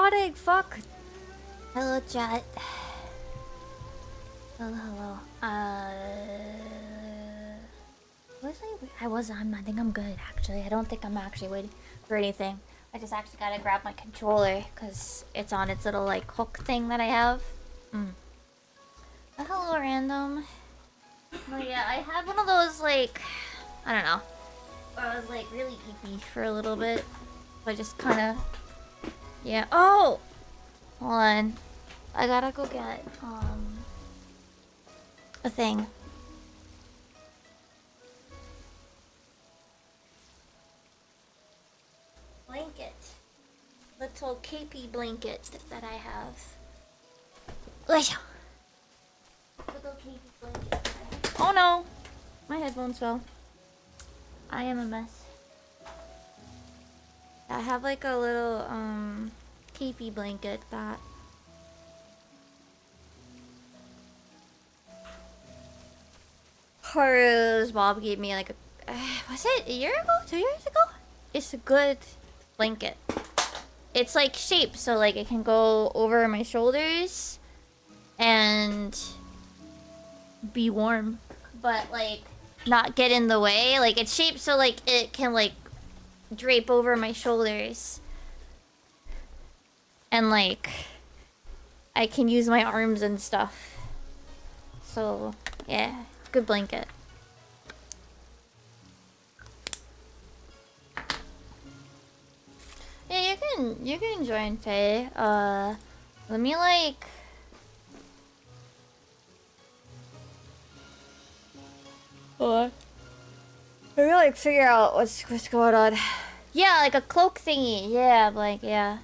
modding. Fuck. Hello, chat. Hello. Was I? I think I'm good, actually. I don't think I'm actually waiting for anything. I just actually gotta grab my controller, because it's on its little, like, hook thing that I have. Hello, random. But yeah, I had one of those, like, I don't know, where I was, like, really icky for a little bit. So I just kind of, yeah. Oh! Hold on. I gotta go get, a thing. Blanket. Little capey blanket that I have. Little capey blanket. Oh no! My headphones fell. I am a mess. I have like a little, capey blanket that... Haru's mom gave me like a... was it a year ago? 2 years ago? It's a good blanket. It's like shaped so like it can go over my shoulders and be warm, but like not get in the way. Like it's shaped so like it can like drape over my shoulders and like I can use my arms and stuff. So yeah, good blanket. Yeah, you can join Faye. Let me like... Hold on. Let me like figure out what's going on. Yeah, like a cloak thingy. Yeah, like, yeah.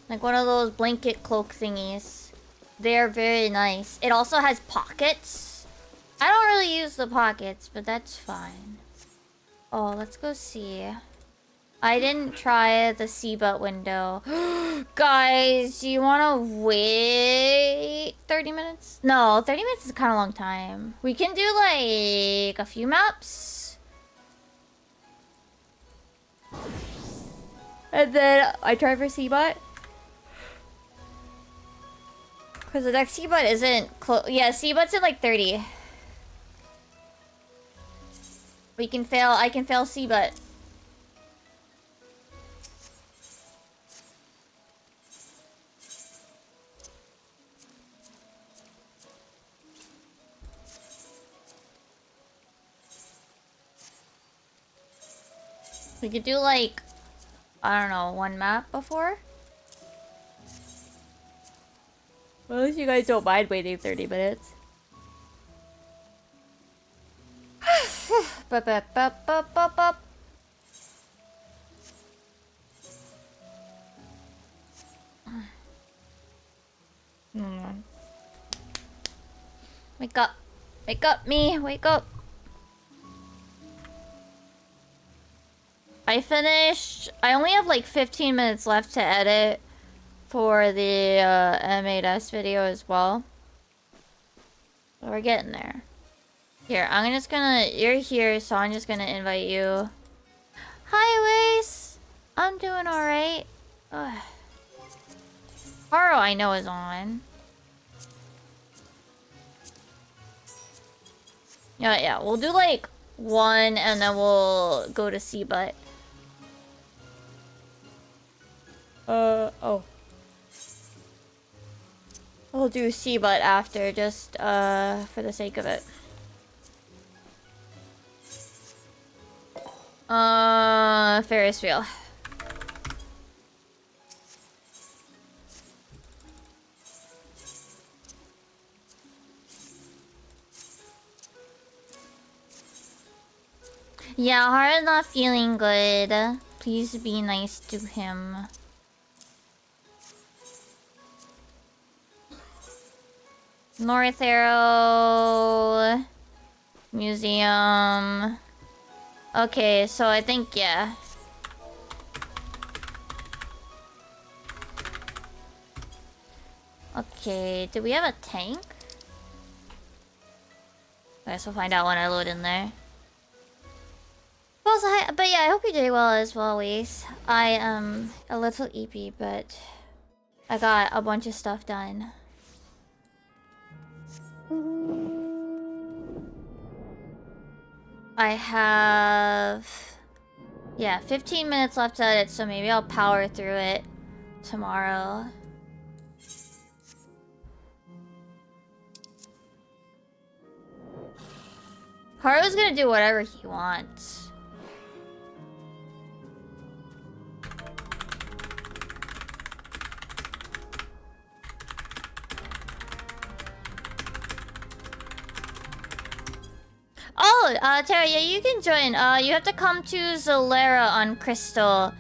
Like one of those blanket cloak thingies. They're very nice. It also has pockets. I don't really use the pockets, but that's fine. Oh, let's go see. I didn't try the C-butt window. Guys, do you want to wait 30 minutes? No, 30 minutes is kind of a long time. We can do like a few maps. And then I try for C-butt. Because the next C-butt isn't close. Yeah, C-butt's in like 30. We can fail. I can fail C-butt. We could do like, I don't know, one map before. Well, at least you guys don't mind waiting 30 minutes. Wake up. Wake up, me. Wake up. I finished. I only have like 15 minutes left to edit for the M8S video as well. But we're getting there. Here, I'm just gonna... You're here, so I'm just gonna invite you. Hi, Waze! I'm doing alright. Haru, I know, is on. Yeah, we'll do like one, and then we'll go to C-butt. Oh. We'll do C-butt after, just, for the sake of it. Ferris wheel. Yeah, Haru's not feeling good. Please be nice to him. North Arrow Museum. Okay, so I think, yeah. Okay, do we have a tank? I guess we'll find out when I load in there. Well, so but yeah, I hope you're doing well as well, Waze. I am a little eepy, but I got a bunch of stuff done. I have... yeah, 15 minutes left at it, so maybe I'll power through it tomorrow. Haru's gonna do whatever he wants. Oh, Tara, yeah, you can join. You have to come to Zolera on Crystal.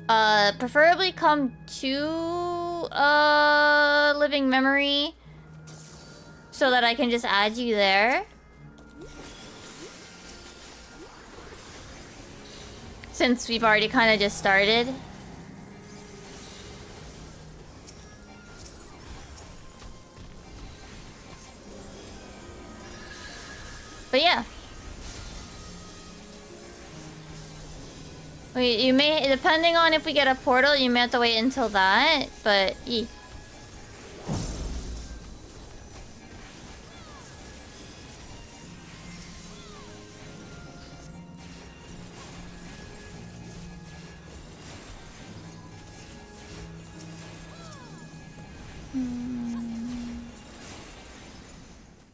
Preferably come to, Living Memory, so that I can just add you there. Since we've already kind of just started. But yeah. You may, depending on if we get a portal, you may have to wait until that, but yeah.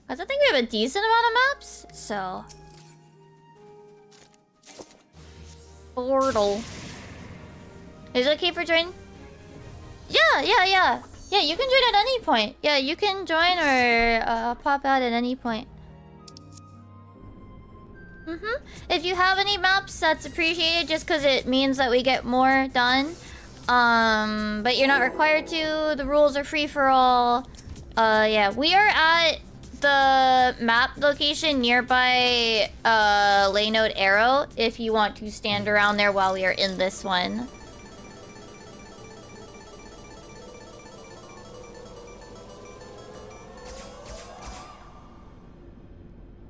I think we have a decent amount of maps, so... Portal. Is it okay for join? Yeah. Yeah, you can join at any point. Yeah, you can join or pop out at any point. If you have any maps, that's appreciated just because it means that we get more done. But you're not required to. The rules are free for all. Yeah, we are at the map location nearby Laynode Arrow if you want to stand around there while we are in this one.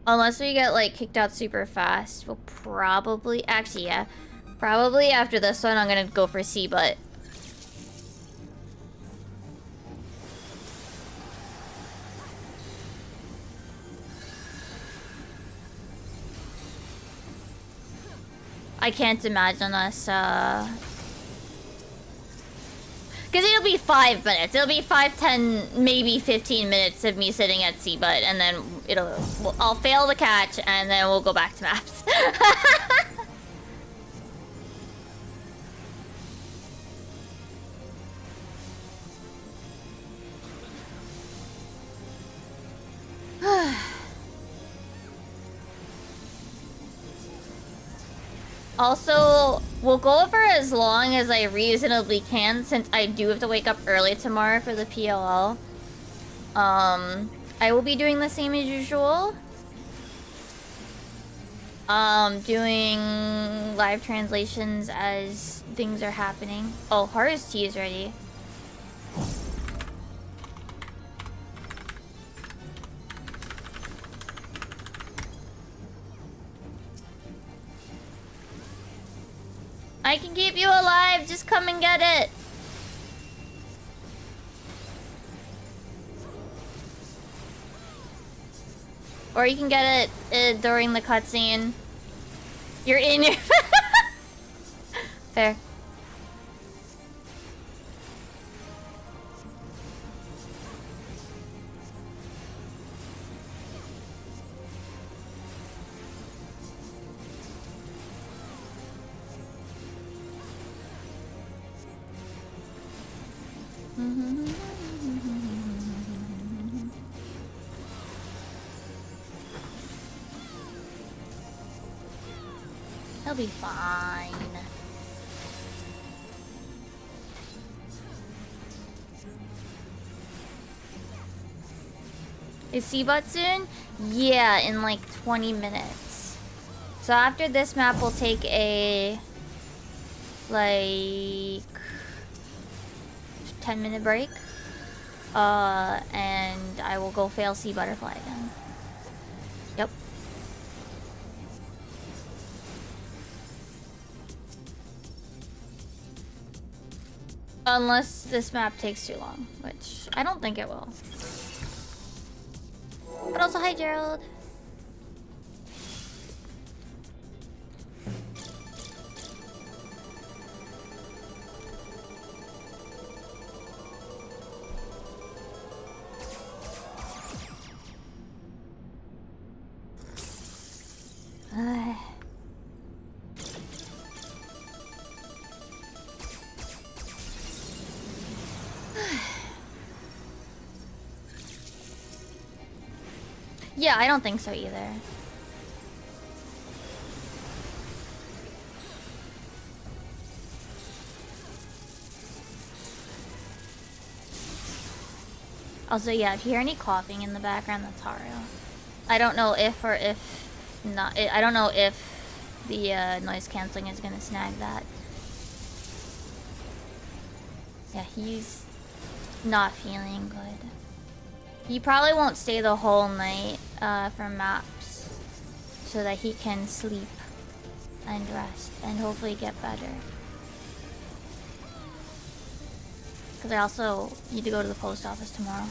Unless we get like kicked out super fast, we'll probably actually yeah. Probably after this one I'm gonna go for C-Butt. I can't imagine us, because it'll be 5 minutes. It'll be 5, 10, maybe 15 minutes of me sitting at C-Butt, and then I'll fail the catch, and then we'll go back to maps. Also, we'll go for as long as I reasonably can since I do have to wake up early tomorrow for the PLL. I will be doing the same as usual. Doing live translations as things are happening. Oh, Haru's tea is ready. I can keep you alive, just come and get it. Or you can get it during the cutscene. You're in your... Fair. He'll be fine. Is C-Butt soon? Yeah, in like 20 minutes. So after this map, we'll take a... like... 10-minute break. And I will go fail Sea Butterfly again. Yep. Unless this map takes too long, which I don't think it will. But also, hi Gerald. Yeah, I don't think so either. Also, yeah, if you hear any coughing in the background, that's Haru. I don't know if or if not. I don't know if the noise canceling is gonna snag that. Yeah, he's not feeling good. He probably won't stay the whole night for maps so that he can sleep and rest and hopefully get better. Because I also need to go to the post office tomorrow.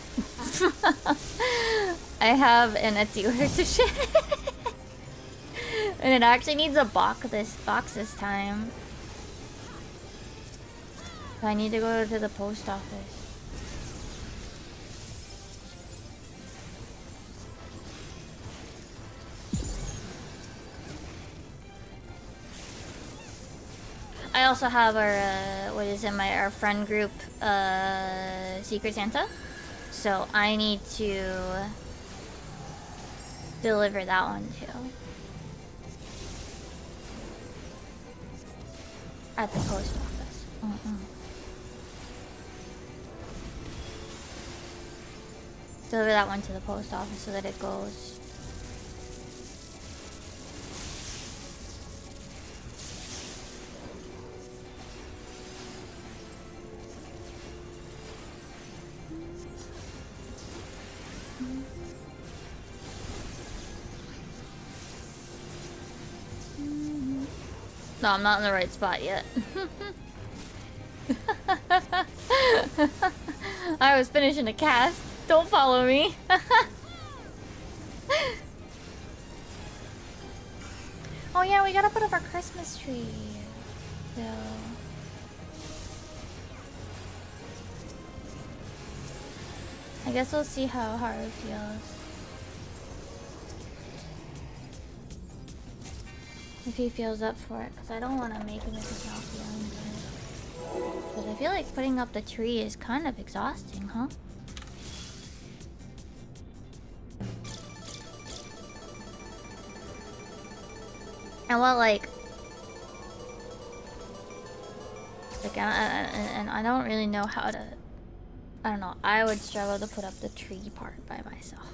I have an Etsy order to ship. And it actually needs a box this time. So I need to go to the post office. I also have our our friend group Secret Santa, so I need to deliver that one too at the post office. Deliver that one to the post office so that it goes. No, I'm not in the right spot yet. I was finishing a cast. Don't follow me. Oh yeah, we gotta put up our Christmas tree. So I guess we'll see how Haru feels. If he feels up for it, because I don't want to make him if he's not feeling good. Because I feel like putting up the tree is kind of exhausting, huh? And well, like and I don't really know how to. I don't know. I would struggle to put up the tree part by myself.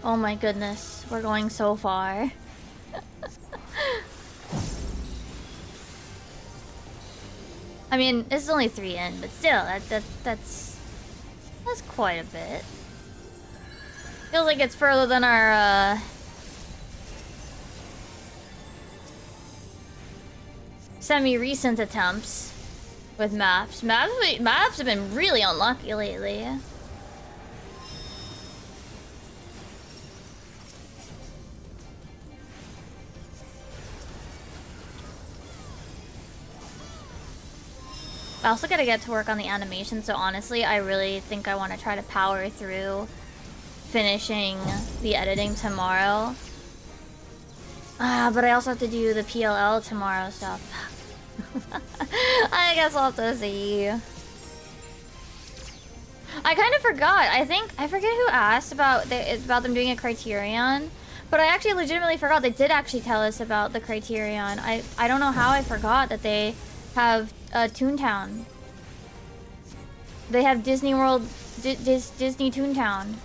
Oh my goodness, we're going so far. I mean, this is only 3 in, but still, that's quite a bit. Feels like it's further than our semi-recent attempts with maps. Maps have been really unlucky lately. I also gotta get to work on the animation, so honestly, I really think I want to try to power through finishing the editing tomorrow. But I also have to do the PLL tomorrow, so I guess I'll have to see. I kind of forgot. I forget who asked about them doing a Criterion, but I actually legitimately forgot. They did actually tell us about the Criterion. I don't know how I forgot that they have Toontown. They have Disney World, Disney Toontown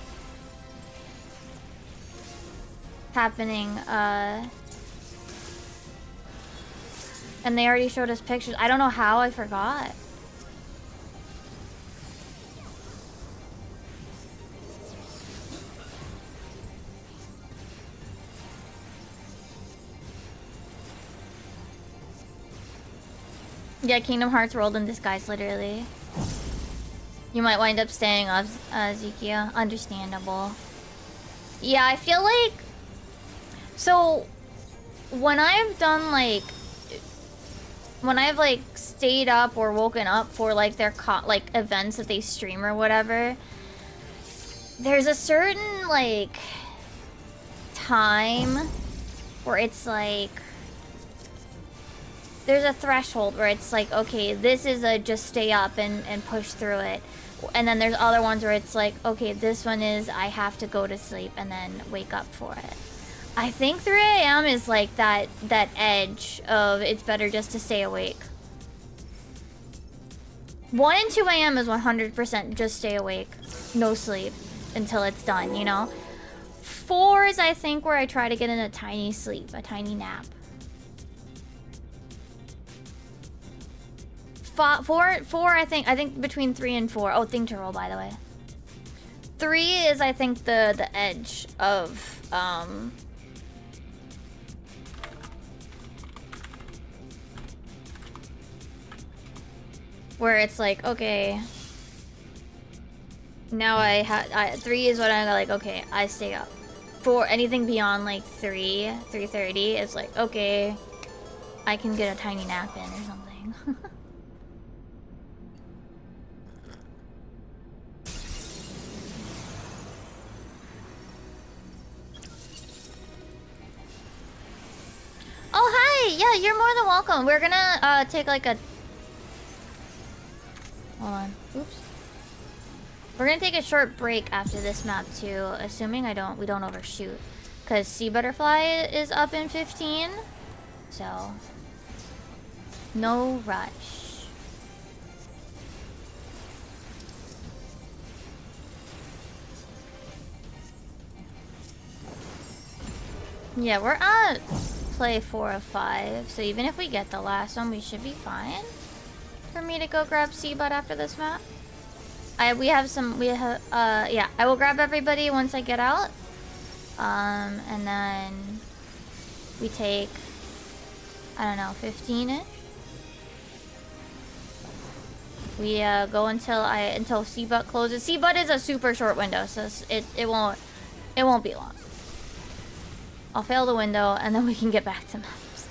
happening, And they already showed us pictures. I don't know how, I forgot. Yeah, Kingdom Hearts rolled in disguise, literally. You might wind up staying up, Zekia. Understandable. Yeah, I feel like... So, when I've done, like... When I've, like, stayed up or woken up for, like, their, events that they stream or whatever... There's a certain, like... time... where it's, like... There's a threshold where it's like, okay, this is a just stay up and push through it. And then there's other ones where it's like, okay, this one is I have to go to sleep and then wake up for it. I think 3 a.m. is like that edge of it's better just to stay awake. 1 and 2 a.m. is 100% just stay awake. No sleep until it's done, you know? 4 is, I think, where I try to get in a tiny sleep, a tiny nap. 4, I think between 3 and 4. Oh, thing to roll, by the way. 3 is, I think, the edge of, where it's like, okay, now 3 is what I'm like, okay, I stay up. 4, anything beyond, like, 3:30 is like, okay, I can get a tiny nap in or something. Oh, hi! Yeah, you're more than welcome. We're gonna take like a... Hold on. Oops. We're gonna take a short break after this map too, assuming we don't overshoot. Because Sea Butterfly is up in 15. So... no rush. Yeah, we're at... play 4 of 5, so even if we get the last one, we should be fine. For me to go grab Seabud after this map. Yeah, I will grab everybody once I get out. And then we take, I don't know, 15-ish. We go until Seabud closes. Seabud is a super short window, so it won't be long. I'll fail the window, and then we can get back to maps.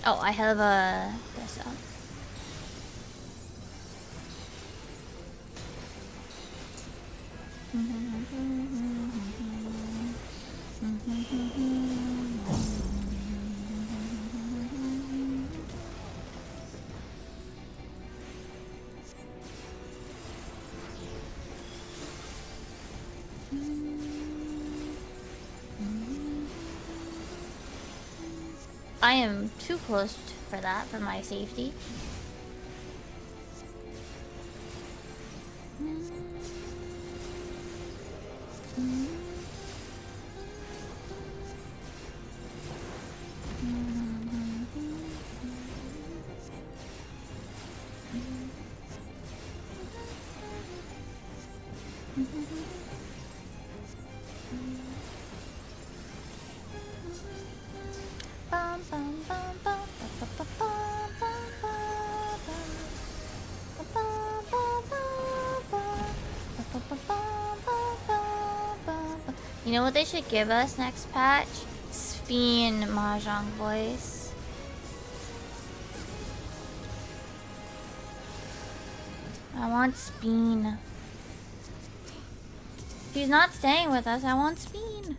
Oh, I have this up. I am too close for that, for my safety. You know what they should give us next patch? Spin Mahjong voice. I want Spin. If he's not staying with us, I want Spin.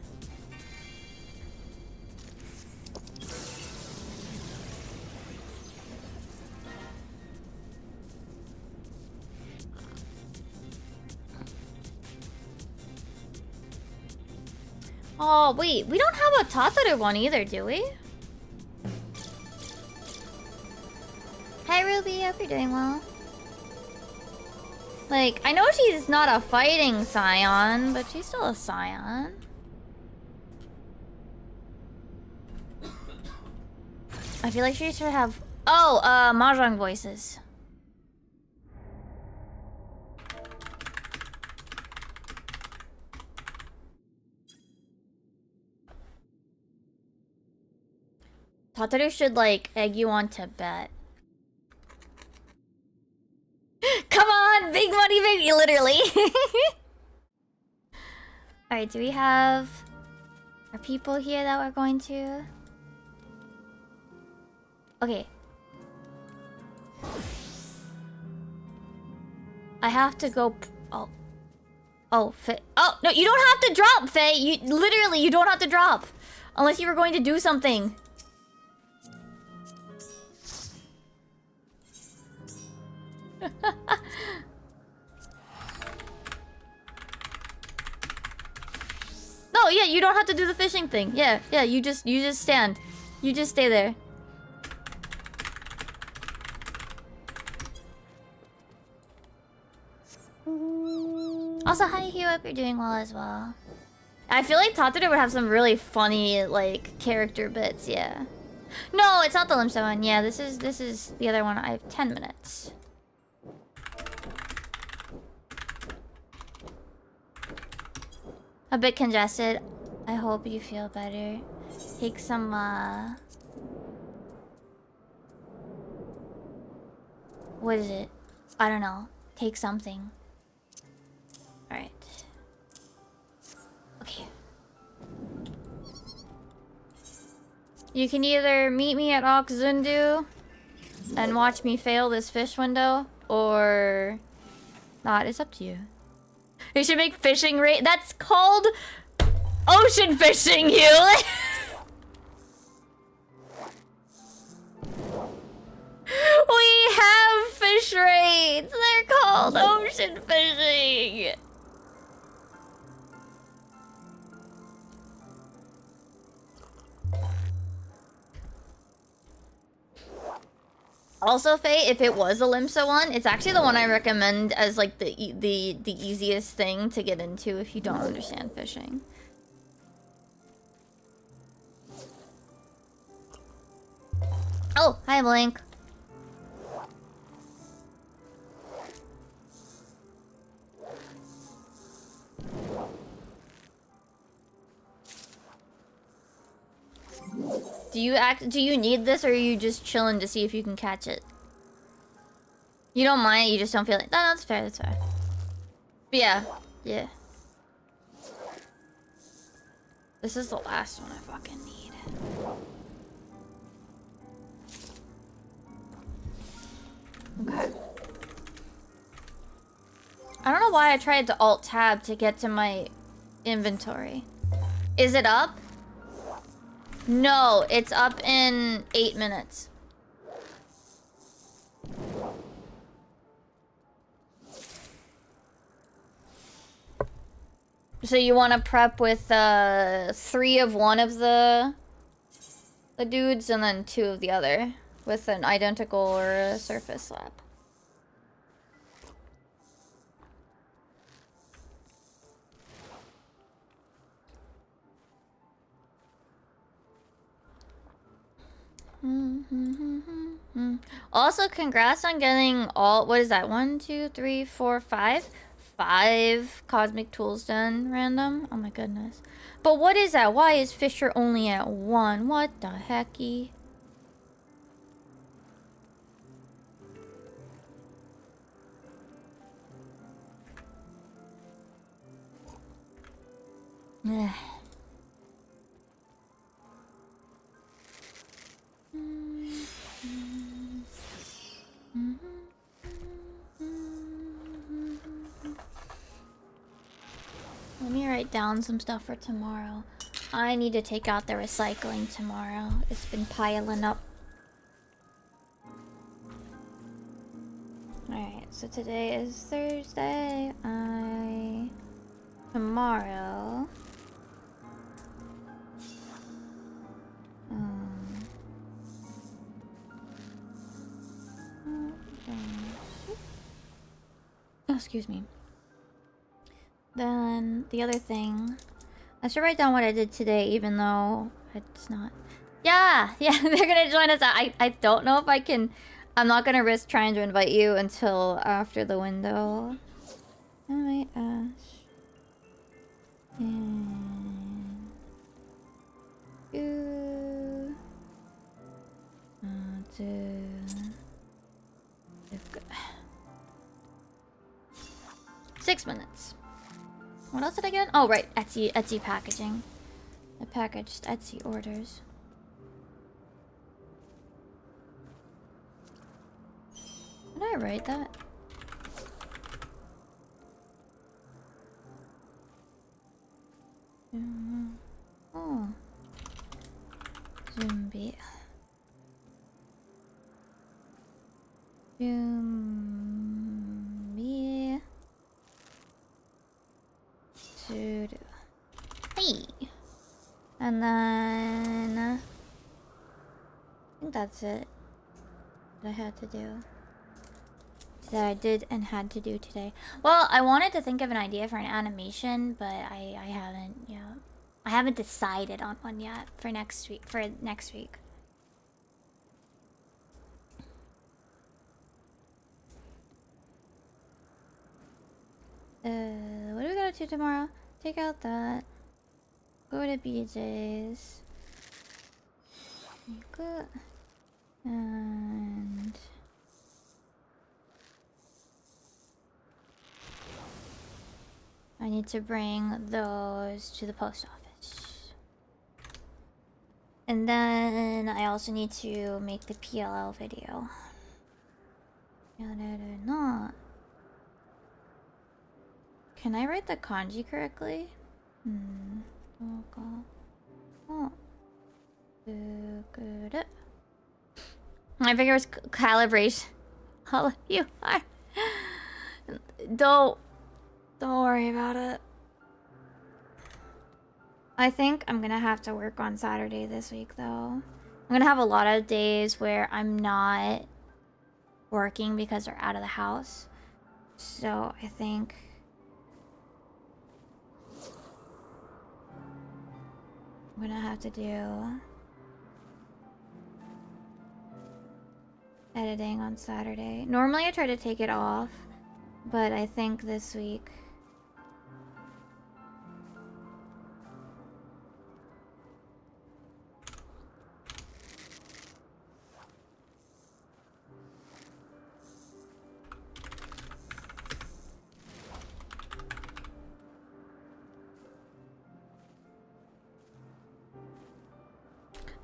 Oh, wait. We don't have a Tataru one either, do we? Hi, Ruby. Hope you're doing well. Like, I know she's not a fighting Scion, but she's still a Scion. I feel like she should have... Oh, Mahjong voices. Tataru should, like, egg you on to bet. Come on! Big money, baby! Literally. Alright, do we have... Are people here that we're going to... Okay. I have to go... Oh. Oh, Faye. Oh, no, you don't have to drop, Faye! You literally, you don't have to drop. Unless you were going to do something. No, yeah, you don't have to do the fishing thing. Yeah, you just stand. You just stay there. Also, hi Hugh, hope you're doing well as well. I feel like Tataru would have some really funny, like, character bits, yeah. No, it's not the Limsa one. Yeah, this is the other one. I have 10 minutes. A bit congested. I hope you feel better. Take some, what is it? I don't know. Take something. Alright. Okay. You can either meet me at Oxundu and watch me fail this fish window, or not. It's up to you. We should make fishing rate. That's called ocean fishing, Hugh. We have fish rates. They're called ocean fishing. Also, Faye, if it was a Limsa one, it's actually the one I recommend as like the easiest thing to get into if you don't understand fishing. Oh, hi Blink. Do you need this, or are you just chilling to see if you can catch it? You don't mind it, you just don't feel like... No, that's fair, that's fair. But yeah. This is the last one I fucking need. Okay. I don't know why I tried to alt-tab to get to my inventory. Is it up? No, it's up in 8 minutes. So you want to prep with 3 of one of the dudes and then 2 of the other with an identical or a surface slap. Also, congrats on getting all, what is that? 1, 2, 3, 4, 5? 5 cosmic tools done random. Oh my goodness. But what is that? Why is Fisher only at 1? What the hecky? Let me write down some stuff for tomorrow. I need to take out the recycling tomorrow. It's been piling up. Alright, so today is Thursday. Tomorrow... Oh, excuse me. Then the other thing, I should write down what I did today, even though it's not. Yeah, they're gonna join us. I don't know if I can. I'm not gonna risk trying to invite you until after the window. I might ask. And you do 6 minutes. What else did I get? Oh right, Etsy packaging. I packaged Etsy orders. Did I write that? Oh. Zumbi. Zumbi. To do. Hey! And then... I think that's it. That I had to do. That I did and had to do today. Well, I wanted to think of an idea for an animation, but I haven't yet. I haven't decided on one yet for next week. What do we gotta do tomorrow? Take out that. Go to BJ's. Good. And I need to bring those to the post office. And then I also need to make the PLL video. Not. Can I write the kanji correctly? Oh. Good. My finger was calibration. Oh, you are. Don't worry about it. I think I'm gonna have to work on Saturday this week, though. I'm gonna have a lot of days where I'm not working because they're out of the house. So I think I'm gonna have to do editing on Saturday. Normally I try to take it off, but I think this week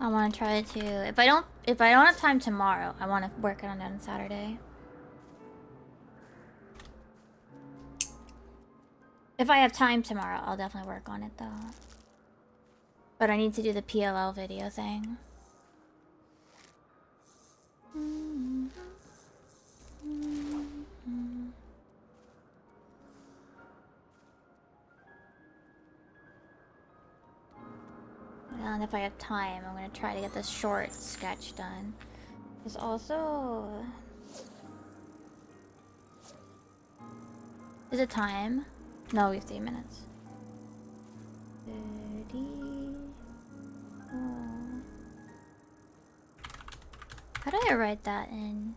I want to try to. If I don't have time tomorrow, I want to work on it on Saturday. If I have time tomorrow, I'll definitely work on it though. But I need to do the PLL video thing. And if I have time, I'm gonna try to get this short sketch done. There's also... Is it time? No, we have 3 minutes. 30... Oh. How do I write that in?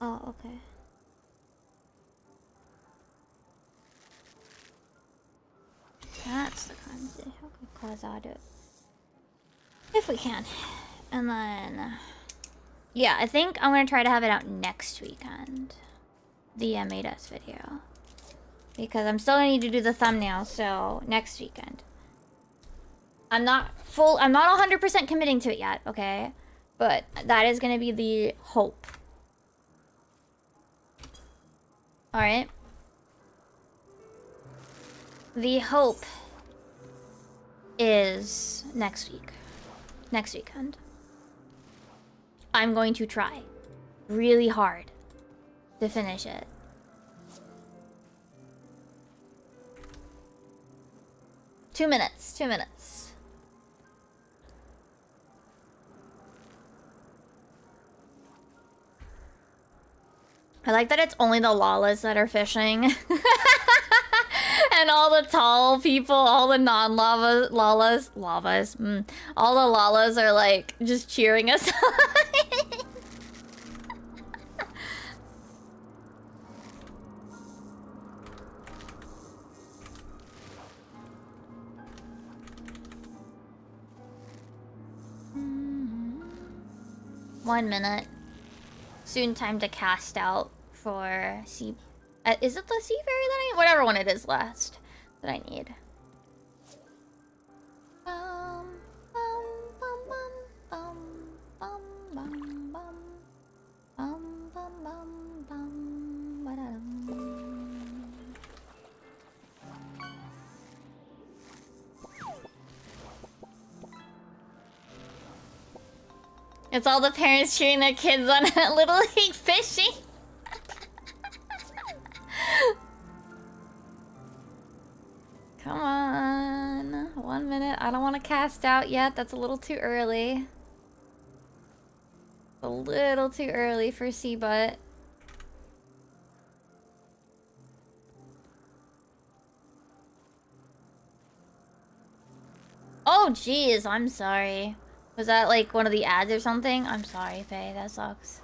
Oh, okay. That's the kanji. Okay, cause I'll do it. If we can. And then... Yeah, I think I'm gonna try to have it out next weekend. The M8S video. Because I'm still gonna need to do the thumbnail, so next weekend. I'm not 100% committing to it yet, okay? But that is gonna be the hope. Alright? The hope is next week. Next weekend. I'm going to try really hard to finish it. Two minutes. I like that it's only the Lalas that are fishing. And and all the tall people, all the non-lavas, lavas, all the lalas are like just cheering us on. One minute. Soon time to cast out for sea. Is it the sea fairy that I need? Whatever one it is last that I need. It's all the parents cheering their kids on Little League fishing. Come on. 1 minute. I don't want to cast out yet. That's a little too early. A little too early for sea butt. Oh, geez. I'm sorry. Was that like one of the ads or something? I'm sorry, Faye. That sucks.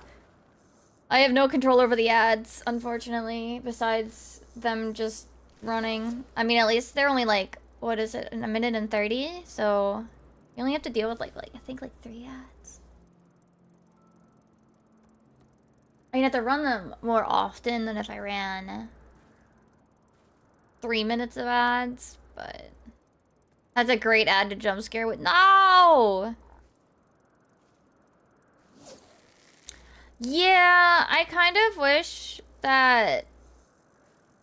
I have no control over the ads, unfortunately, besides them just running. I mean, at least they're only like, what is it, a minute and 30? So you only have to deal with like I think like 3 ads. I mean, I have to run them more often than if I ran 3 minutes of ads, but that's a great ad to jump scare with. No! Yeah, I kind of wish that...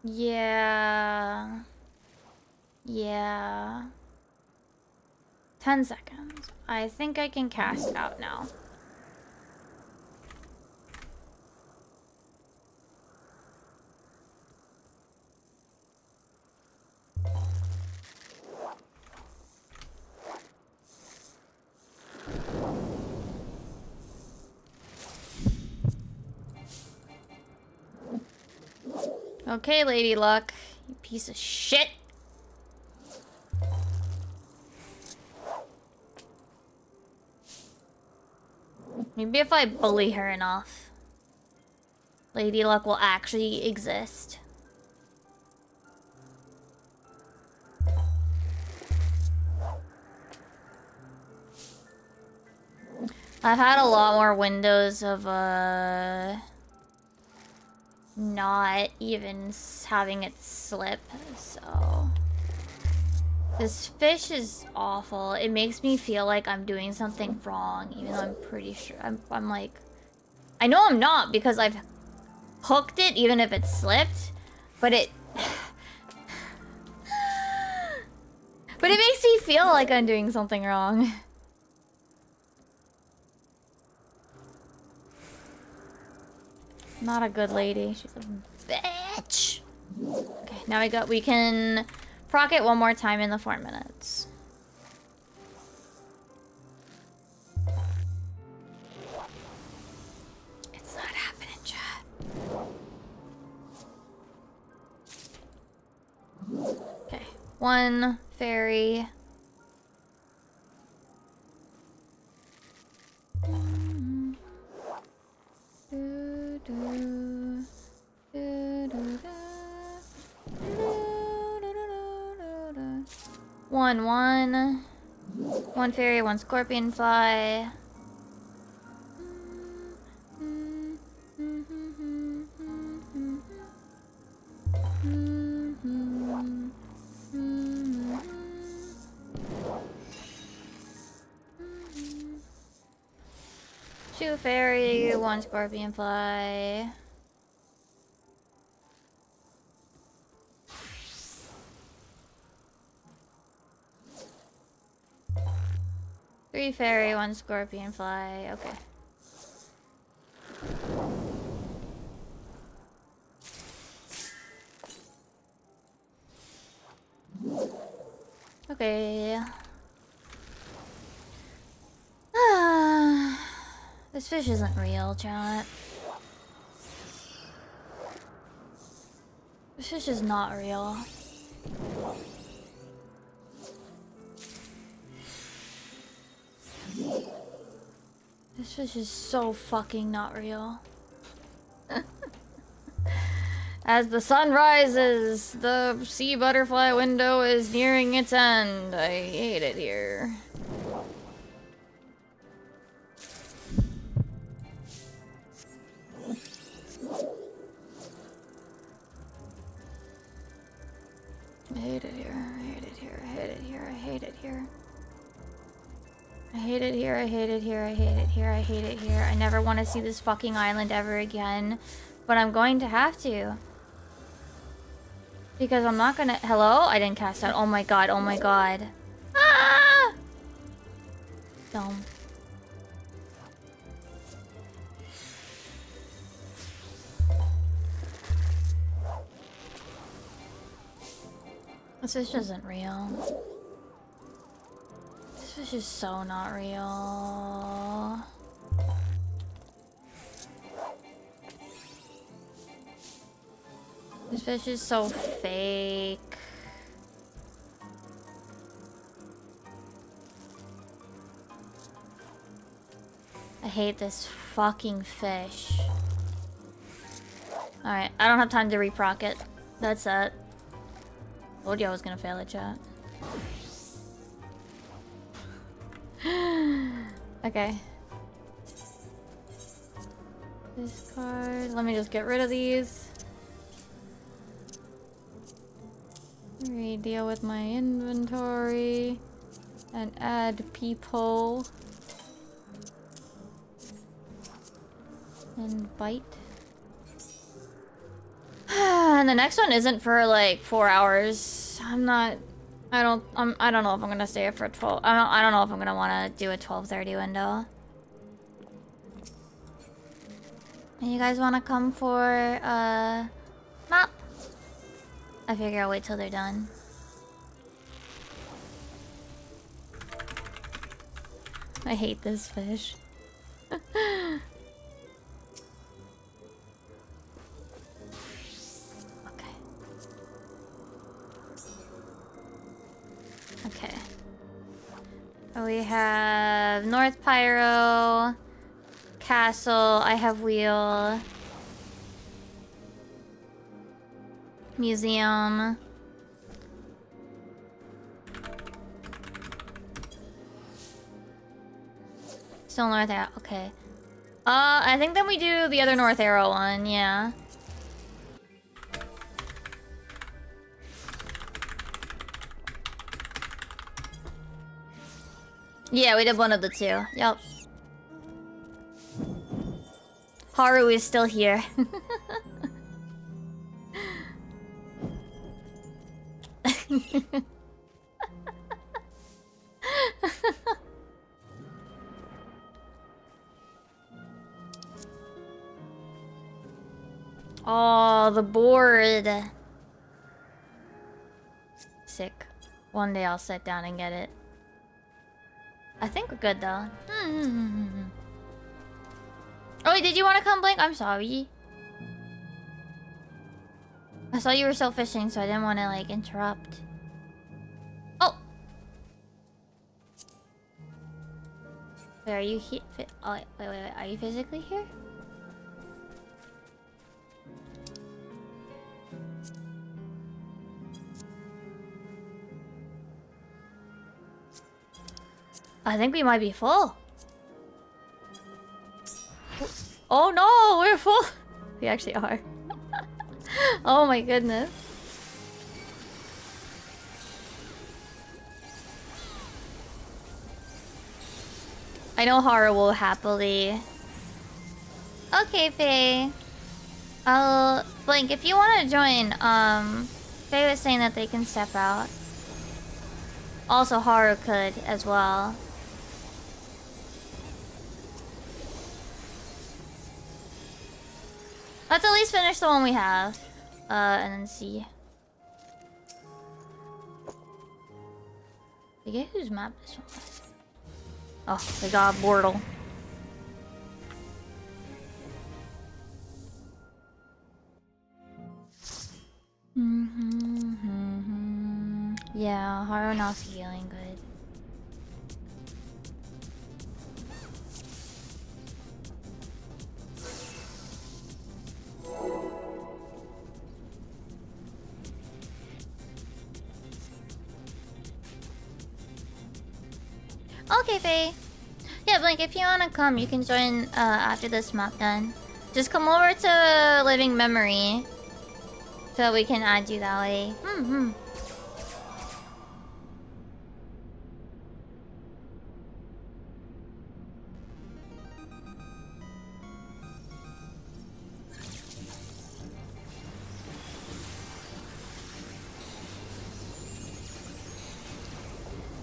Yeah... 10 seconds. I think I can cast out now. Okay, Lady Luck, you piece of shit. Maybe if I bully her enough, Lady Luck will actually exist. I've had a lot more windows of, not even having it slip, so... This fish is awful. It makes me feel like I'm doing something wrong, even though I'm pretty sure... I'm like... I know I'm not, because I've hooked it, even if it slipped, but it... But it makes me feel like I'm doing something wrong. Not a good lady. She's a bitch. Okay, now we can proc it one more time in the 4 minutes. It's not happening, chat. Okay, 1 fairy. One fairy, 1 scorpion fly. Two fairy, 1 scorpion fly. Three fairy, 1 scorpion fly. Okay. Okay. This fish isn't real, chat. This fish is not real. This fish is so fucking not real. As the sun rises, the sea butterfly window is nearing its end. I hate it here. I hate it here. I hate it here. I hate it here. I hate it here. I hate it here. I hate it here. I hate it here. I hate it here. I never want to see this fucking island ever again. But I'm going to have to. Because I'm not gonna... Hello? I didn't cast out. Oh my god. Oh my god. Ah! Dumb. This fish isn't real. This fish is so not real. This fish is so fake. I hate this fucking fish. Alright, I don't have time to reproc it. That's it. Told you I was gonna fail at chat. Okay. Discard. Let me just get rid of these. Deal with my inventory. And add people. And bite. And the next one isn't for like 4 hours. I don't know if I'm gonna stay up for 12. I don't know if I'm gonna want to do a 12:30 window. And you guys want to come for map? I figure I'll wait till they're done. I hate this fish. Okay. We have North Pyro, Castle, I have Wheel, Museum. Still North Arrow, okay. I think then we do the other North Arrow one, yeah. Yeah, we did one of the two. Yep. Haru is still here. Oh, the board. Sick. One day I'll sit down and get it. I think we're good though. Oh, wait, did you want to come, Blink? I'm sorry. I saw you were still fishing, so I didn't want to like interrupt. Oh. Wait, are you here? Oh, wait. Are you physically here? I think we might be full. Oh no, we're full. We actually are. Oh my goodness. I know Haru will happily. Okay, Faye. I'll Blink, if you want to join, Faye was saying that they can step out. Also, Haru could as well. Let's at least finish the one we have. And then see. Forget whose map this one was. Oh, they got a Bortle. Yeah, Haru not feeling good. Okay, Faye. Yeah, Blink, if you wanna come, you can join after this map done. Just come over to Living Memory so we can add you that way.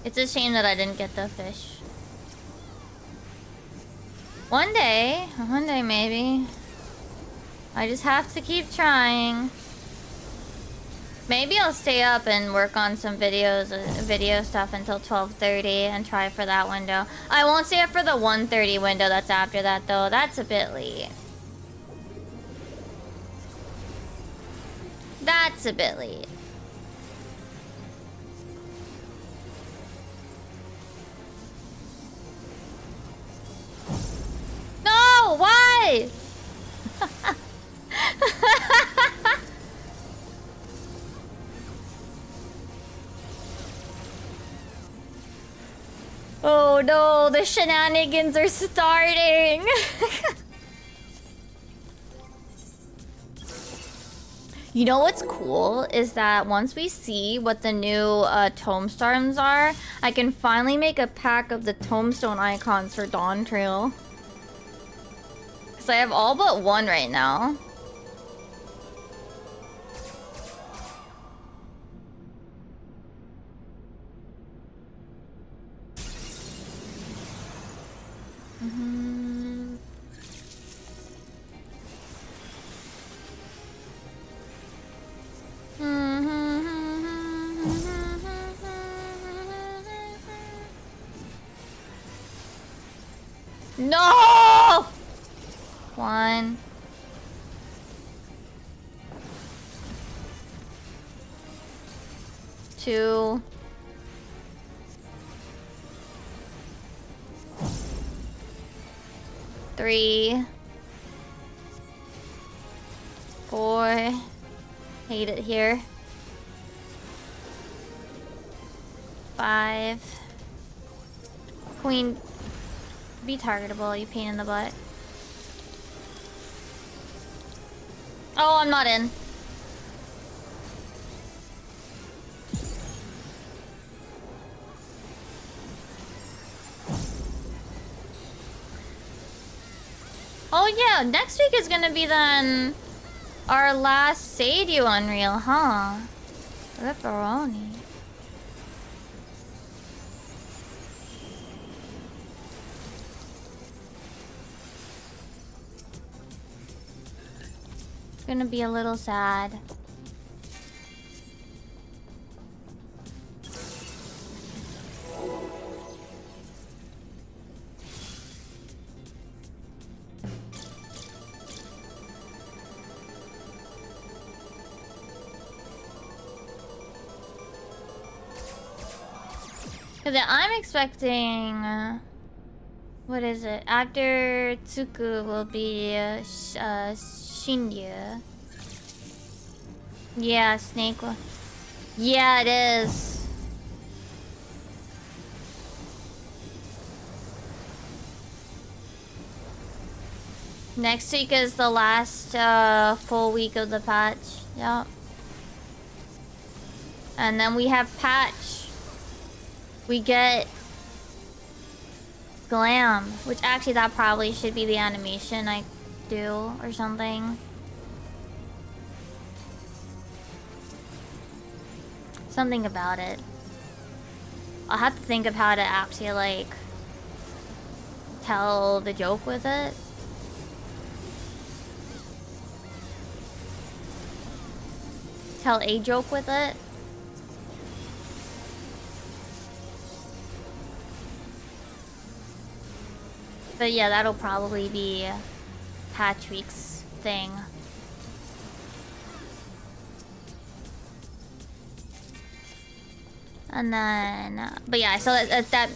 It's a shame that I didn't get the fish. One day maybe. I just have to keep trying. Maybe I'll stay up and work on some video stuff until 12:30 and try for that window. I won't stay up for the 1:30 window that's after that though. That's a bit late. That's a bit late. No! Why? Oh no, the shenanigans are starting. You know what's cool is that once we see what the new tombstones are, I can finally make a pack of the tombstone icons for Dawn Trail. Because I have all but one right now. No! 1. 2. 3. 4. Hate it here. 5. Queen, be targetable, you pain in the butt. Oh, I'm not in. Oh yeah, next week is gonna be then our last Seiyu Unreal, huh? Ripperoni. It's gonna be a little sad. Because I'm expecting... what is it? After Tsuku will be Shinryu. Yeah, Snake will... Yeah, it is. Next week is the last full week of the patch. Yep. And then we have patch. We get Glam, which actually that probably should be the animation I do or something. Something about it. I'll have to think of how to actually like tell the joke with it. Tell a joke with it. But yeah, that'll probably be patch week's thing. And then... but yeah, so that...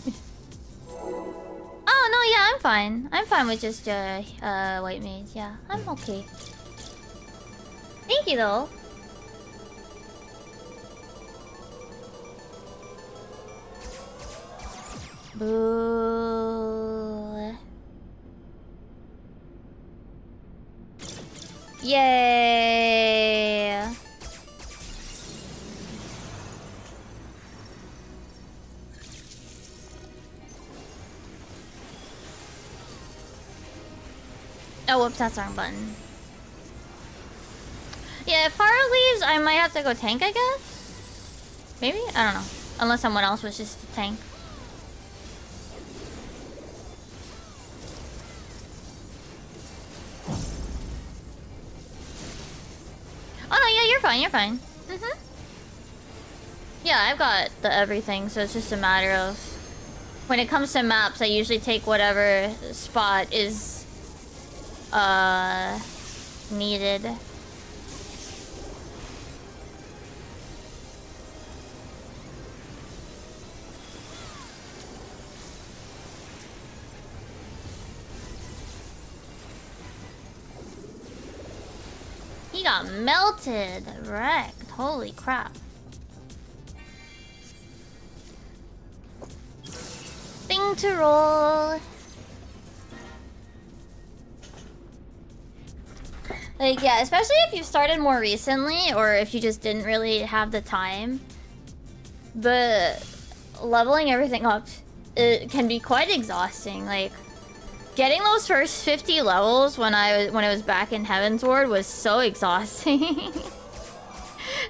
Oh, no, yeah, I'm fine. I'm fine with just, white mage. Yeah, I'm okay. Thank you, though. Boo. Yay. Oh, whoops, that's the wrong button. Yeah, if Fire leaves, I might have to go tank, I guess? Maybe? I don't know. Unless someone else wishes to tank. Oh no, yeah, you're fine, you're fine. Yeah, I've got the everything, so it's just a matter of... When it comes to maps, I usually take whatever spot is... needed. He got melted, wrecked. Holy crap. Thing to roll. Like, yeah, especially if you've started more recently, or if you just didn't really have the time. But leveling everything up, it can be quite exhausting. Like, getting those first 50 levels when it was back in Heaven's Ward was so exhausting.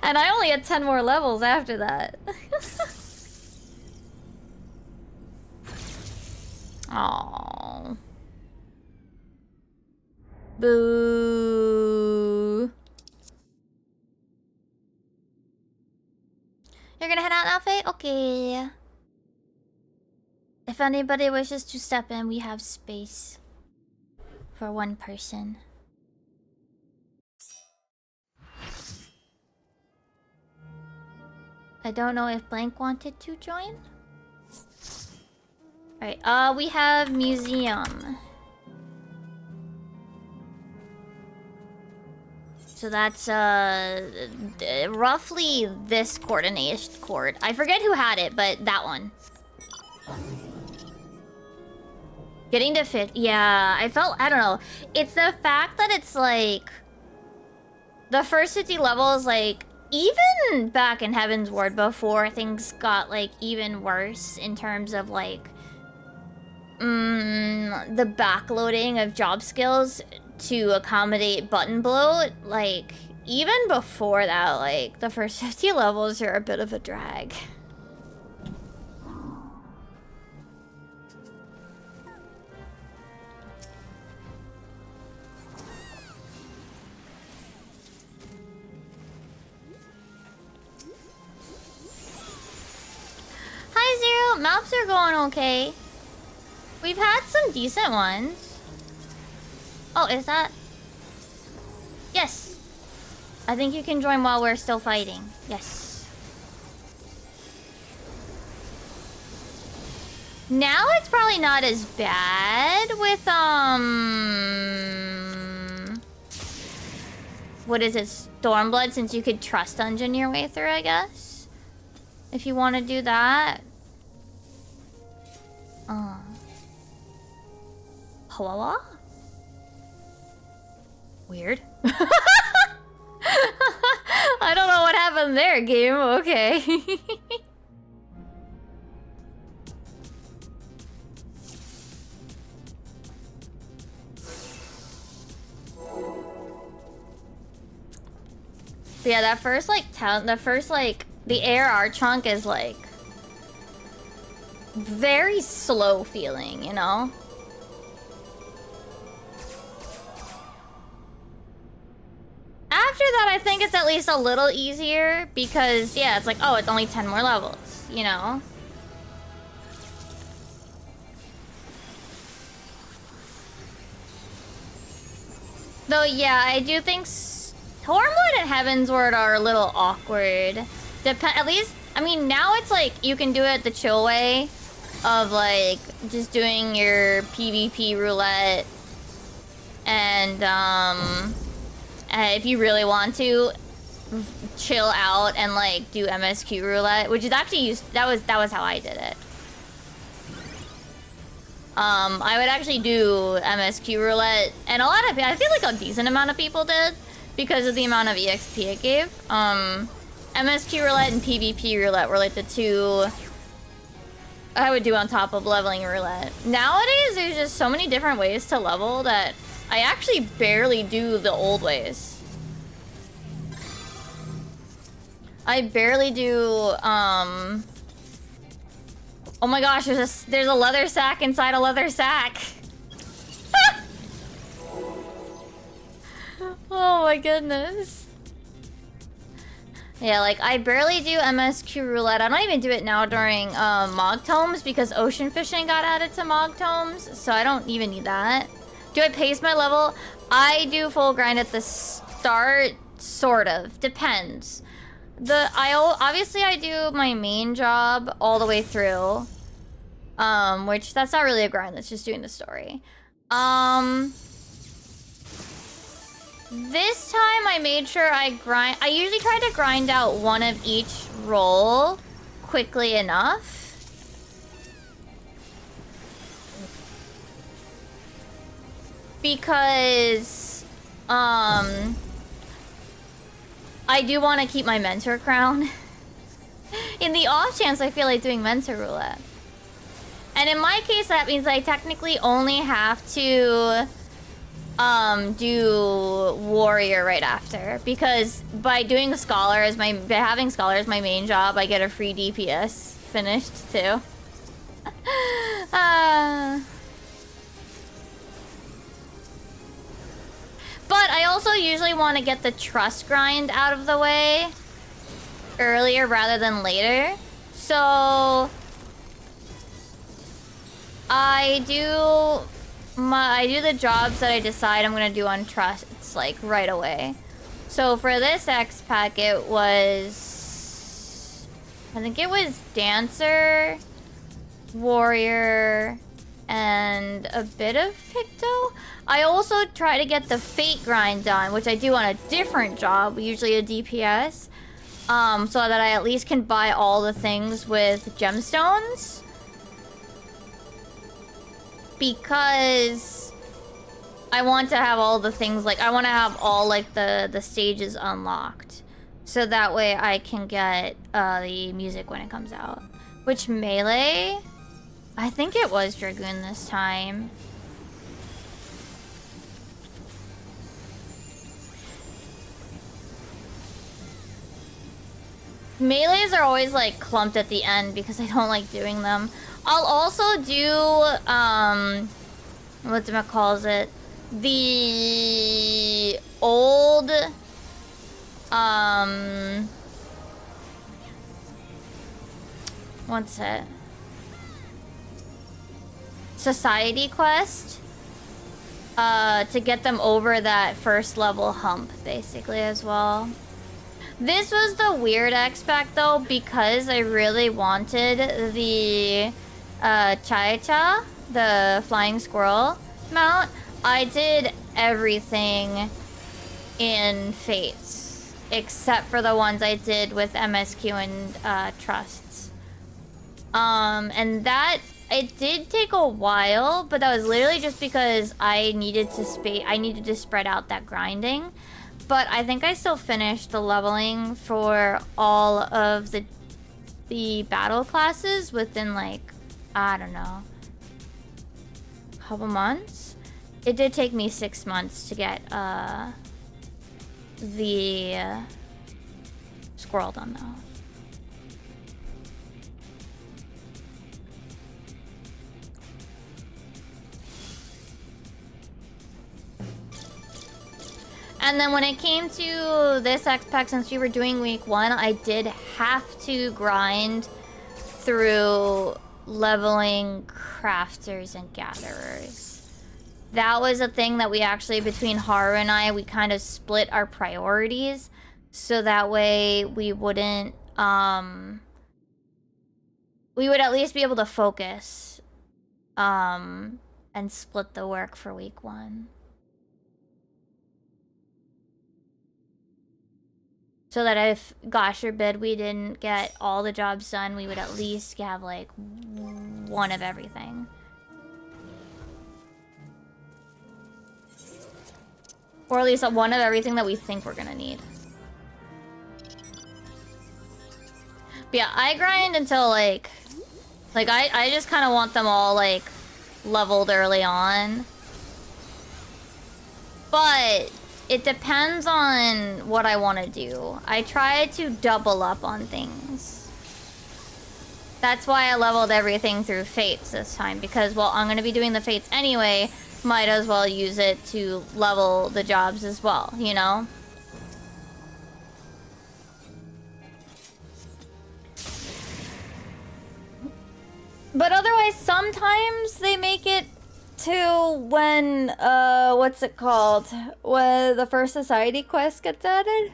And I only had 10 more levels after that. Aww. Boo. You're gonna head out now, Faye? Okay. If anybody wishes to step in, we have space for one person. I don't know if Blank wanted to join. Alright, we have museum. So that's, roughly this coordination chord. I forget who had it, but that one. Getting to fit, yeah, I don't know. It's the fact that it's like... The first 50 levels, like, even back in Heaven's Ward before things got, like, even worse in terms of, like... the backloading of job skills to accommodate button bloat, like, even before that, like, the first 50 levels are a bit of a drag. Hi, Zero! Maps are going okay. We've had some decent ones. Oh, is that... Yes! I think you can join while we're still fighting. Yes. Now it's probably not as bad with, what is it? Stormblood, since you could trust dungeon your way through, I guess? If you want to do that. Hello? Weird. I don't know what happened there, game. Okay. But yeah, that first, like, the ARR chunk is, like, very slow feeling, you know? After that, I think it's at least a little easier because, yeah, it's like, oh, it's only 10 more levels, you know? Though, yeah, I do think Stormblood and Heaven's Ward are a little awkward. At least I mean, now it's like you can do it the chill way of like just doing your PvP roulette, and if you really want to chill out and like do MSQ roulette, which is actually that was how I did it. I would actually do MSQ roulette, and a lot of I feel like a decent amount of people did because of the amount of EXP it gave. MSQ roulette and PvP roulette were like the two I would do on top of leveling roulette. Nowadays, there's just so many different ways to level that I actually barely do the old ways. I barely do, oh my gosh, there's a leather sack inside a leather sack. Oh my goodness. Yeah, like, I barely do MSQ roulette. I don't even do it now during Mog Tomes because ocean fishing got added to Mog Tomes, so I don't even need that. Do I pace my level? I do full grind at the start, sort of. Depends. Obviously I do my main job all the way through, which that's not really a grind, that's just doing the story. This time I made sure I usually try to grind out one of each role quickly enough. Because, I do want to keep my mentor crown. In the off chance I feel like doing mentor roulette. And in my case, that means I technically only have to do warrior right after, because by doing scholar as by having scholar as my main job, I get a free DPS finished too. But I also usually want to get the trust grind out of the way earlier rather than later. So I do the jobs that I decide I'm gonna do on trust. It's like right away. So for this X pack, it was, I think it was dancer, warrior, and a bit of Picto. I also try to get the fate grind done, which I do on a different job, usually a DPS, so that I at least can buy all the things with gemstones. Because I want to have all the things, like, I want to have all, like, the stages unlocked. So that way I can get the music when it comes out. Which melee? I think it was Dragoon this time. Melees are always like clumped at the end because I don't like doing them. I'll also do whatchamacallit, the old what's it? Society quest to get them over that first level hump basically as well. This was the weird X-Pack though, because I really wanted the Chaicha, the flying squirrel mount. I did everything in Fates, except for the ones I did with MSQ and Trusts. And that, it did take a while, but that was literally just because I needed to spread out that grinding. But I think I still finished the leveling for all of the battle classes within, like, I don't know, a couple months. It did take me 6 months to get the squirrel done though. And then when it came to this X-Pack, since we were doing week 1, I did have to grind through leveling crafters and gatherers. That was a thing that we actually, between Haru and I, we kind of split our priorities. So that way we wouldn't we would at least be able to focus and split the work for week 1. So that if, gosh forbid, we didn't get all the jobs done, we would at least have, like, one of everything. Or at least one of everything that we think we're gonna need. But yeah, I grind until, like I just kind of want them all, like, leveled early on. But it depends on what I want to do. I try to double up on things. That's why I leveled everything through Fates this time. Because, well, I'm going to be doing the Fates anyway. Might as well use it to level the jobs as well, you know? But otherwise, sometimes they make it to when, what's it called? When the first society quest gets added?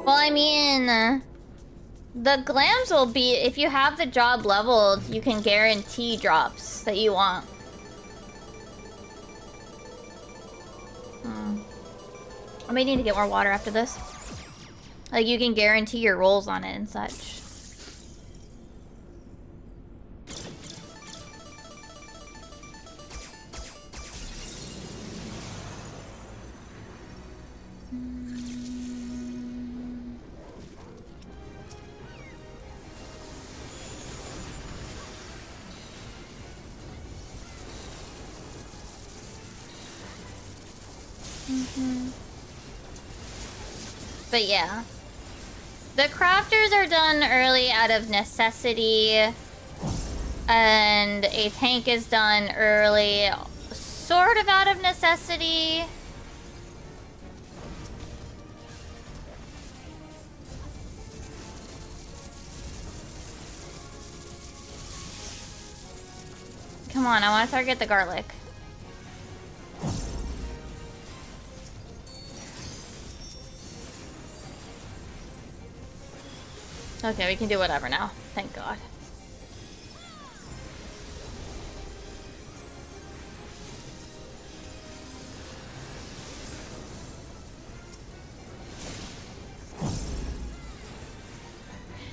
Well, I mean, the glams will be, if you have the job leveled, you can guarantee drops that you want. I may need to get more water after this. Like, you can guarantee your rolls on it and such. But yeah. The crafters are done early out of necessity. And a tank is done early, sort of out of necessity. Come on, I want to target the garlic. Okay, we can do whatever now. Thank God.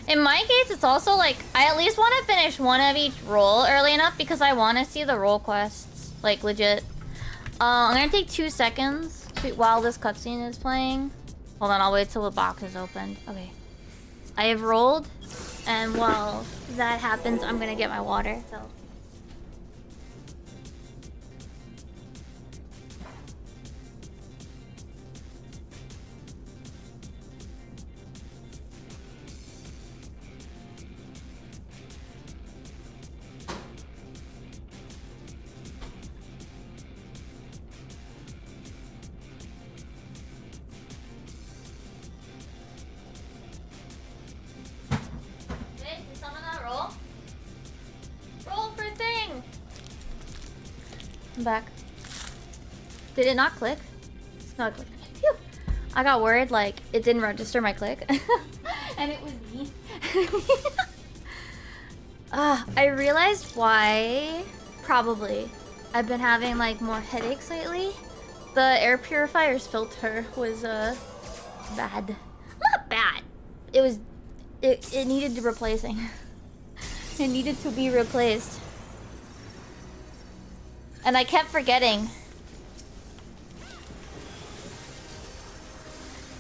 In my case, it's also like, I at least want to finish one of each role early enough because I want to see the role quests. Like, legit. I'm gonna take 2 seconds while this cutscene is playing. Hold on, I'll wait till the box is opened. Okay. I have rolled, and while that happens, I'm gonna get my water, so. Back. Did it not click? No, it clicked. Phew. I got worried, like, it didn't register my click. And it was me. I realized why, probably, I've been having, like, more headaches lately. The air purifier's filter was, bad. Not bad. It was, it needed replacing. It needed to be replaced. And I kept forgetting.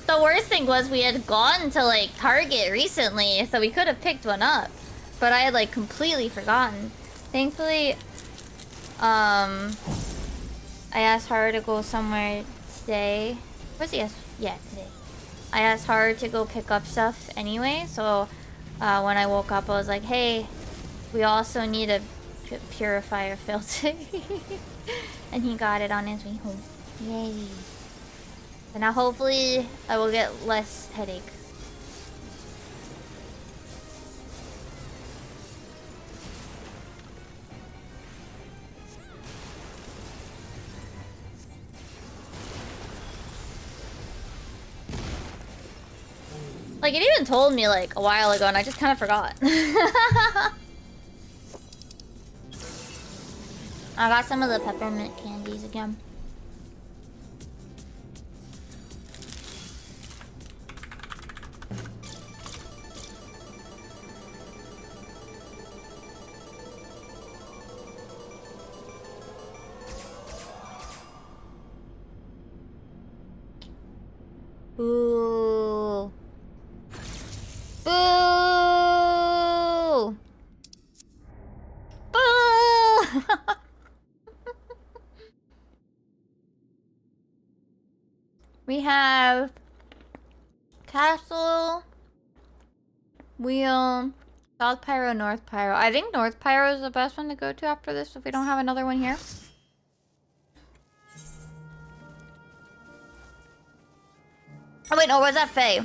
The worst thing was we had gone to, like, Target recently, so we could have picked one up. But I had, like, completely forgotten. Thankfully, I asked Haru to go somewhere today. Where's he? Yeah, today. I asked Haru to go pick up stuff anyway, so when I woke up, I was like, hey, we also need a purifier filter. And he got it on his way home. Yay. So now hopefully I will get less headache. Like, it even told me, like, a while ago, and I just kind of forgot. I got some of the peppermint candies again. Boo. Boo. Boo. We have Castle, Wheel, South Pyro, North Pyro. I think North Pyro is the best one to go to after this if we don't have another one here. Oh wait, no, where's that Faye?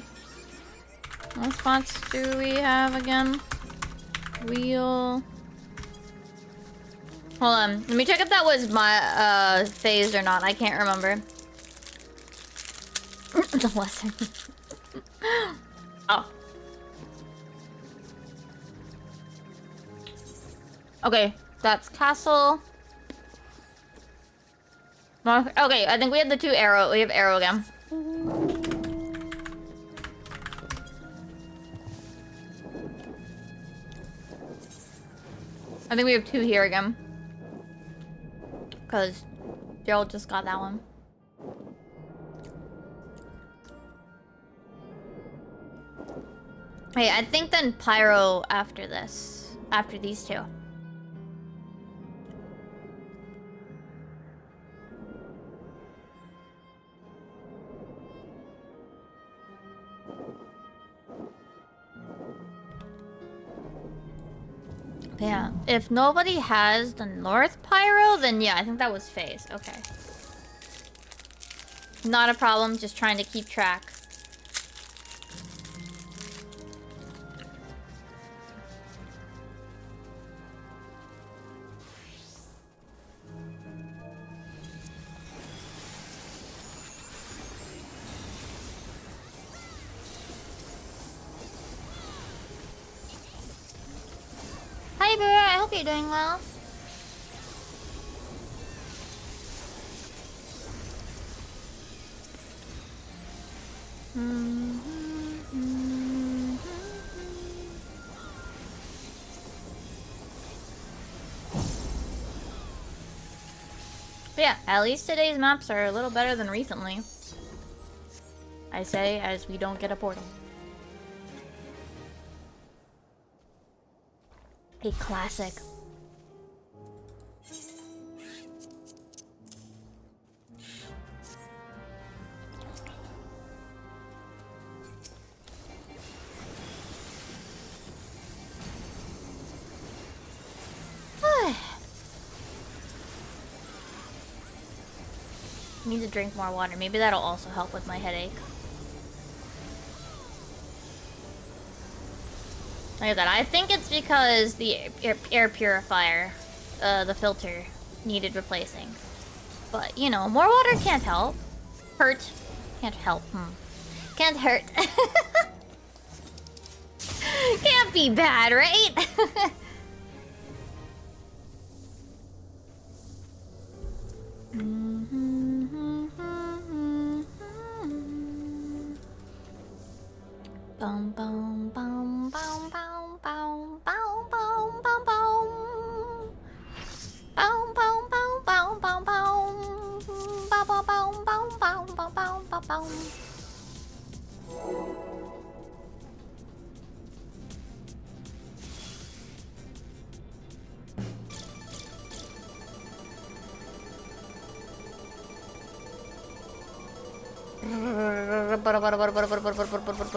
What spots do we have again? Wheel. Hold on, let me check if that was my phased or not. I can't remember. The lesson. Oh. Okay, that's Castle. Okay, I think we have the two arrow. We have arrow again. I think we have two here again. Because Gerald just got that one. Hey, I think then Pyro after this. After these two. Yeah, if nobody has the North Pyro, then yeah, I think that was phase. Okay. Not a problem, just trying to keep track. Hi, Bear. I hope you're doing well. But yeah, at least today's maps are a little better than recently. I say as we don't get a portal. A classic. Need to drink more water. Maybe that'll also help with my headache. Like that. I think it's because the air purifier, the filter, needed replacing. But, you know, more water can't help. Hurt. Can't help. Can't hurt. Can't be bad, right? Boom, boom, boom, boom, boom, boom, boom, boom, boom, boom. Boom, boom, boom, boom, boom, boom. Boom, boom, boom, boom, boom, boom, boom, boom,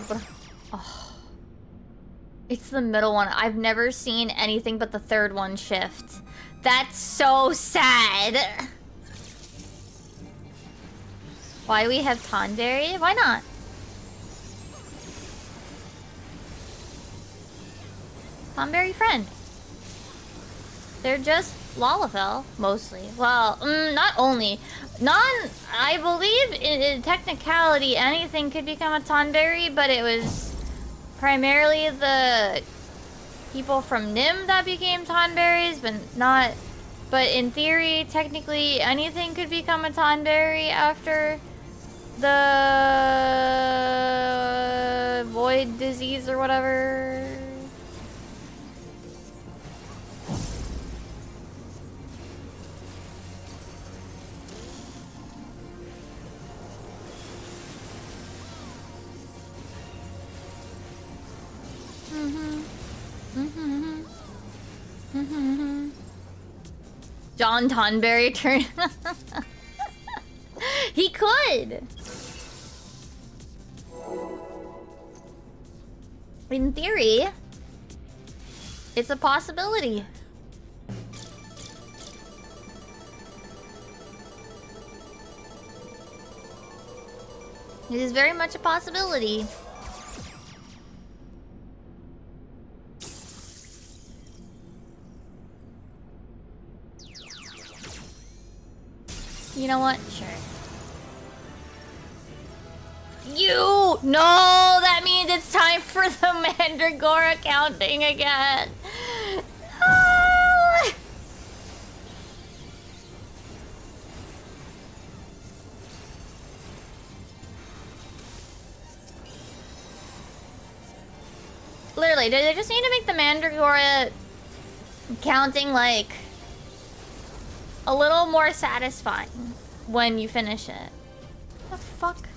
boom. Oh. It's the middle one. I've never seen anything but the third one shift. That's so sad. Why we have Tonberry? Why not? Tonberry friend. They're just Lalafell, mostly. Well, not only. I believe in technicality anything could become a Tonberry, but it was primarily the people from Nim that became Tonberries, but not... But in theory, technically, anything could become a Tonberry after the void disease or whatever. John Tonberry turn. He could. In theory, it's a possibility. It is very much a possibility. You know what? Sure. You! No! That means it's time for the Mandragora counting again. No! Literally, they just need to make the Mandragora counting, like, a little more satisfying when you finish it. What the fuck?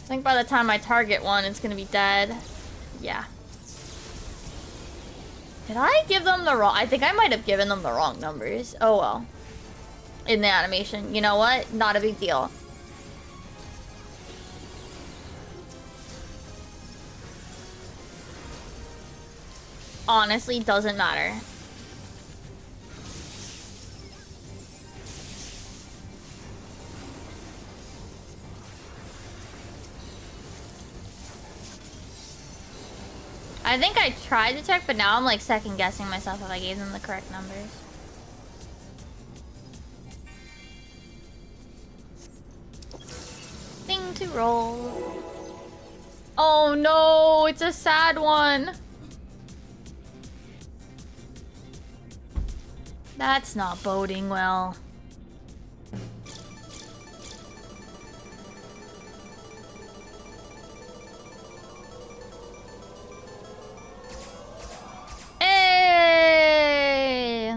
I think by the time I target one, it's gonna be dead. Yeah. Did I give them the wrong... I think I might have given them the wrong numbers. Oh well. In the animation. You know what? Not a big deal. Honestly, doesn't matter. I think I tried to check, but now I'm like second guessing myself if I gave them the correct numbers. Thing to roll. Oh no, it's a sad one. That's not boding well. Hey!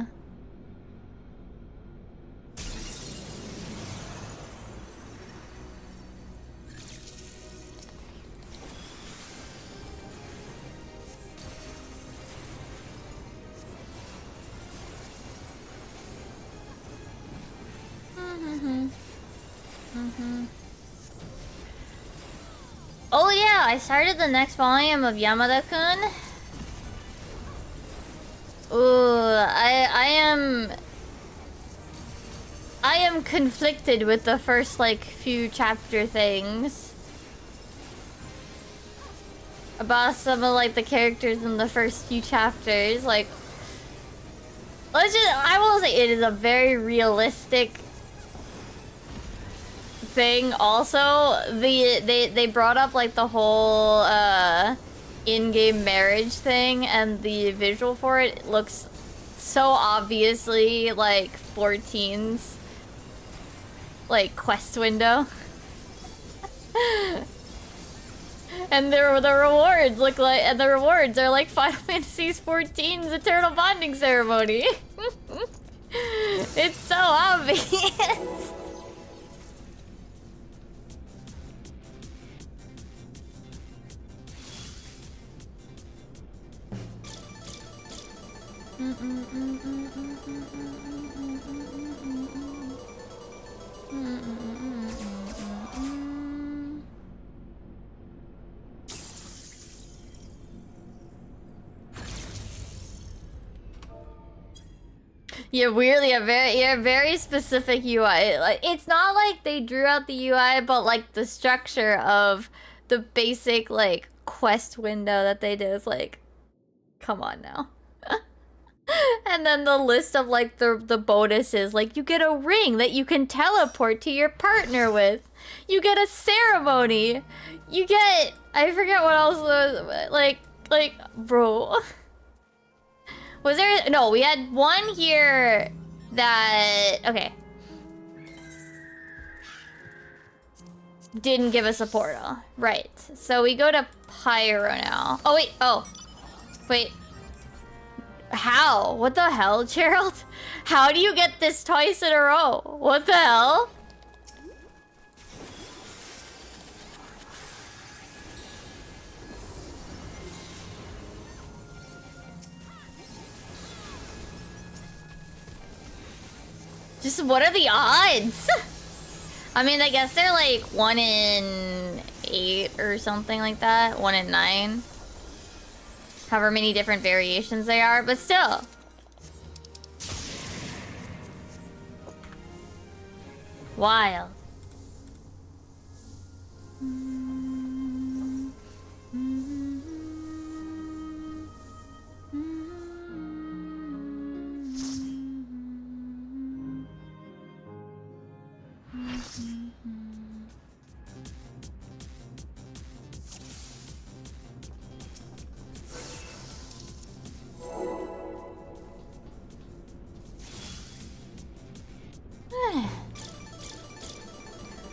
Oh yeah, I started the next volume of Yamada-kun. Ooh, I am conflicted with the first like few chapter things about some of like the characters in the first few chapters. Like, I will say it is a very realistic thing. Also, they brought up like the whole in-game marriage thing, and the visual for it looks so obviously like 14's like quest window. And the rewards look like, and the rewards are like Final Fantasy XIV's Eternal Bonding Ceremony. It's so obvious. Yeah, weirdly, a very specific UI. Like, it's not like they drew out the UI, but like the structure of the basic like quest window that they did is like, come on now. And then the list of like the bonuses, like you get a ring that you can teleport to your partner with. You get a ceremony. You get, I forget what else was, like bro. Was there, no, we had one here that, okay. Didn't give us a portal. Right. So we go to Pyro now. Oh, wait. Oh. Wait. How? What the hell, Gerald? How do you get this twice in a row? What the hell? Just what are the odds? I mean, I guess they're like 1 in 8 or something like that. 1 in 9. However many different variations they are, but still. Wild.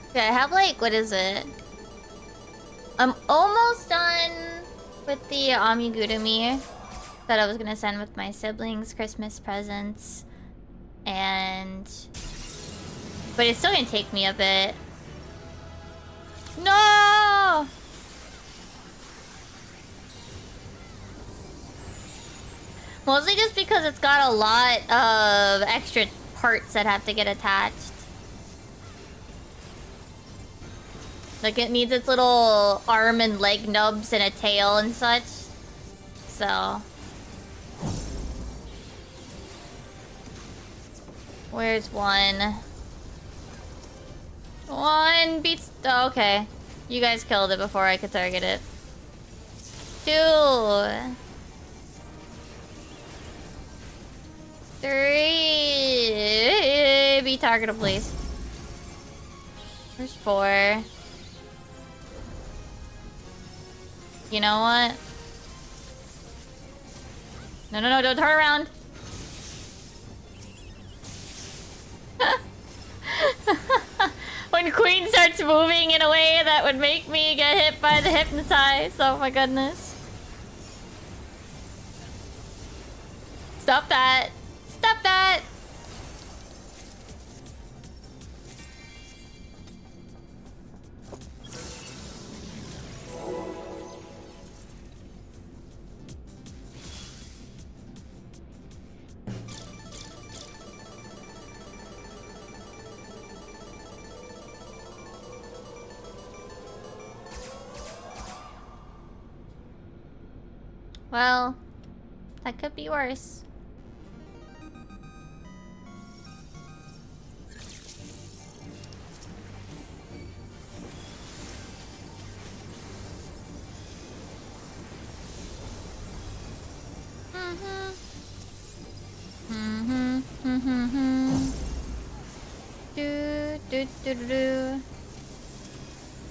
Okay, I have like, what is it? I'm almost done with the amigurumi that I was gonna send with my siblings' Christmas presents. And... but it's still gonna take me a bit. No! Mostly just because it's got a lot of extra parts that have to get attached. Like, it needs its little arm and leg nubs and a tail and such. So... where's one? One beats... oh, okay. You guys killed it before I could target it. 2. 3. Be targeted, please. There's 4. You know what? No, no, no, don't turn around. When Queen starts moving in a way that would make me get hit by the hypnotize. Oh my goodness. Stop that. Stop that. Well, that could be worse.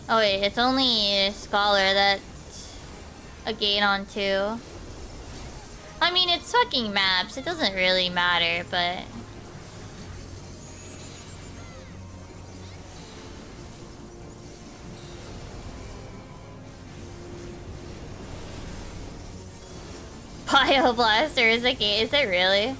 Oh wait, it's only Scholar that's a gain on 2. I mean, it's fucking maps. It doesn't really matter, but... Bioblaster is a gain. Is it really?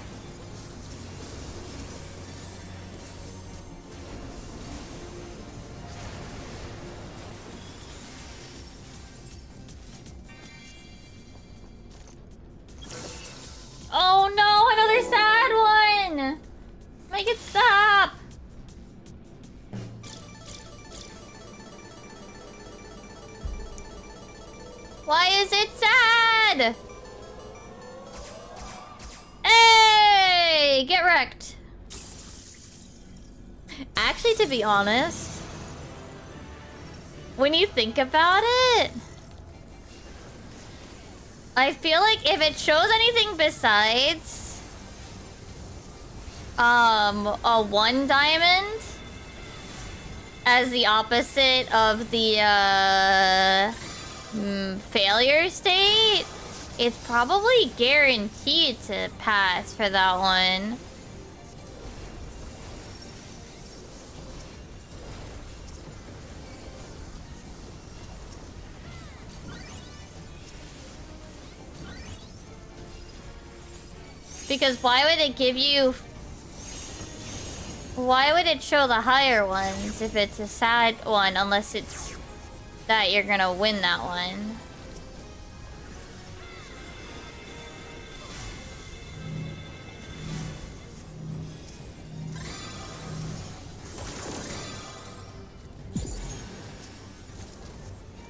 Oh no, another sad one! Make it stop! Why is it sad? Hey! Get wrecked. Actually, to be honest, when you think about it, I feel like if it shows anything besides A 1 diamond as the opposite of the failure state. It's probably guaranteed to pass for that one. Because why would it give you... Why would it show the higher ones if it's a sad one, unless it's that you're gonna win that one?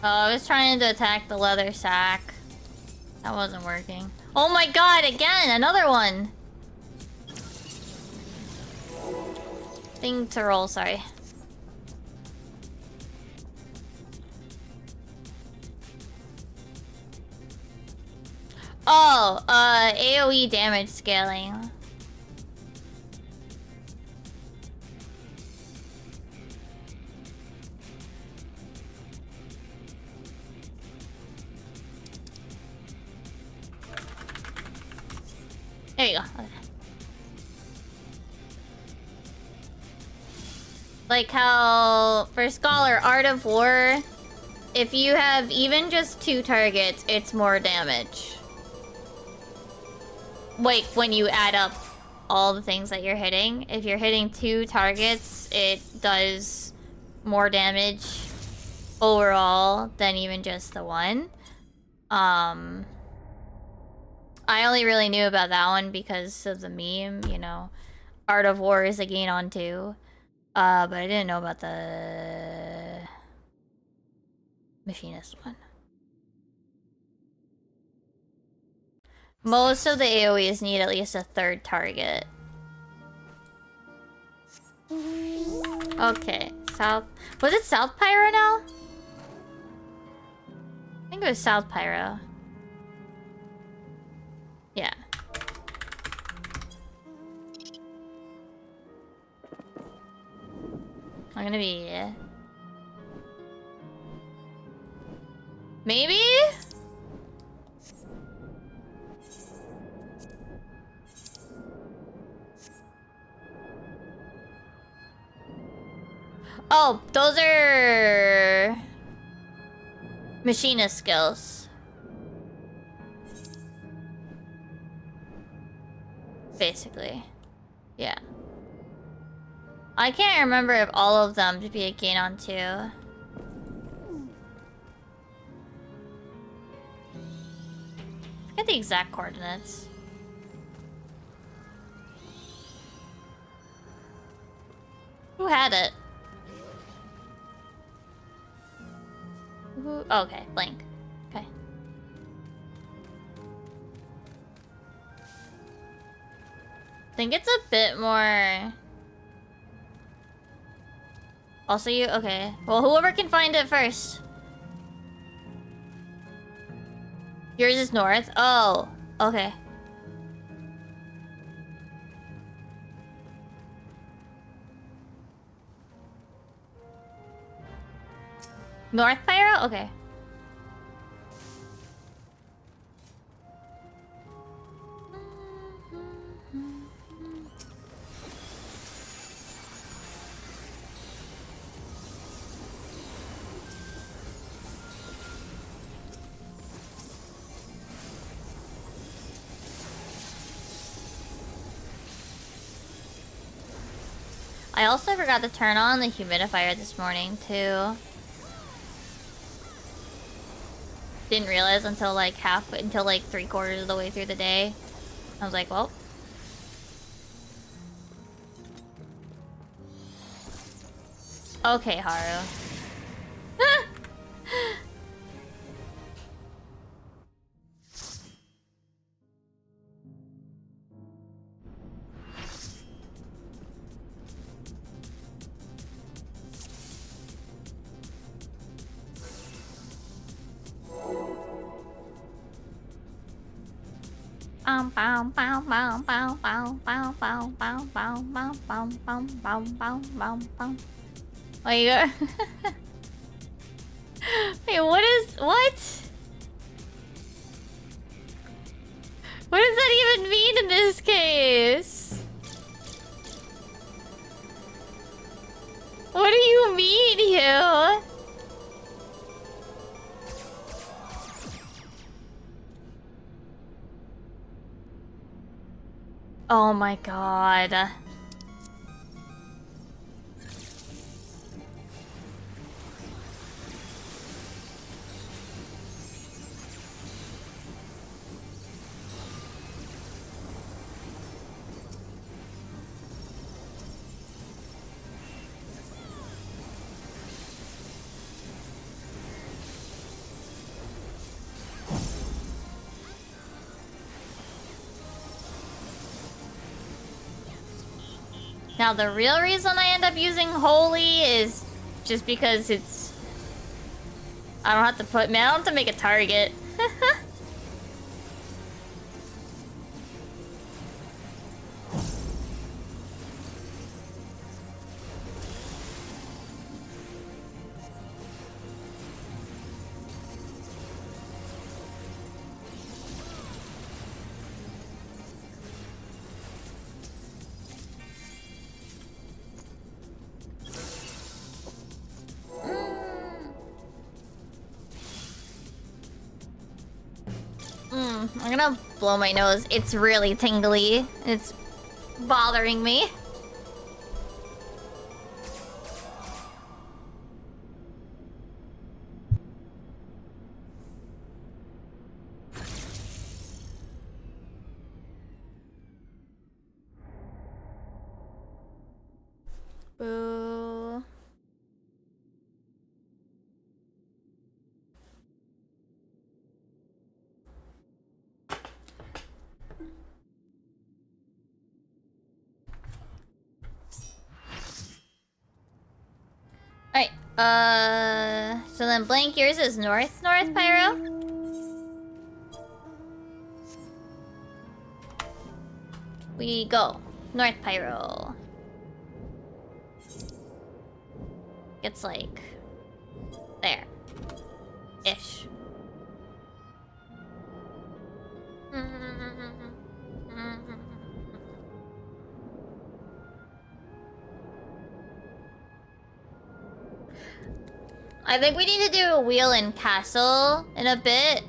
Oh, I was trying to attack the leather sack. That wasn't working. Oh my god, again! Another one! Thing to roll, sorry. Oh, AoE damage scaling. There you go. Okay. Like how, for Scholar, Art of War, if you have even just 2 targets, it's more damage. Like, when you add up all the things that you're hitting, if you're hitting 2 targets, it does more damage overall than even just the 1. I only really knew about that one because of the meme, you know. Art of War is a gain on 2. But I didn't know about the machinist one. Most of the AoEs need at least a 3rd target. Okay, South... Was it South Pyro now? I think it was South Pyro. Yeah. I'm gonna be... Maybe? Oh, those are... machinist skills. Basically. Yeah. I can't remember if all of them to be a gain on 2. Forget the exact coordinates. Who had it? Who? Oh, okay, blank. Okay. I think it's a bit more... Also you? Okay. Well, whoever can find it first. Yours is north? Oh, okay. North Pyro? Okay. I also forgot to turn on the humidifier this morning, too. Didn't realize until like until like 3/4 of the way through the day. I was like, well. Okay, Haru. Oh, you got... Wait, what? What does that even mean in this case? What do you mean, Hugh? Oh my god. Now, the real reason I end up using Holy is just because it's... I don't have to put... Man, I don't have to make a target. I'm gonna blow my nose. It's really tingly. It's bothering me. Boo. Alright, so then blank yours is north Pyro? We go. North Pyro. It's like... there. Ish. I think we need to do a wheel and castle in a bit.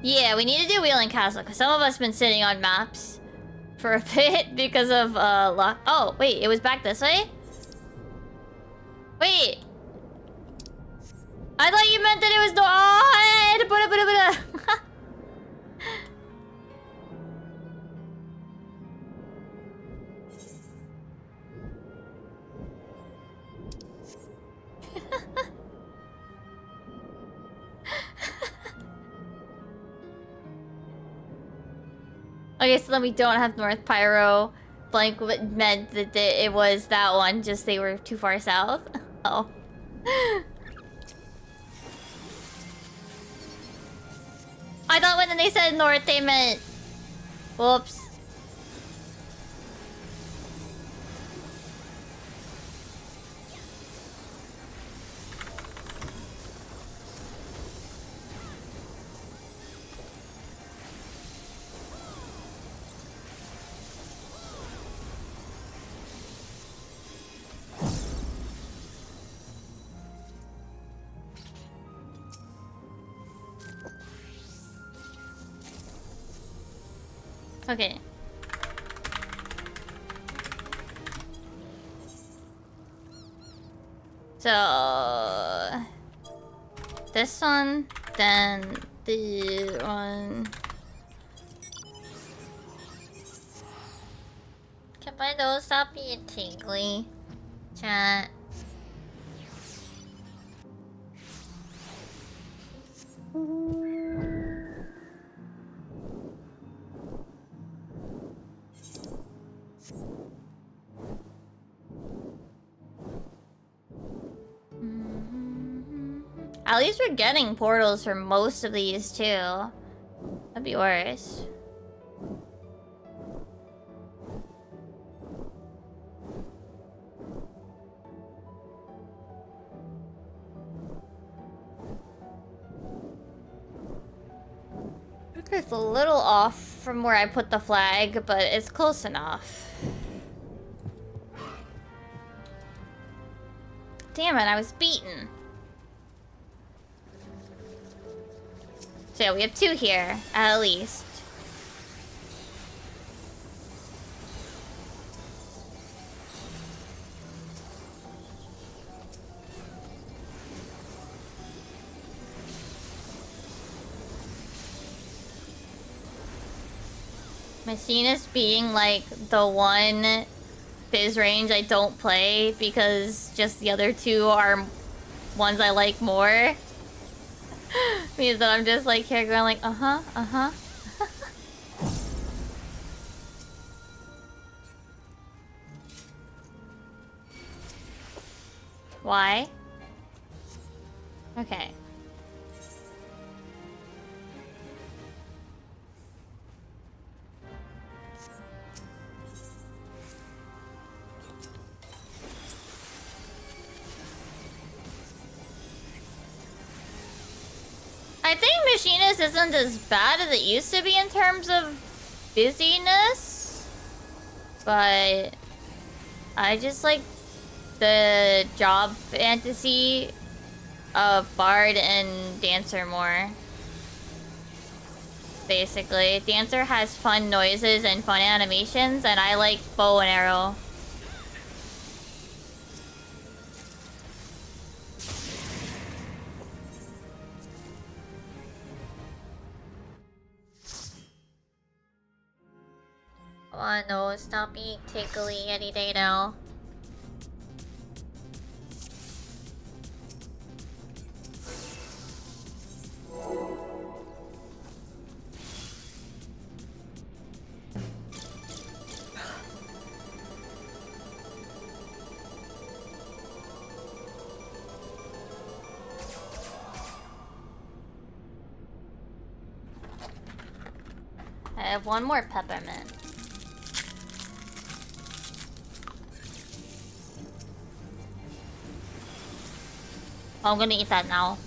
Yeah, we need to do wheel and castle because some of us been sitting on maps for a bit because of luck. Oh, wait, it was back this way? Wait. I thought you meant that it was no. Oh, okay, so then we don't have North Pyro. Blank meant that it was that one, just they were too far south. Oh. I thought when they said north, they meant... Whoops. Okay. So... this one, then the one... Can my nose stop being tingly? Chat. At least we're getting portals for most of these too. That'd be worse. It's a little off from where I put the flag, but it's close enough. Damn it, I was beaten. So yeah, we have 2 here, at least. Machinist being like the one Fizz range I don't play because just the other 2 are ones I like more. Means that I'm just like here going like, uh-huh, uh-huh. Why? Okay. I think Machinist isn't as bad as it used to be in terms of busyness, but I just like the job fantasy of Bard and Dancer more. Basically, Dancer has fun noises and fun animations, and I like bow and arrow. Oh no, stop being tickly any day now. I have 1 more peppermint. Oh, I'm gonna eat that now.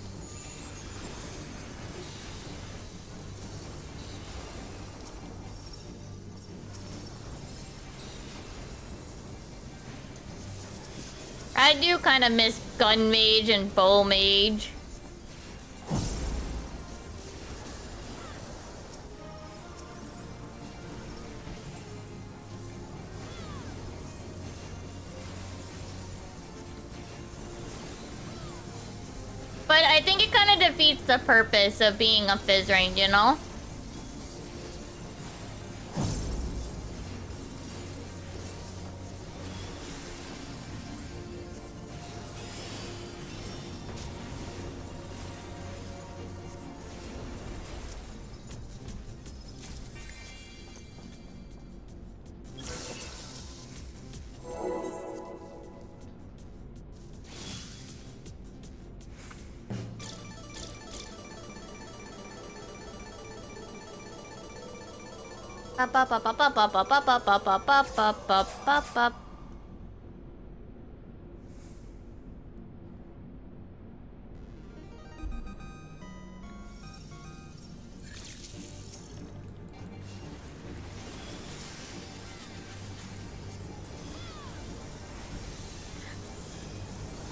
I do kind of miss gun mage and bow mage. But I think it kind of defeats the purpose of being a Fizz range, you know?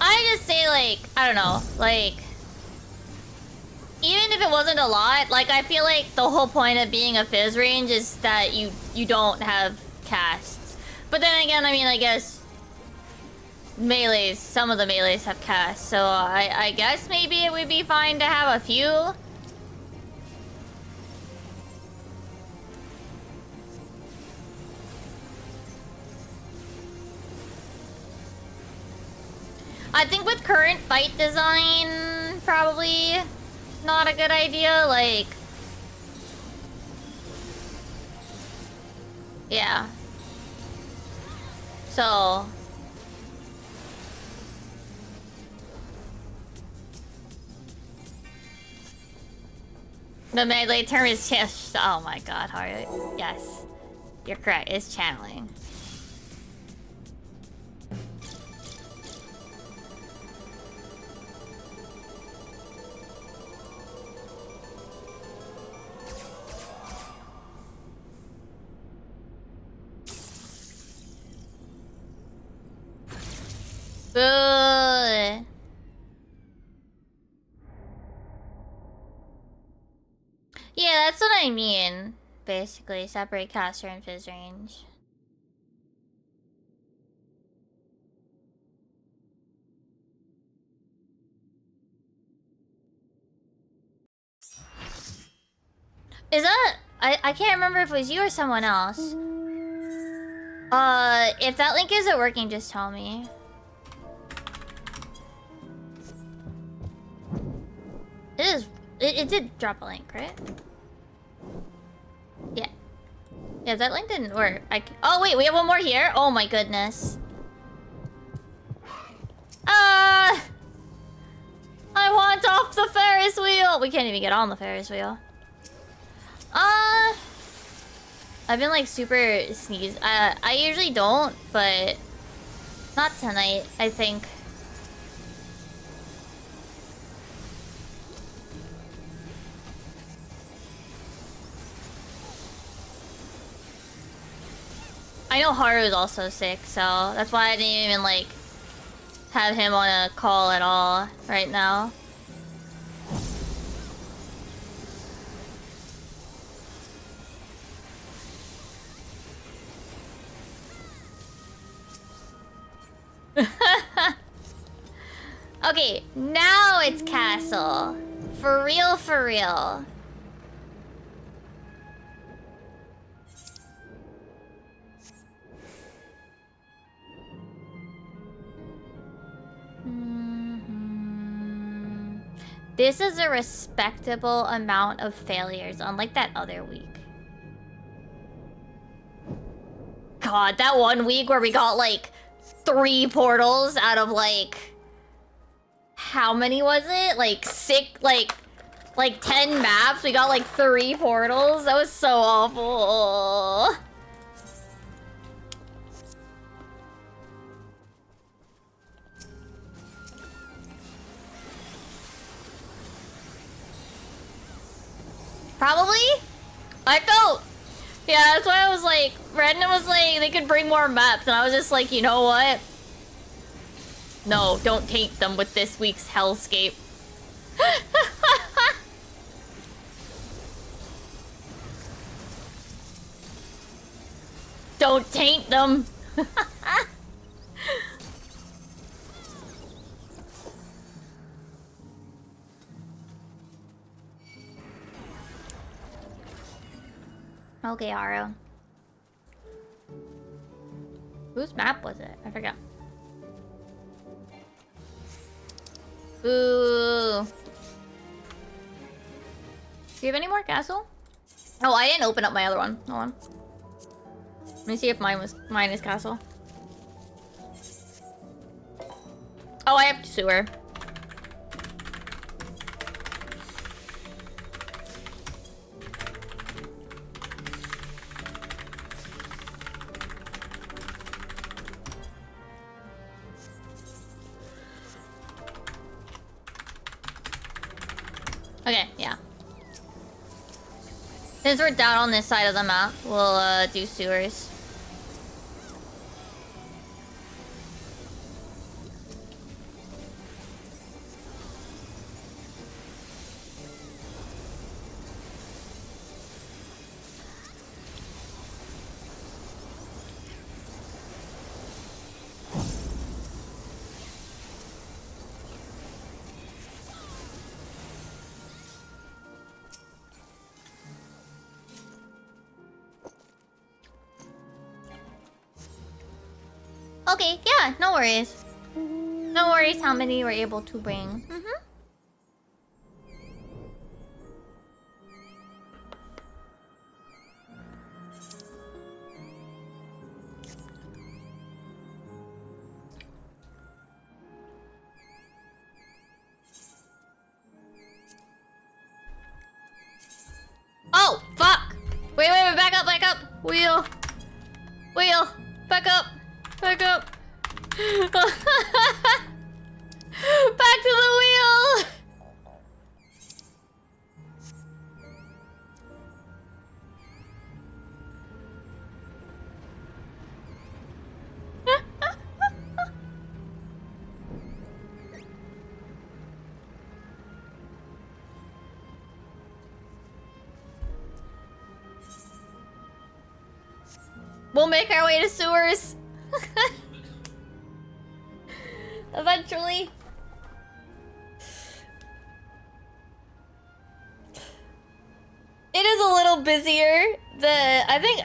I just say like, I don't know, like even if it wasn't a lot, like I feel like the whole point of being a Fizz range is that you don't have casts. But then again, I mean, I guess melees, some of the melees have casts, so I guess maybe it would be fine to have a few. I think with current fight design, probably not a good idea, like... Yeah. So... The melee term is oh my god, Haru. Yes. You're correct, it's channeling. Good. Yeah, that's what I mean. Basically, separate caster and fizz range. Is that... I can't remember if it was you or someone else. If that link isn't working, just tell me. It did drop a link, right? Yeah. Yeah, that link didn't work. Oh wait, we have one more here? Oh my goodness. I want off the Ferris wheel! We can't even get on the Ferris wheel. I've been like super sneeze. I usually don't, but not tonight, I think. I know Haru is also sick, so that's why I didn't even like have him on a call at all right now. Okay, now it's castle. For real, for real. This is a respectable amount of failures, unlike that other week. God, that one week where we got like 3 portals out of like... How many was it? Like 6, like 10 maps. We got like 3 portals. That was so awful. Probably? I felt... Yeah, that's why I was like... Brandon was like, they could bring more maps. And I was just like, you know what? No, don't taint them with this week's hellscape. Don't taint them. Okay, Aro. Whose map was it? I forgot. Ooh. Do you have any more castle? Oh, I didn't open up my other one. Hold on. Let me see if mine is castle. Oh, I have sewer. Okay, yeah. Since we're down on this side of the map, we'll do sewers. Okay, yeah, no worries. No worries how many we're able to bring. Wheel. Wheel. Back up. Back up. Back to the wheel. We'll make our way to sewers. Eventually. It is a little busier. I think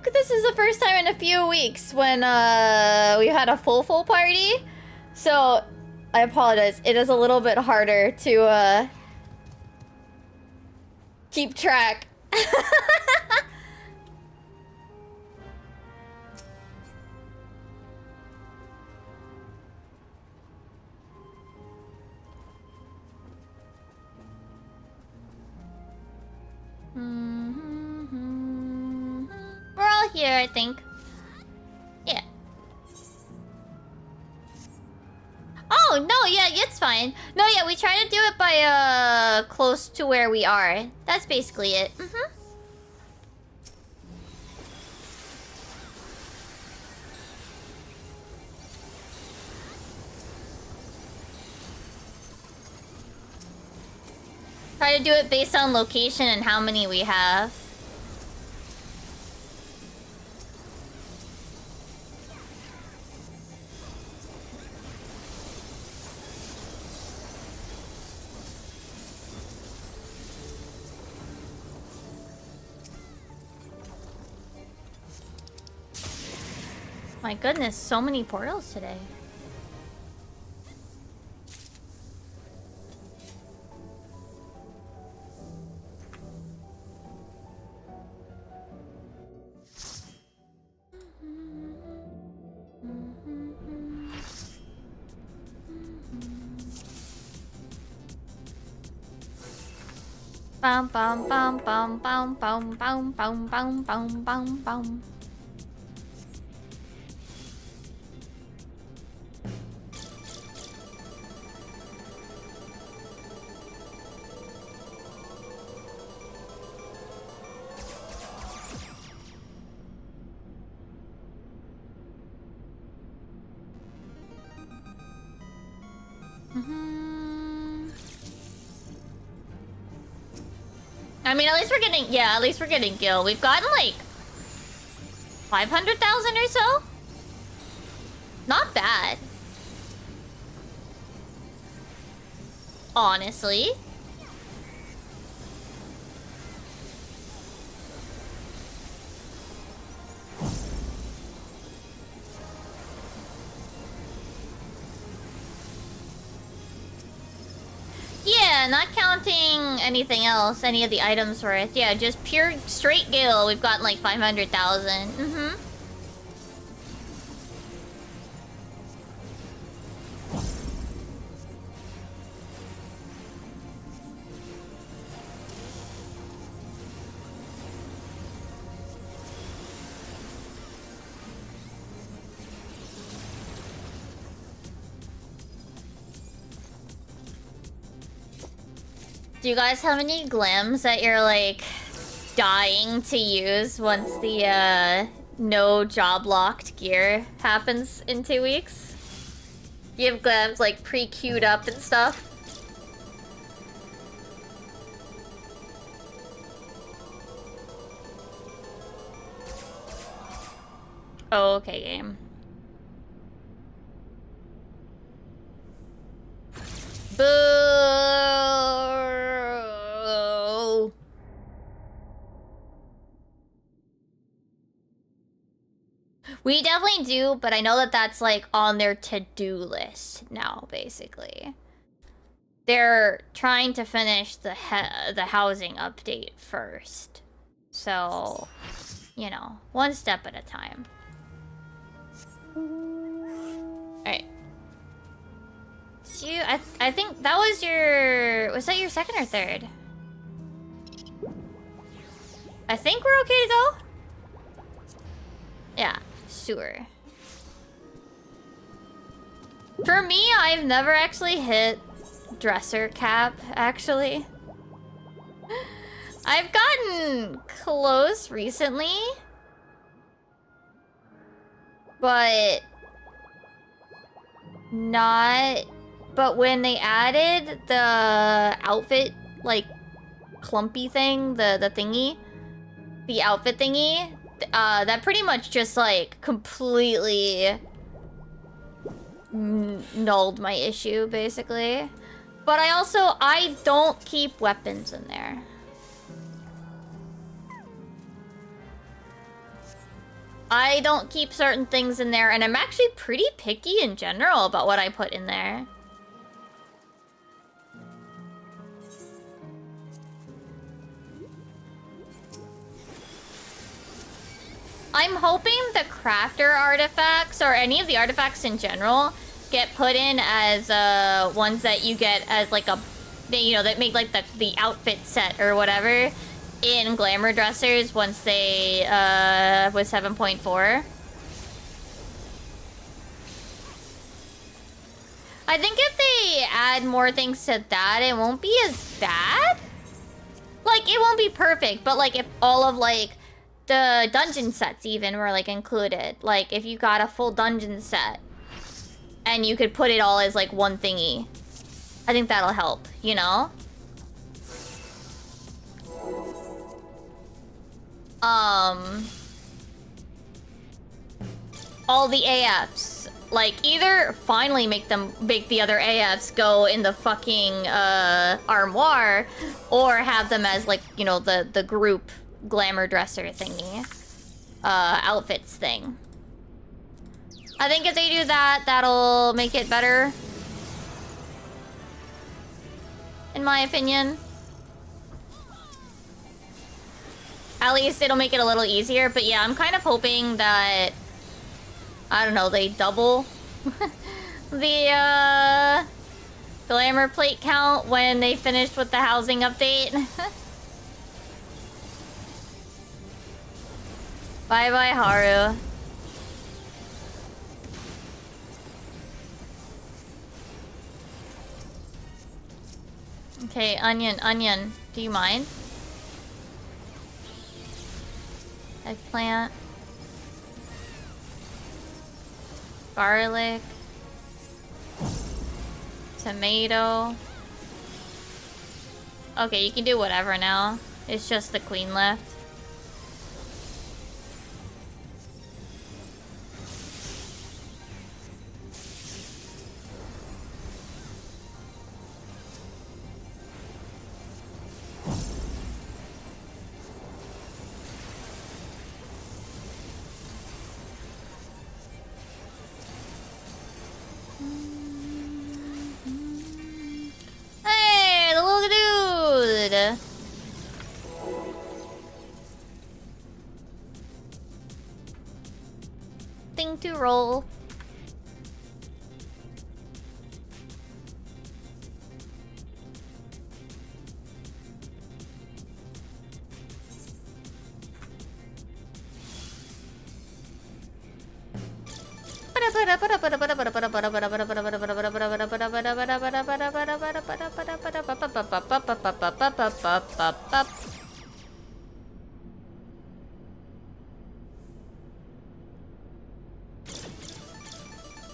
this is the first time in a few weeks when we had a full party. So I apologize. It is a little bit harder to keep track. We're all here, I think. Yeah. Oh, no, yeah, it's fine. No, yeah, we try to do it by, close to where we are. That's basically it. Try to do it based on location and how many we have. My goodness, so many portals today. Bum bum bum bum bum bum bum bum bum bum bum bum. I mean, at least we're getting, yeah, at least we're getting Gil. We've gotten like 500,000 or so. Not bad. Honestly. Yeah, not counting anything else, any of the items worth. Yeah, just pure straight Gil. We've gotten like 500,000. Do you guys have any glims that you're like dying to use once the no job locked gear happens in 2 weeks? Do you have glims like pre-queued up and stuff? Oh, okay, game. Boo! We definitely do, but I know that that's like on their to-do list now, basically. They're trying to finish the housing update first. So, you know, one step at a time. Alright. I think that was your... Was that your second or third? I think we're okay to go. Yeah, sure. For me, I've never actually hit dresser cap, actually. I've gotten close recently. But not... But when they added the outfit, like, clumpy thing, the thingy, the outfit thingy, that pretty much just, like, completely nulled my issue, basically. But I don't keep weapons in there. I don't keep certain things in there, and I'm actually pretty picky in general about what I put in there. I'm hoping the crafter artifacts, or any of the artifacts in general, get put in as ones that you get as like a, you know, that make like the outfit set or whatever in glamour dressers once they was 7.4. I think if they add more things to that, it won't be as bad. Like, it won't be perfect, but like if all of like the dungeon sets even were like included, like if you got a full dungeon set and you could put it all as like one thingy, I think that'll help, you know? All the AFs, like either finally make the other AFs go in the fucking armoire, or have them as like, you know, the group glamour dresser thingy, outfits thing. I think if they do that, that'll make it better, in my opinion. At least it'll make it a little easier, but yeah, I'm kind of hoping that, I don't know, they double the glamour plate count when they finished with the housing update. Bye bye, Haru. Okay, onion, do you mind? Eggplant. Garlic. Tomato. Okay, you can do whatever now. It's just the queen left. Hey, the little dude! Thing to roll.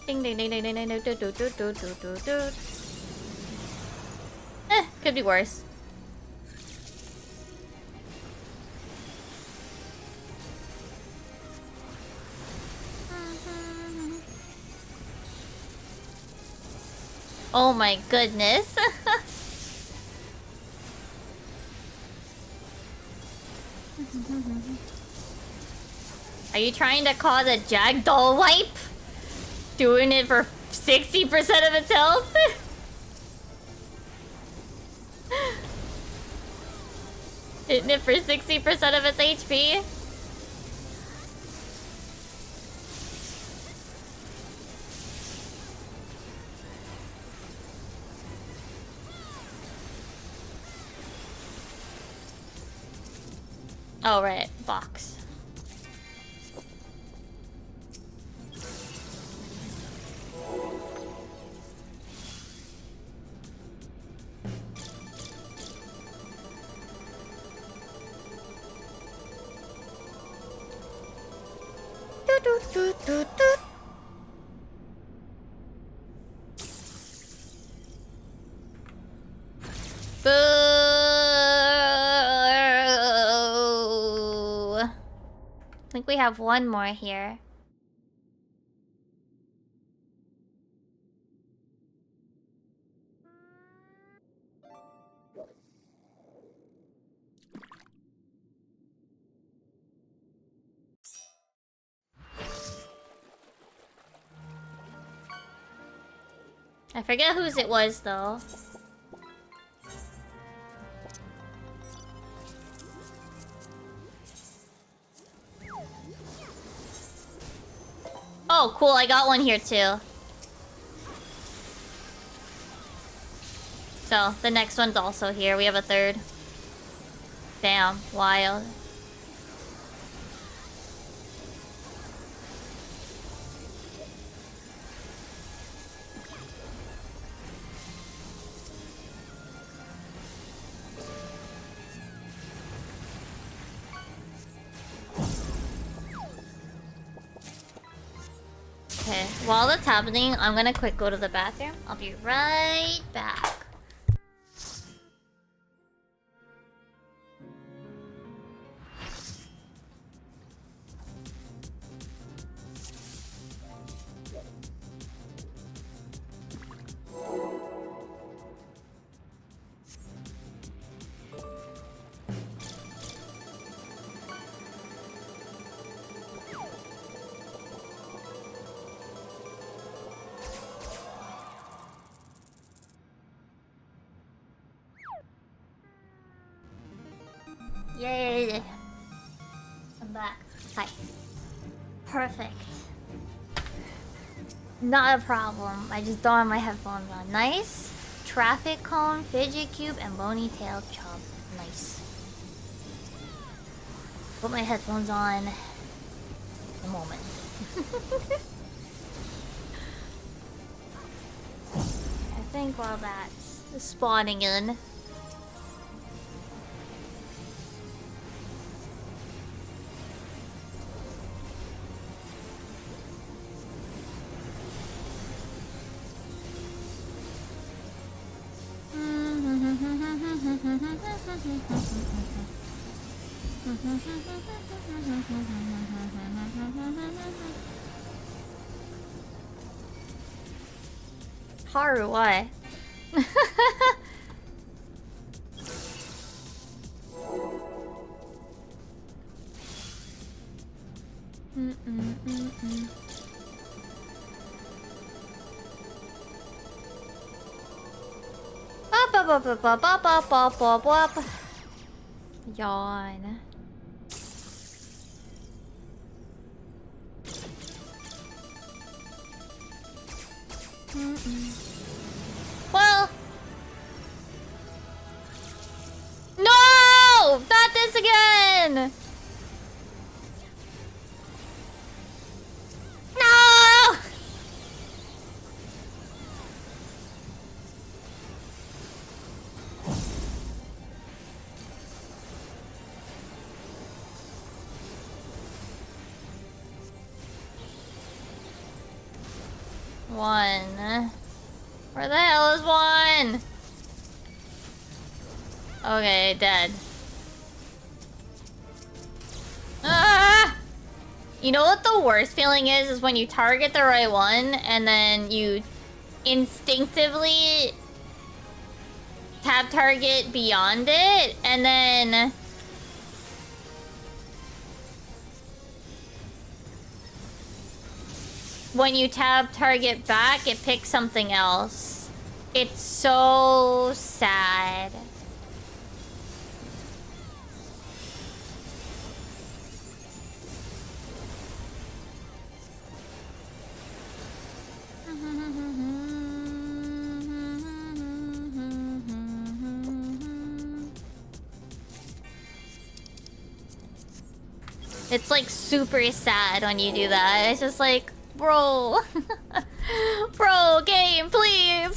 Ding ding ding ding ding ding do do do do do do do. Could be worse. Oh my goodness. Are you trying to cause a Jagdoll wipe? Doing it for 60% of its health? Hitting it for 60% of its HP? Oh, right. Box. Boo! I think we have one more here. I forget whose it was, though. Oh, cool. I got one here, too. So, the next one's also here. We have a third. Damn. Wild. Okay, while that's happening, I'm gonna quick go to the bathroom. I'll be right back. Yay! I'm back. Hi. Perfect. Not a problem. I just don't have my headphones on. Nice. Traffic cone, fidget cube, and bony tailed chub. Nice. Put my headphones on. A moment. I think while that's spawning in. Haru, why? Yawn. Well, no! Not this again! No! One. Where the hell is one? Okay, dead. Ah! You know what the worst feeling is? Is when you target the right one and then you instinctively tab target beyond it and then when you tab target back, it picks something else. It's so sad. It's like super sad when you do that. It's just like, bro. Bro, game, please.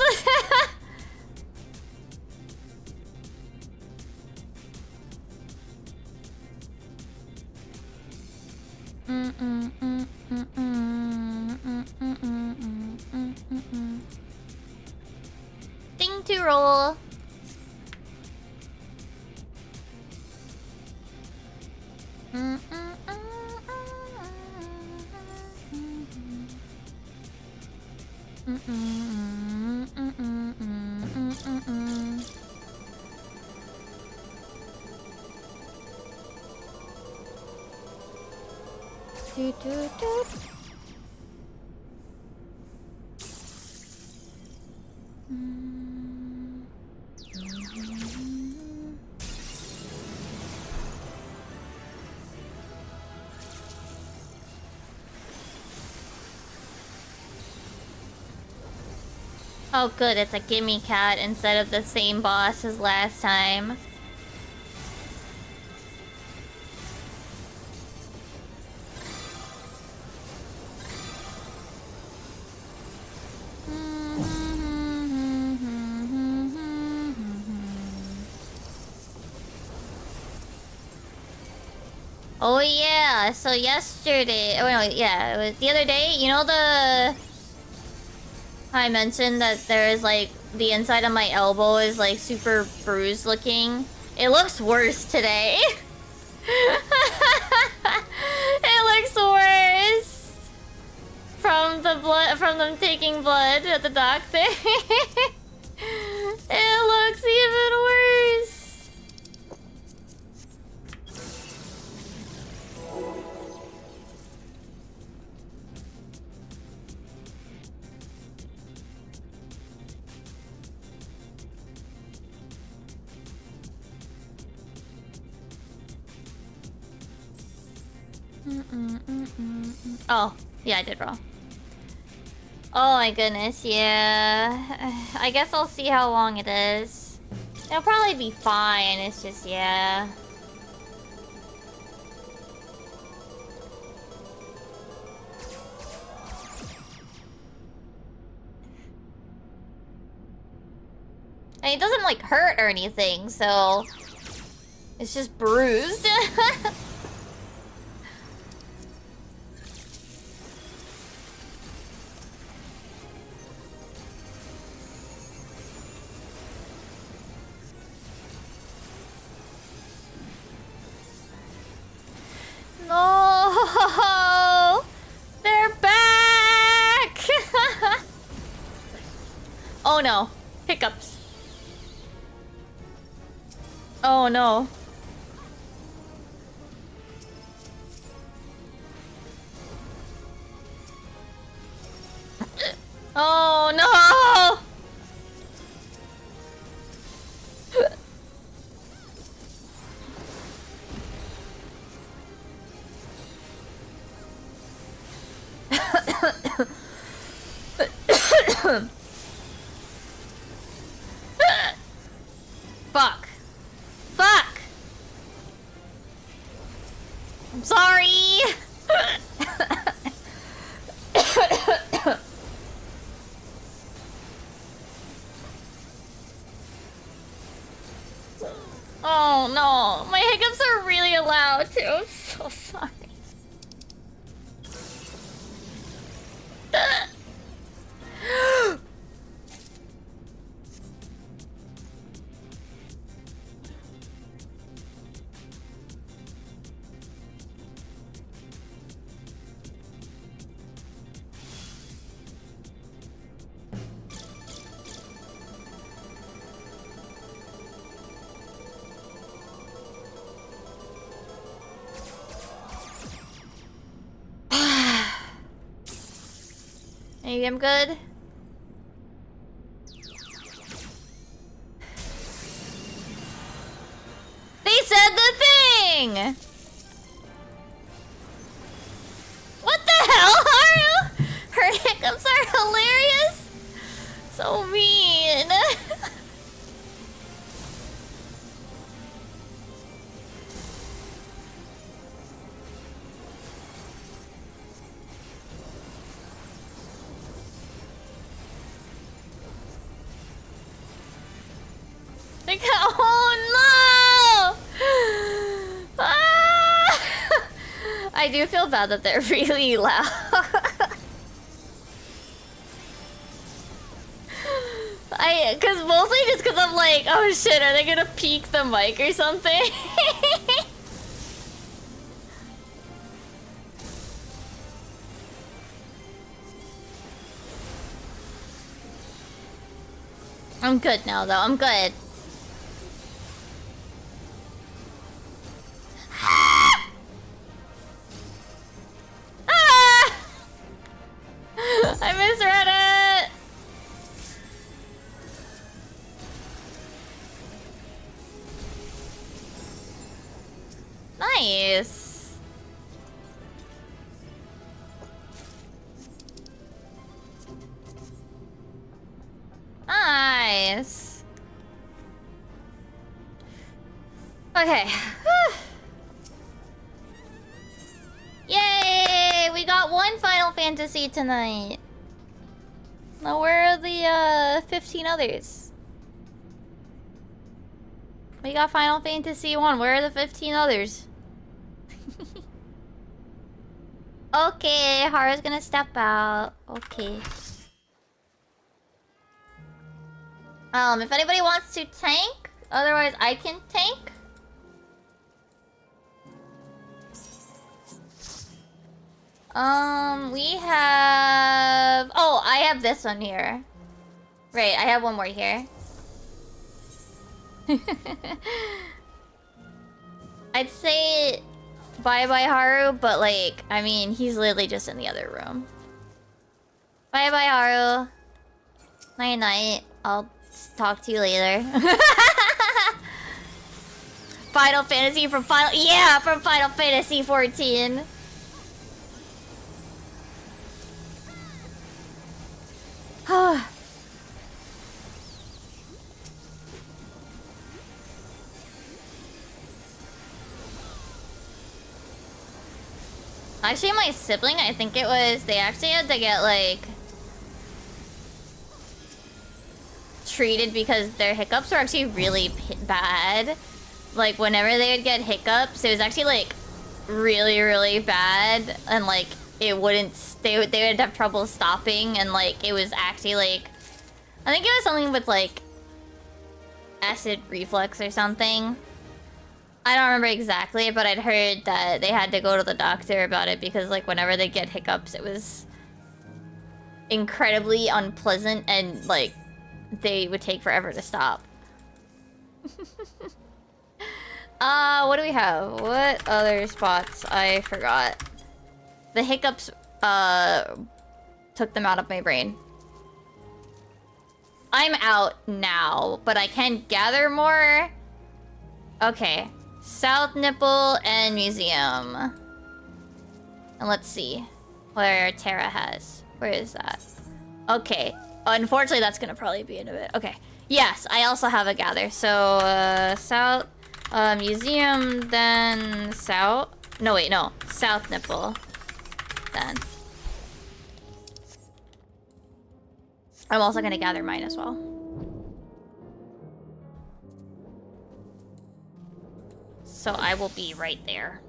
Thing to roll. Oh good, it's a gimme cat instead of the same boss as last time. Oh yeah, so yesterday, oh no, yeah, it was the other day, you know I mentioned that there is like, the inside of my elbow is like super bruised looking. It looks worse today. It looks worse. From the blood, from them taking blood at the doctor. It looks even worse. Oh, yeah, I did wrong. Oh my goodness, yeah. I guess I'll see how long it is. It'll probably be fine, it's just, yeah. And it doesn't like hurt or anything, so it's just bruised. No, they're back. Oh no, hiccups. Oh no. Oh no. Fuck. Fuck. I'm sorry. Oh no, my hiccups are really loud too. I'm so sorry. Maybe I'm good. They said the thing! What the hell, Haru? Her hiccups are hilarious? So mean. I do feel bad that they're really loud. Cause mostly just cause I'm like, oh shit, are they gonna peek the mic or something? I'm good now though, I'm good. Ah! I misread it! Nice. Nice. Okay. Yay! We got one Final Fantasy tonight. Now where are the 15 others? We got Final Fantasy 1. Where are the 15 others? Okay, Haru's gonna step out. Okay. If anybody wants to tank, otherwise I can tank. We have... Oh, I have this one here. Right, I have one more here. I'd say bye-bye Haru, but like, I mean, he's literally just in the other room. Bye-bye Haru. Night-night. I'll talk to you later. Final Fantasy from Final... Yeah, from Final Fantasy 14. Actually, my sibling, I think it was, they actually had to get, like, treated because their hiccups were actually really bad. Like, whenever they would get hiccups, it was actually, like, really, really bad. And, like, it wouldn't, they would have trouble stopping. And, like, it was actually, like, I think it was something with, like, acid reflux or something. I don't remember exactly, but I'd heard that they had to go to the doctor about it because, like, whenever they get hiccups, it was incredibly unpleasant and, like, they would take forever to stop. What do we have? What other spots? I forgot. The hiccups, took them out of my brain. I'm out now, but I can gather more. Okay. South Nipple and Museum. And let's see where Terra has. Where is that? Okay. Unfortunately, that's gonna probably be in a bit. Okay. Yes, I also have a gather. So, South Museum, then South. No, wait, no. South Nipple. Then. I'm also gonna gather mine as well. So I will be right there.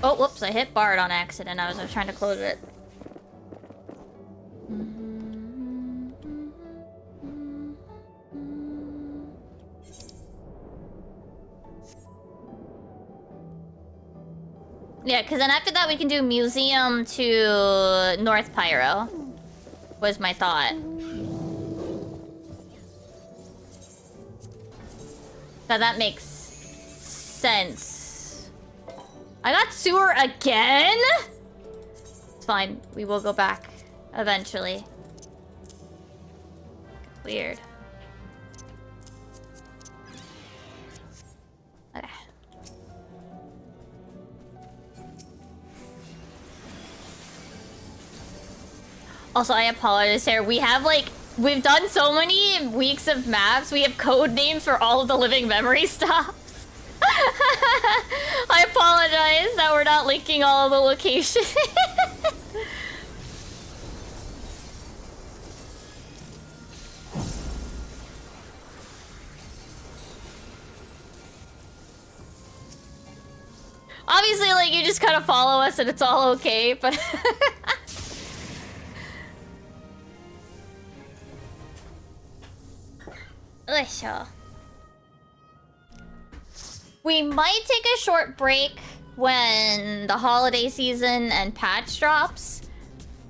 Oh, whoops, I hit Bard on accident. I was trying to close it. Yeah, because then after that we can do Museum to North Pyro. Was my thought. So that makes sense. I got sewer again? It's fine. We will go back eventually. Weird. Okay. Also, I apologize here. We have, like, we've done so many weeks of maps. We have code names for all of the living memory stops. I apologize that we're not linking all of the locations. Obviously, like, you just kind of follow us and it's all okay, but... We might take a short break when the holiday season and patch drops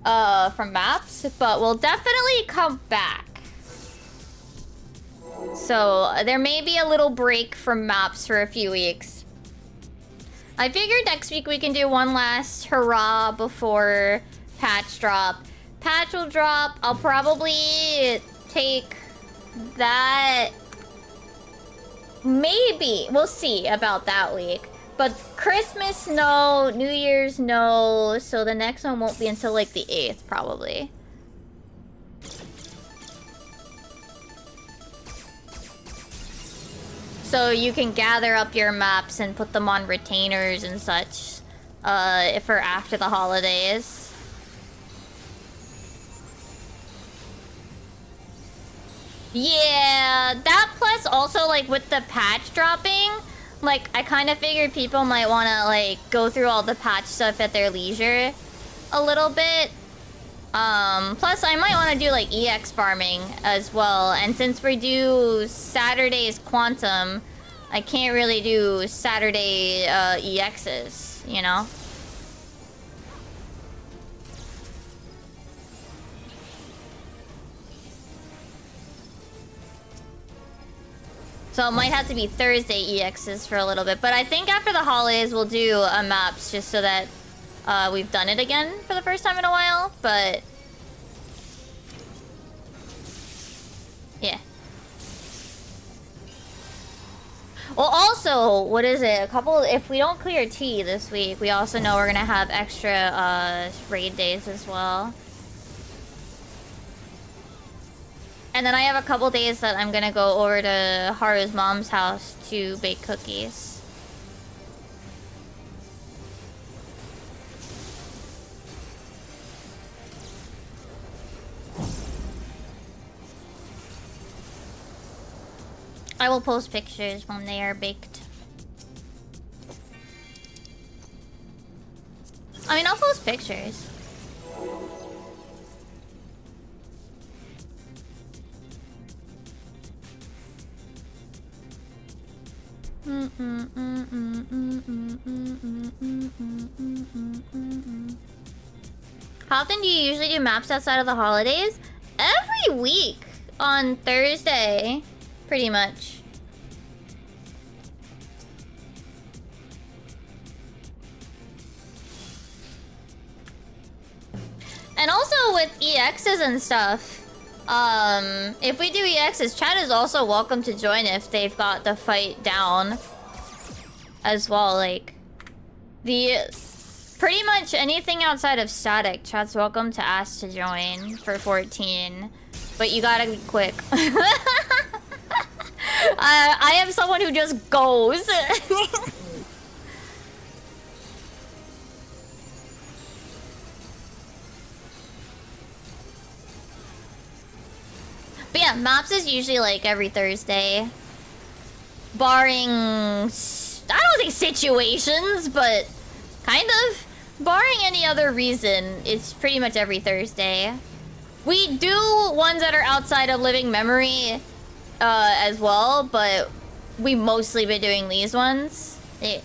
from maps, but we'll definitely come back. So there may be a little break from maps for a few weeks. I figured next week we can do one last hurrah before patch drop. Patch will drop. I'll probably take that. Maybe. We'll see about that week. But Christmas, no. New Year's, no. So the next one won't be until like the 8th, probably. So you can gather up your maps and put them on retainers and such, for after the holidays. Yeah, that plus also, like, with the patch dropping, like, I kind of figured people might want to, like, go through all the patch stuff at their leisure a little bit. Plus I might want to do, like, EX farming as well. And since we do Saturday's Quantum, I can't really do Saturday, EXs, you know? So it might have to be Thursday EXs for a little bit. But I think after the holidays we'll do a maps just so that we've done it again for the first time in a while. But yeah. Well, also, what is it? If we don't clear T this week, we also know we're gonna have extra raid days as well. And then I have a couple days that I'm gonna go over to Haru's mom's house to bake cookies. I will post pictures when they are baked. I mean, I'll post pictures. How often do you usually do maps outside of the holidays? Every week on Thursday, pretty much. And also with EXs and stuff, if we do EXs, chat is also welcome to join if they've got the fight down as well. Like, pretty much anything outside of static, chat's welcome to ask to join for 14. But you gotta be quick. I am someone who just goes. But yeah, maps is usually like every Thursday. Barring, I don't say situations, but kind of. Barring any other reason, it's pretty much every Thursday. We do ones that are outside of living memory as well, but we mostly been doing these ones. Yeah.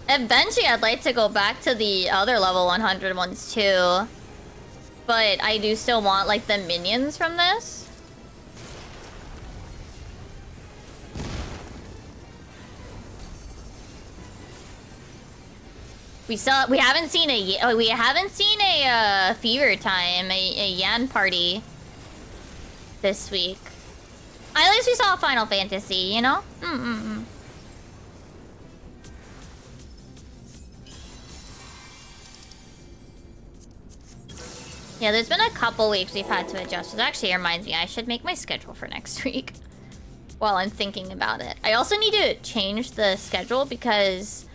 Eventually, I'd like to go back to the other level 100 ones too. But I do still want, like, the minions from this. We haven't seen a fever time, a Yan party this week. At least we saw Final Fantasy, you know? Yeah, there's been a couple weeks we've had to adjust, which actually reminds me I should make my schedule for next week while I'm thinking about it. I also need to change the schedule because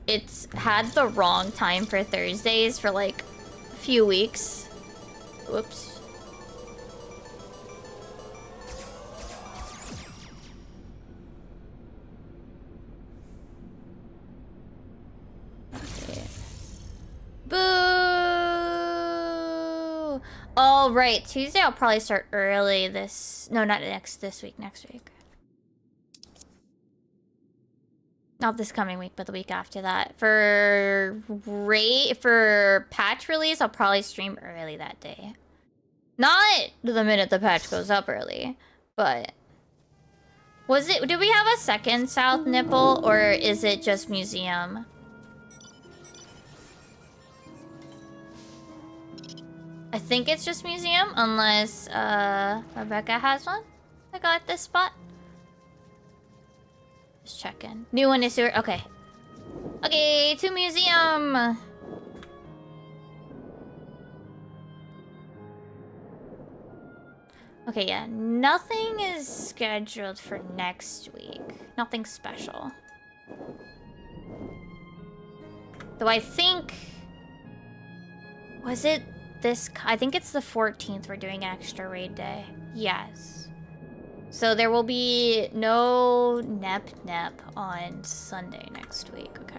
it's had the wrong time for Thursdays for like a few weeks. Whoops. Oh, right. Tuesday I'll probably start early this... No, not this week. Next week. Not this coming week, but the week after that. For patch release, I'll probably stream early that day. Not the minute the patch goes up early, but... Did we have a second South nipple, or is it just museum? I think it's just museum, unless, Rebecca has one. I got this spot. Just checking. New one is here. Okay. Okay, to museum! Okay, yeah. Nothing is scheduled for next week. Nothing special. Though I think... Was it this... I think it's the 14th we're doing extra raid day. Yes. So there will be no Nep on Sunday next week. Okay.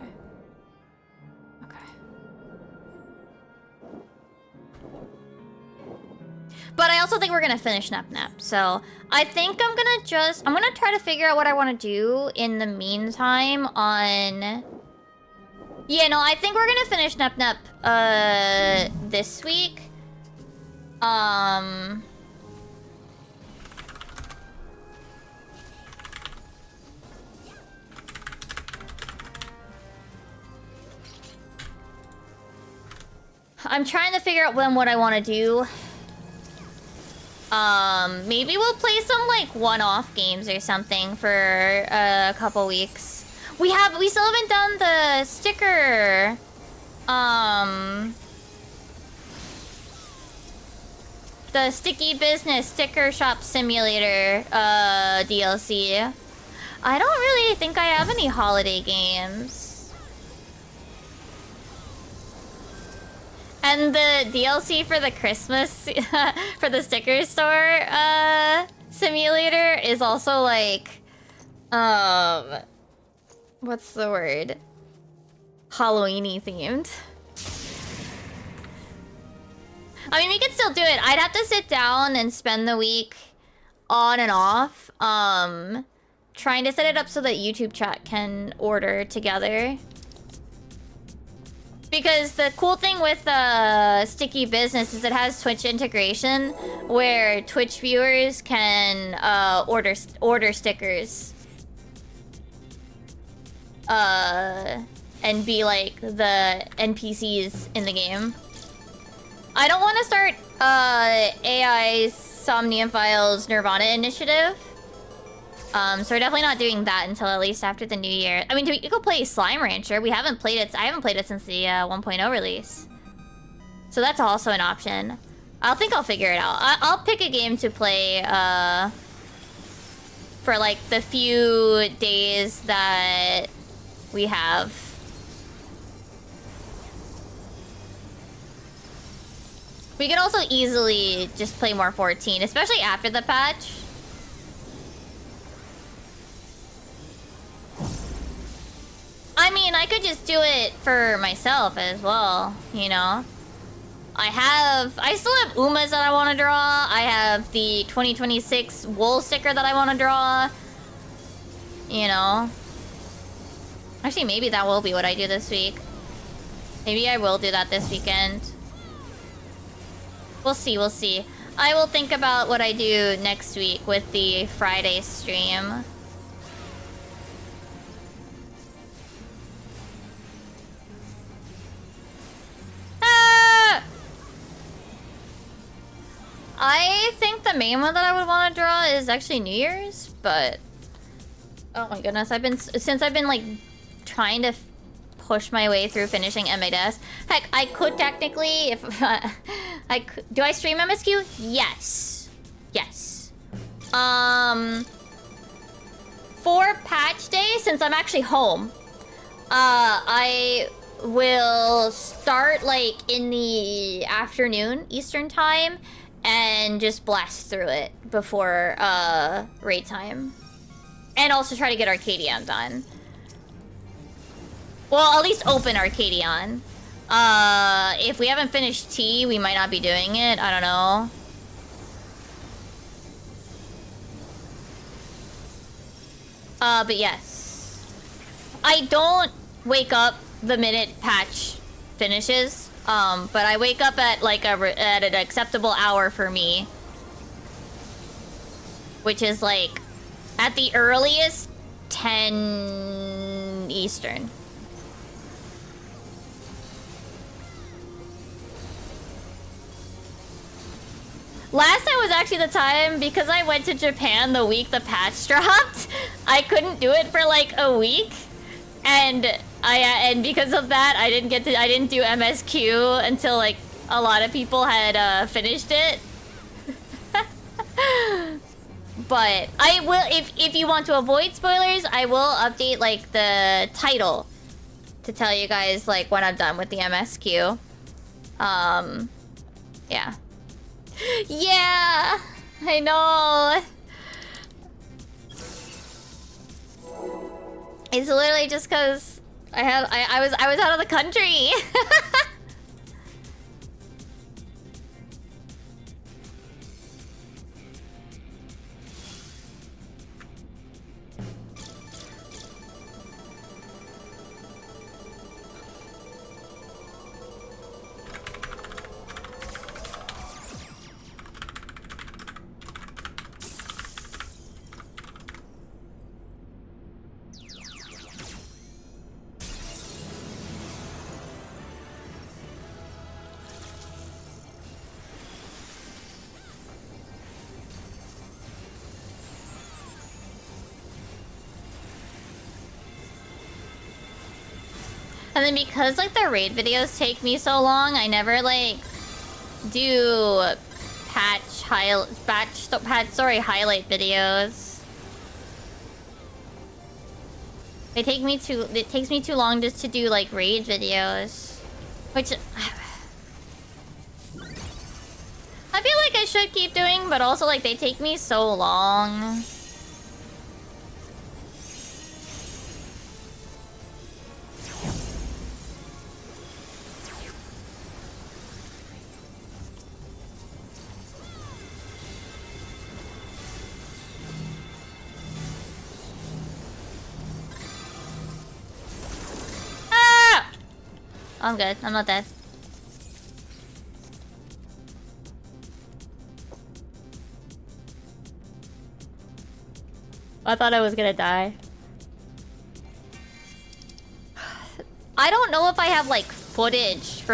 But I also think we're gonna finish Nep. So I think I'm gonna try to figure out what I want to do in the meantime on... Yeah, no, I think we're gonna finish Nep this week. I'm trying to figure out what I want to do. Maybe we'll play some, like, one-off games or something for a couple weeks. We still haven't done the sticker, the Sticky Business Sticker Shop Simulator, DLC. I don't really think I have any holiday games. And the DLC for the Christmas, for the sticker store, simulator is also like, what's the word? Halloween-y themed. I mean, we could still do it. I'd have to sit down and spend the week on and off, trying to set it up so that YouTube chat can order together. Because the cool thing with Sticky Business is it has Twitch integration, where Twitch viewers can order stickers, and be like the NPCs in the game. I don't want to start AI Somnium Files Nirvana initiative. So we're definitely not doing that until at least after the new year. I mean, we could play Slime Rancher. I haven't played it since the 1.0 release. So that's also an option. I think I'll figure it out. I'll pick a game to play for like the few days that we have. We could also easily just play more 14, especially after the patch. I mean, I could just do it for myself as well, you know? I still have Umas that I want to draw. I have the 2026 wool sticker that I want to draw. You know? Actually, maybe that will be what I do this week. Maybe I will do that this weekend. We'll see, we'll see. I will think about what I do next week with the Friday stream. I think the main one that I would want to draw is actually New Year's, but oh my goodness, since I've been like trying to push my way through finishing MADS. Heck, I could technically, if do I stream MSQ? Yes, yes. For patch day, since I'm actually home, I will start like in the afternoon Eastern time. And just blast through it before raid time. And also try to get Arcadion done. Well, at least open Arcadion. If we haven't finished tea, we might not be doing it. I don't know. But yes. I don't wake up the minute patch finishes. But I wake up at like at an acceptable hour for me. Which is like, at the earliest, 10 Eastern. Last time was actually the time, because I went to Japan the week the patch dropped. I couldn't do it for like a week, and because of that, I didn't do MSQ until like a lot of people had finished it. But I will, if you want to avoid spoilers, I will update like the title to tell you guys like when I'm done with the MSQ. Yeah. Yeah, I know. It's literally just because I was out of the country. And then because like the raid videos take me so long, I never like do patch story highlight videos. It takes me too long just to do like raid videos, which I feel like I should keep doing, but also like they take me so long. I'm good. I'm not dead. I thought I was gonna die. I don't know if I have like footage for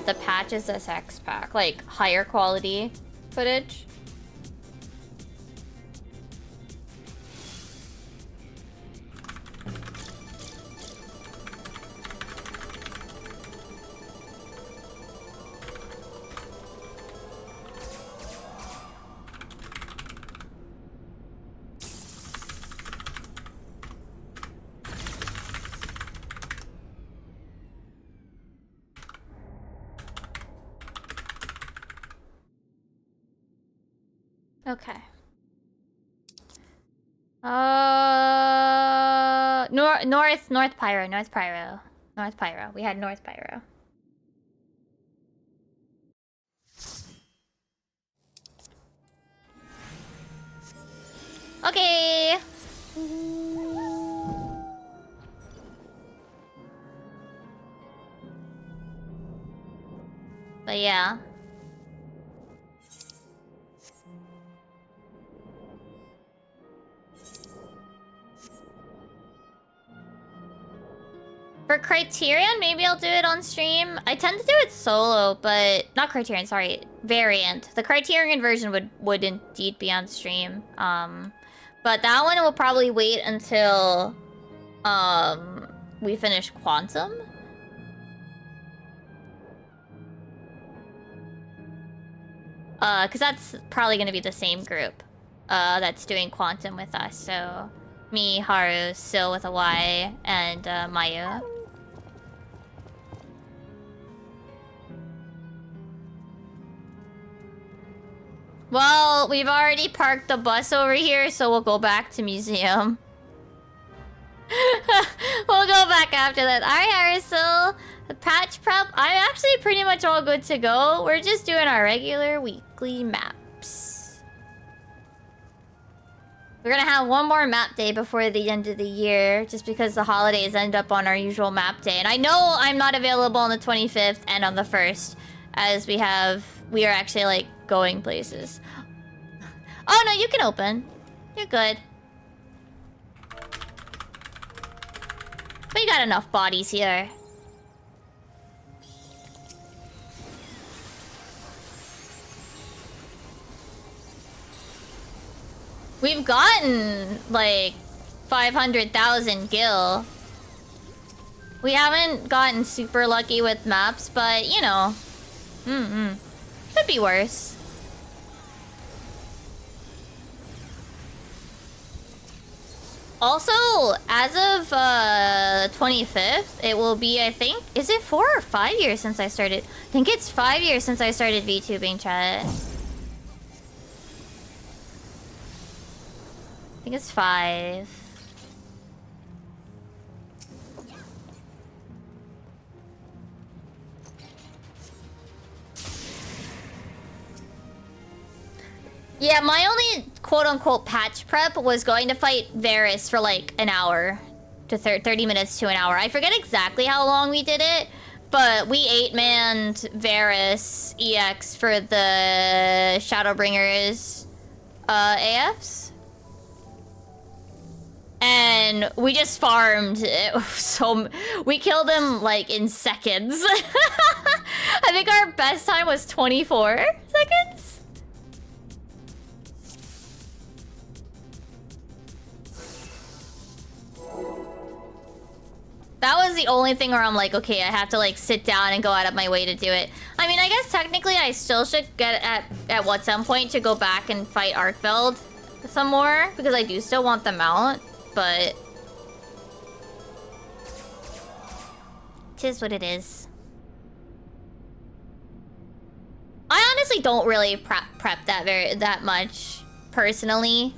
the Patches SX pack, like higher quality footage. Okay. North Pyro. We had North Pyro. Okay. But yeah. For Criterion, maybe I'll do it on stream. I tend to do it solo, but... Not Criterion, sorry. Variant. The Criterion version would indeed be on stream. But that one will probably wait until... we finish Quantum. Because that's probably going to be the same group. That's doing Quantum with us, so... Me, Haru, Sil with a Y, and Mayu. Well, we've already parked the bus over here, so we'll go back to museum. We'll go back after that. Alright, Haru, Sil. The patch prep, I'm actually pretty much all good to go. We're just doing our regular weekly maps. We're gonna have one more map day before the end of the year, just because the holidays end up on our usual map day. And I know I'm not available on the 25th and on the 1st, as we are actually, like, going places. Oh, no, you can open. You're good. We got enough bodies here. We've gotten, like, 500,000 gil. We haven't gotten super lucky with maps, but, you know. Could be worse. Also, as of 25th, it will be, I think, is it 4 or 5 years since I started? I think it's 5 years since I started VTubing, chat. I think it's 5. Yeah, my only quote-unquote patch prep was going to fight Varus for like an hour to 30 minutes to an hour. I forget exactly how long we did it, but we 8-manned Varus EX for the Shadowbringers AFs. And we just farmed so... We killed him, like, in seconds. I think our best time was 24 seconds? That was the only thing where I'm like, okay, I have to, like, sit down and go out of my way to do it. I mean, I guess technically I still should get at some point to go back and fight Arkfeld some more, because I do still want the mount. But 'tis what it is. I honestly don't really prep that much personally.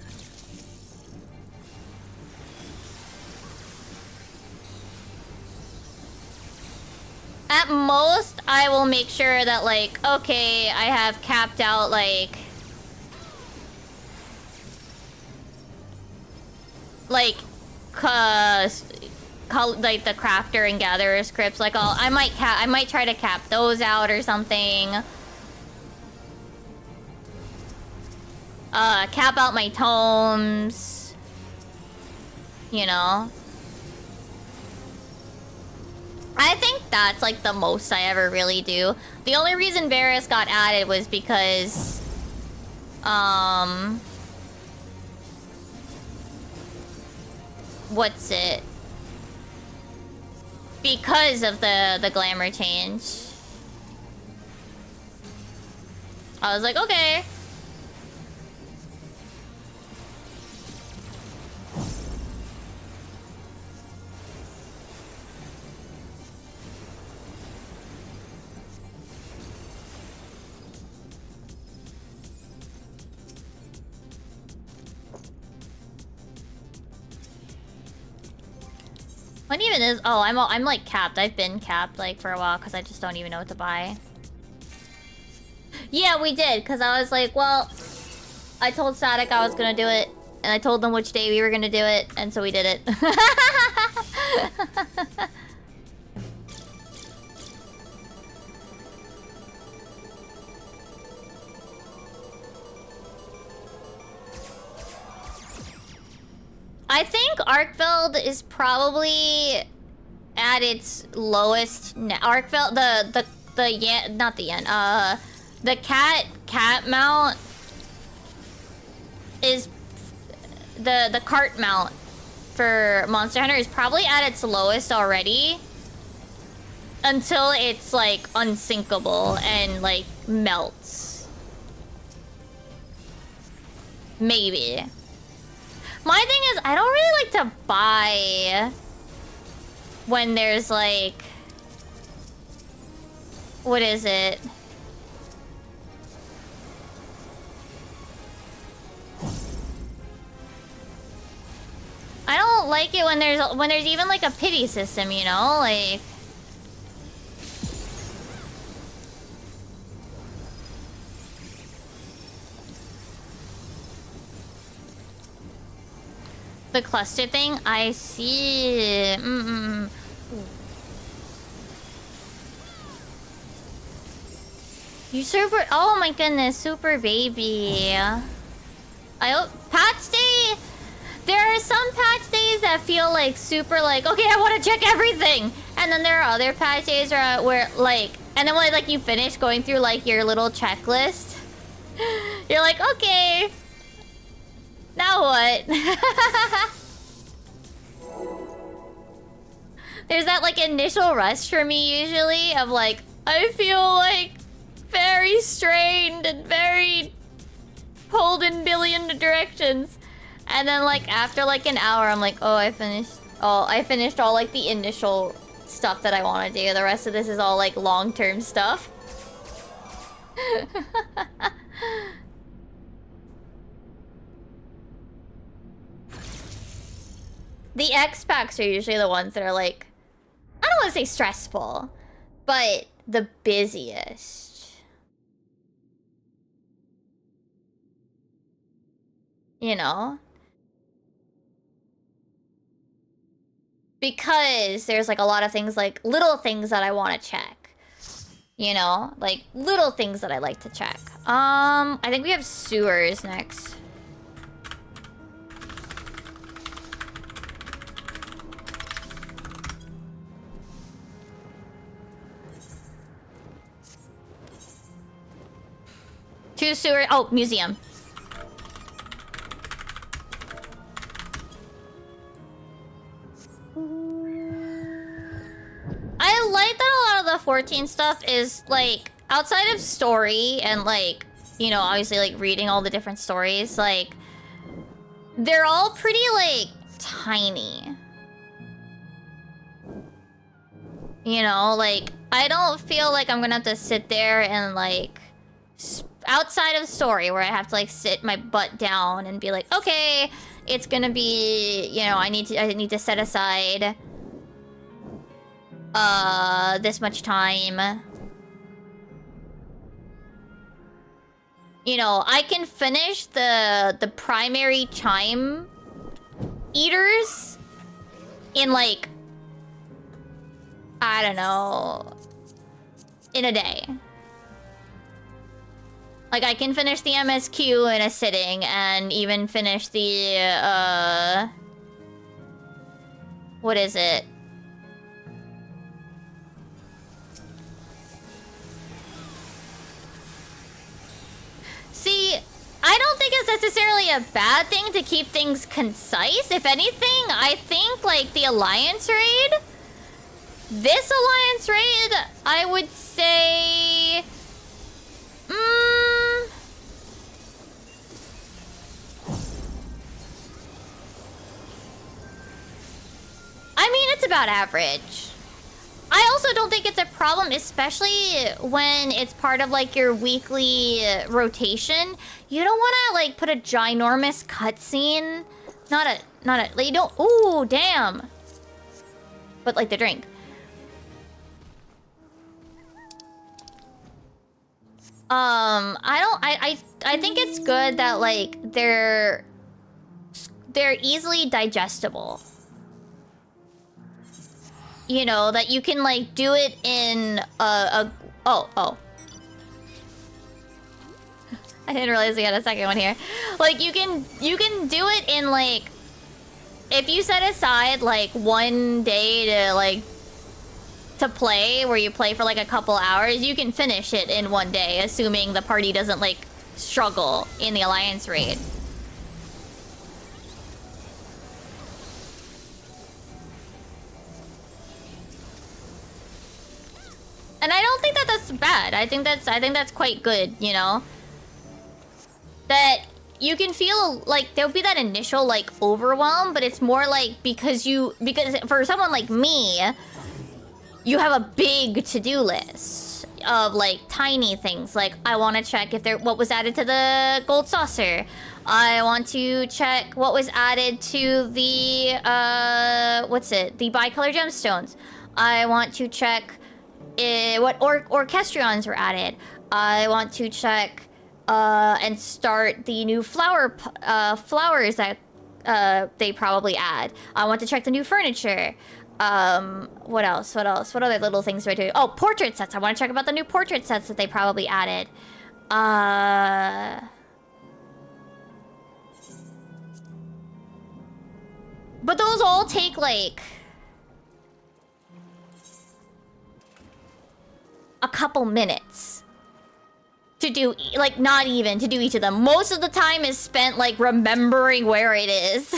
At most, I will make sure that, like, okay, I have capped out, like like the crafter and gatherer scripts. Like I might try to cap those out or something. Cap out my tomes. You know. I think that's like the most I ever really do. The only reason Varus got added was because what's it? Because of the glamour change. I was like, okay. What even is... Oh, I'm like capped. I've been capped like for a while because I just don't even know what to buy. Yeah, we did, because I was like, well, I told Static I was gonna do it, and I told them which day we were gonna do it, and so we did it. I think Arkfeld is probably at its lowest. Arkfeld, not the yen. The cat mount is the cart mount for Monster Hunter is probably at its lowest already until it's like unsinkable and like melts. Maybe. My thing is, I don't really like to buy when there's like, what is it? I don't like it when there's even like a pity system, you know? Like, The cluster thing? I see. You super... Oh my goodness, super baby. I hope... Patch day... There are some patch days that feel like super like, okay, I want to check everything. And then there are other patch days where like... And then when like you finish going through like your little checklist, you're like, okay... Now what? There's that like initial rush for me usually of like, I feel like very strained and very pulled in billion directions. And then like after like an hour, I'm like, oh, I finished all like the initial stuff that I want to do. The rest of this is all like long-term stuff. The X packs are usually the ones that are like, I don't want to say stressful, but the busiest. You know? Because there's like a lot of things like little things that I want to check. You know? Like little things that I like to check. I think we have sewers next. Two sewer... Oh, museum. I like that a lot of the 14 stuff is, like, outside of story and, like, you know, obviously, like, reading all the different stories, like, they're all pretty, like, tiny. You know, like, I don't feel like I'm gonna have to sit there and, like... outside of story where I have to like sit my butt down and be like, okay, it's gonna be, you know, I need to set aside this much time. You know, I can finish the primary chime eaters in like, I don't know, in a day. Like, I can finish the MSQ in a sitting and even finish the, what is it? See, I don't think it's necessarily a bad thing to keep things concise. If anything, I think, like, the Alliance raid... This Alliance raid, I would say... I mean, it's about average. I also don't think it's a problem, especially when it's part of, like, your weekly rotation. You don't want to, like, put a ginormous cutscene. Not a, like, you don't, ooh, damn. But, like, the drink. I think it's good that, like, they're easily digestible. You know, that you can, like, do it in oh. I didn't realize we had a second one here. Like, you can do it in, like, if you set aside, like, one day to, like, to play, where you play for, like, a couple hours, you can finish it in one day, assuming the party doesn't, like, struggle in the Alliance raid. And I don't think that that's bad. I think that's quite good, you know? That you can feel like there'll be that initial like overwhelm, but it's more like because for someone like me, you have a big to-do list of like tiny things. Like I want to check if what was added to the gold saucer. I want to check what was added to the the bicolor gemstones. I want to check what orchestrions were added. I want to check and start the new flowers that they probably add. I want to check the new furniture. What else? What else? What other little things do I do? Oh, portrait sets. I want to check about the new portrait sets that they probably added. But those all take, like, a couple minutes to do, like, not even to do each of them. Most of the time is spent, like, remembering where it is.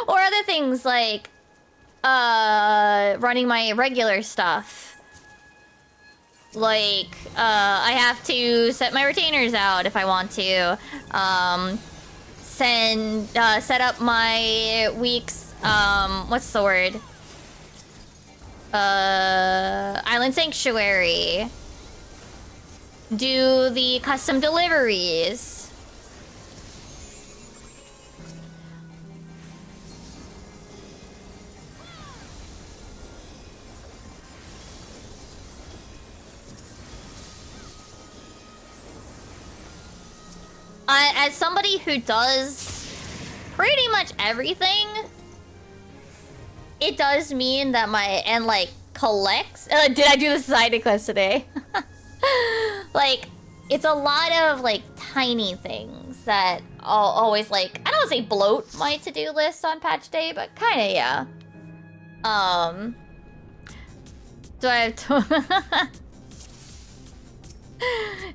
Or other things like, running my regular stuff. Like, I have to set my retainers out if I want to. Set up my week's, what's the word? Island Sanctuary. Do the custom deliveries. As somebody who does pretty much everything, it does mean that and like collects. Did I do the side quest today? Like, it's a lot of like tiny things that I'll always like. I don't want to say bloat my to-do list on patch day, but kind of yeah. Do I have to?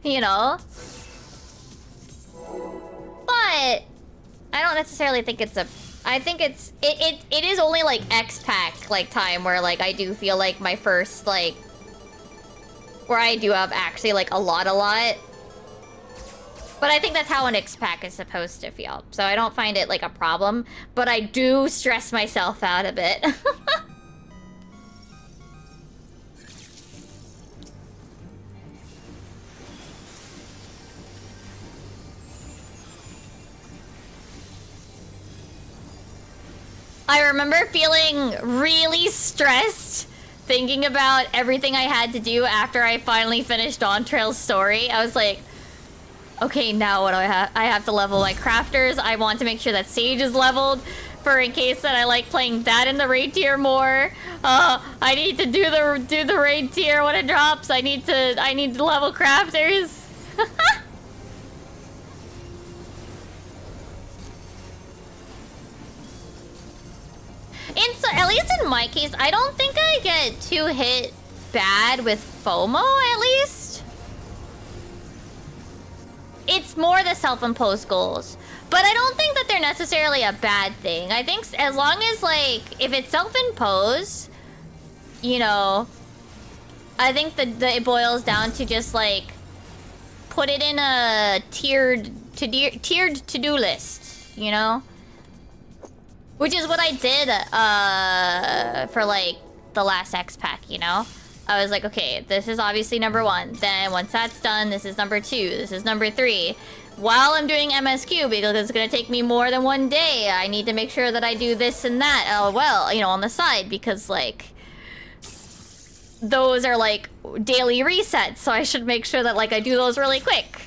You know. But I don't necessarily think it's a. I think it is only like X-Pack like time where like I do feel like my first like where I do have actually like a lot. But I think that's how an X-Pack is supposed to feel. So I don't find it like a problem, but I do stress myself out a bit. I remember feeling really stressed thinking about everything I had to do after I finally finished Dawn Trail's story. I was like, okay, now what do I have? I have to level my crafters. I want to make sure that Sage is leveled for in case that I like playing that in the raid tier more. I need to do the raid tier when it drops. I need to level crafters. At least in my case, I don't think I get too hit bad with FOMO, at least. It's more the self-imposed goals. But I don't think that they're necessarily a bad thing. I think as long as, like, if it's self-imposed, you know, I think that it boils down to just, like, put it in a tiered to-do list, you know? Which is what I did for like the last X-Pack, you know? I was like, okay, this is obviously number 1. Then once that's done, this is number 2. This is number 3. While I'm doing MSQ, because it's gonna take me more than 1 day, I need to make sure that I do this and that, well, you know, on the side, because like those are like daily resets, so I should make sure that like I do those really quick.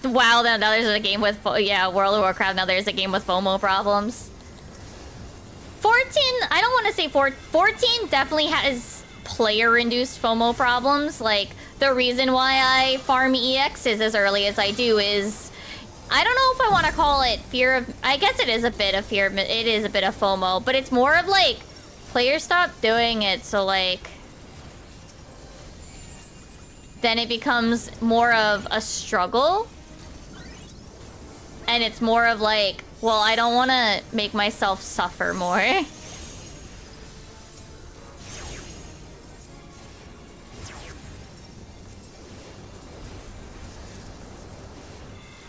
Wow, now there's a game with... Yeah, World of Warcraft, now there's a game with FOMO problems. 14, I don't want to say 14 definitely has player-induced FOMO problems. Like, the reason why I farm EXs as early as I do is... I don't know if I want to call it fear of... I guess it is a bit of fear... It is a bit of FOMO, but it's more of, like, players stop doing it, so, like... Then it becomes more of a struggle. And it's more of like, well, I don't want to make myself suffer more.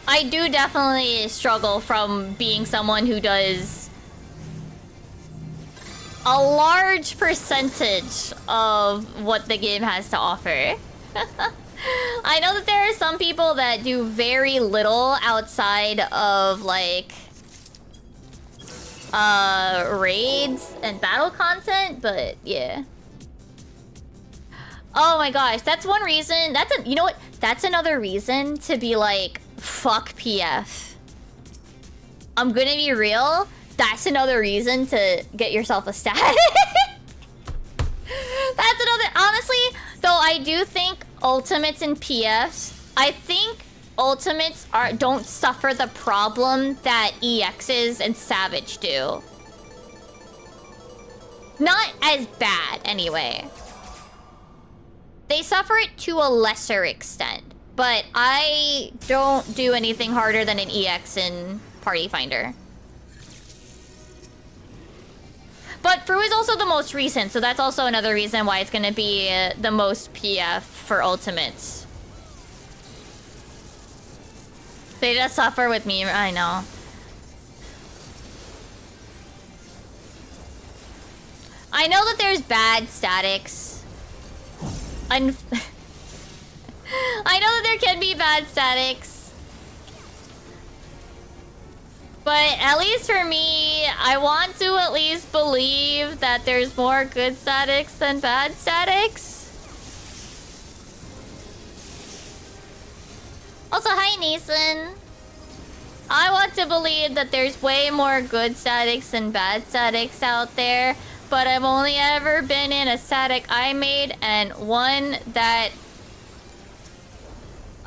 I do definitely struggle from being someone who does a large percentage of what the game has to offer. I know that there are some people that do very little outside of, like, raids and battle content, but yeah. Oh my gosh, that's one reason. You know what? That's another reason to be like, fuck PF. I'm gonna be real. That's another reason to get yourself a stat. That's another. Honestly, though, I do think ultimates and PFs. I think ultimates don't suffer the problem that EXs and Savage do. Not as bad, anyway. They suffer it to a lesser extent, but I don't do anything harder than an EX in Party Finder. But Fru is also the most recent, so that's also another reason why it's gonna be the most PF for ultimates. They just suffer with me, I know. I know that there's bad statics. I know that there can be bad statics. But at least for me, I want to at least believe that there's more good statics than bad statics. Also, hi Nathan. I want to believe that there's way more good statics than bad statics out there. But I've only ever been in a static I made and one that...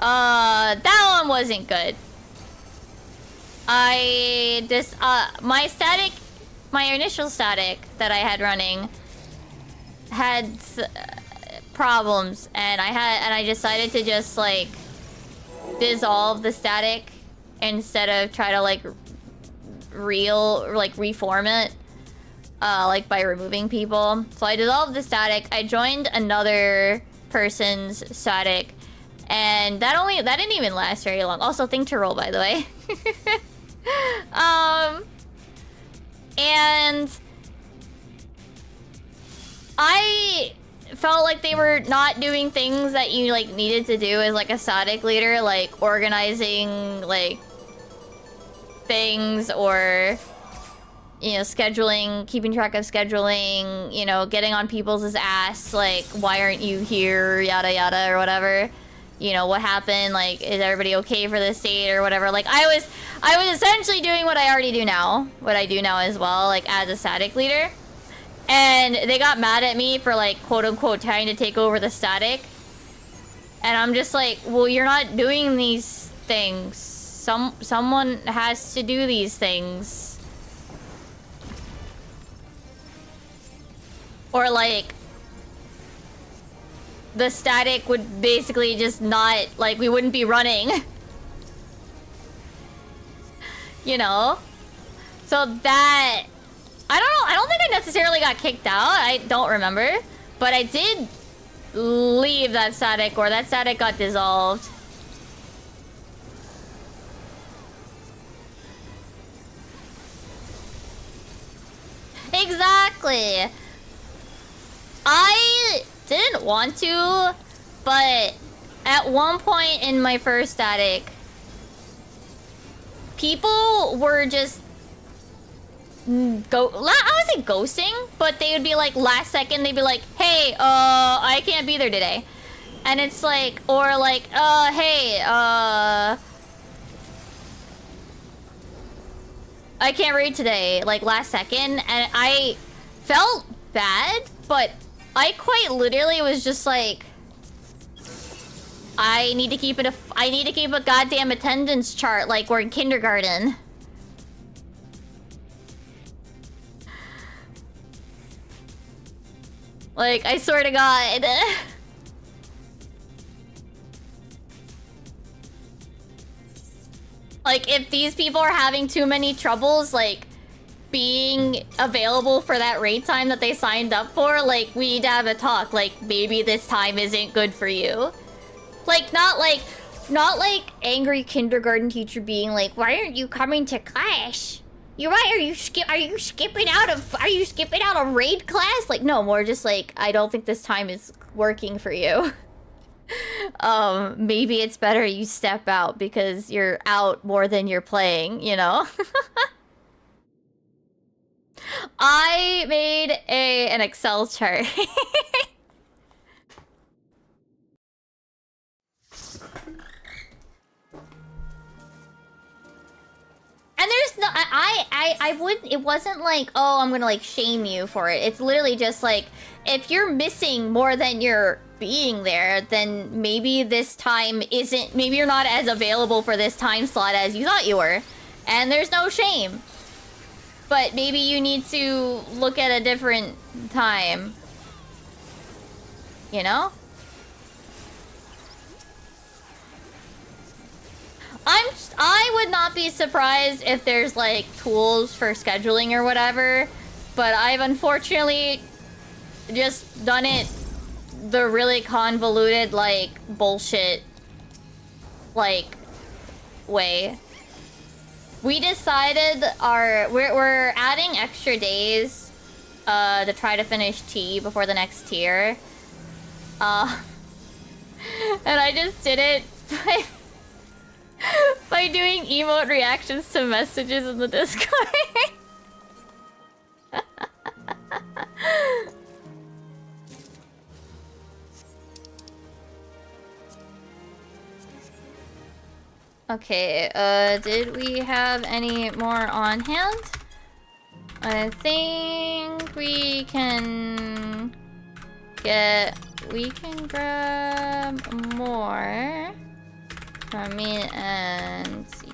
that one wasn't good. My initial static that I had running had problems, and I decided to just like dissolve the static instead of try to like reform it, like by removing people. So I dissolved the static. I joined another person's static, and that didn't even last very long. Also, think to roll, by the way. And I felt like they were not doing things that you like needed to do as like a static leader, like organizing like things, or you know, scheduling, keeping track of scheduling, you know, getting on people's ass, like why aren't you here, yada yada, or whatever. You know, what happened, like, is everybody okay for this date or whatever. Like, I was essentially doing what I already do now. What I do now as well, like, as a static leader. And they got mad at me for, like, quote-unquote trying to take over the static. And I'm just like, well, you're not doing these things. Someone has to do these things. Or, like... the static would basically just not, like, we wouldn't be running. You know? So that... I don't know, I don't think I necessarily got kicked out. I don't remember. But I did leave that static, or that static got dissolved. Exactly! I didn't want to, but at one point in my first static, people were just I would say ghosting, but they would be like last second, they'd be like, hey, I can't be there today. And it's like, or like, hey, I can't read today, like last second. And I felt bad, but I quite literally was just like, I need to keep a goddamn attendance chart like we're in kindergarten. Like, I swear to God. Like, if these people are having too many troubles, like, being available for that raid time that they signed up for, like, we need to have a talk. Like, maybe this time isn't good for you. Like, not like angry kindergarten teacher being like, why aren't you coming to class? You're right, are you skipping out of raid class? Like, no, more just like, I don't think this time is working for you. Maybe it's better you step out because you're out more than you're playing, you know? I made an Excel chart. I wouldn't, it wasn't like, oh, I'm gonna like shame you for it. It's literally just like, if you're missing more than you're being there, then maybe this time isn't, maybe you're not as available for this time slot as you thought you were. And there's no shame. But maybe you need to look at a different time. You know? I would not be surprised if there's like tools for scheduling or whatever, but I've unfortunately just done it the really convoluted like bullshit like way. We decided we're adding extra days to try to finish T before the next tier. And I just did it by doing emote reactions to messages in the Discord. Okay, did we have any more on hand? I think we can grab more from me and see.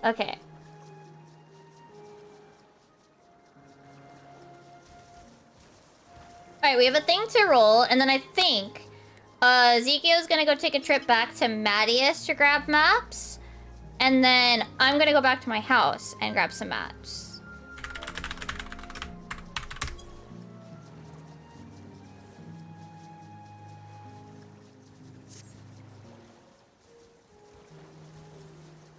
Okay. Alright, we have a thing to roll, and then I think Zekio's gonna go take a trip back to Mattias to grab maps. And then I'm gonna go back to my house and grab some maps.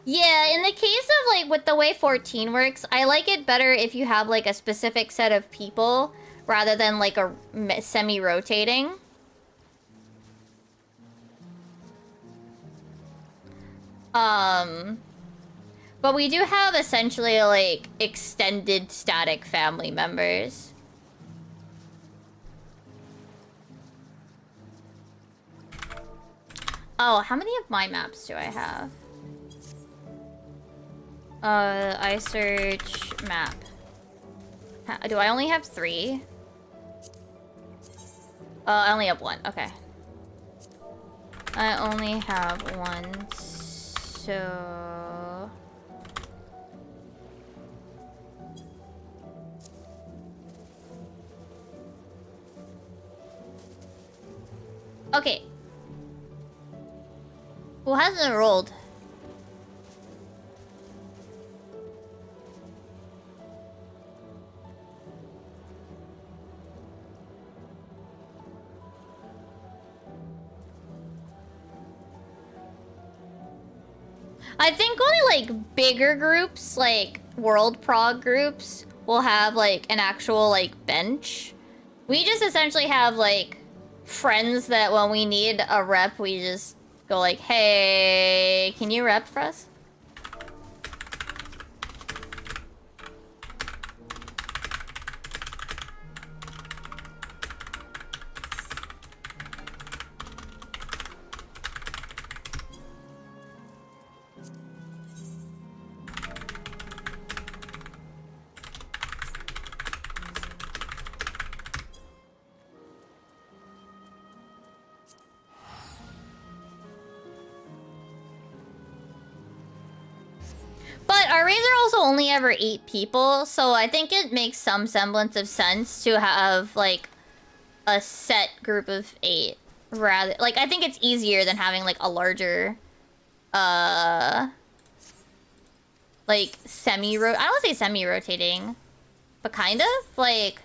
Yeah, in the case of like with the way 14 works, I like it better if you have like a specific set of people rather than like a semi-rotating. But we do have essentially like extended static family members. Oh, how many of my maps do I have? I search map. Do I only have 3? I only have 1, okay. I only have 1. So... okay. Who hasn't rolled? I think only like bigger groups, like world prog groups, will have like an actual like bench. We just essentially have like friends that when we need a rep, we just go like, hey, can you rep for us? But our raids are also only ever 8 people, so I think it makes some semblance of sense to have, like, a set group of 8. Rather, like, I think it's easier than having, like, a larger, like, I don't want to say semi-rotating, but kind of, like,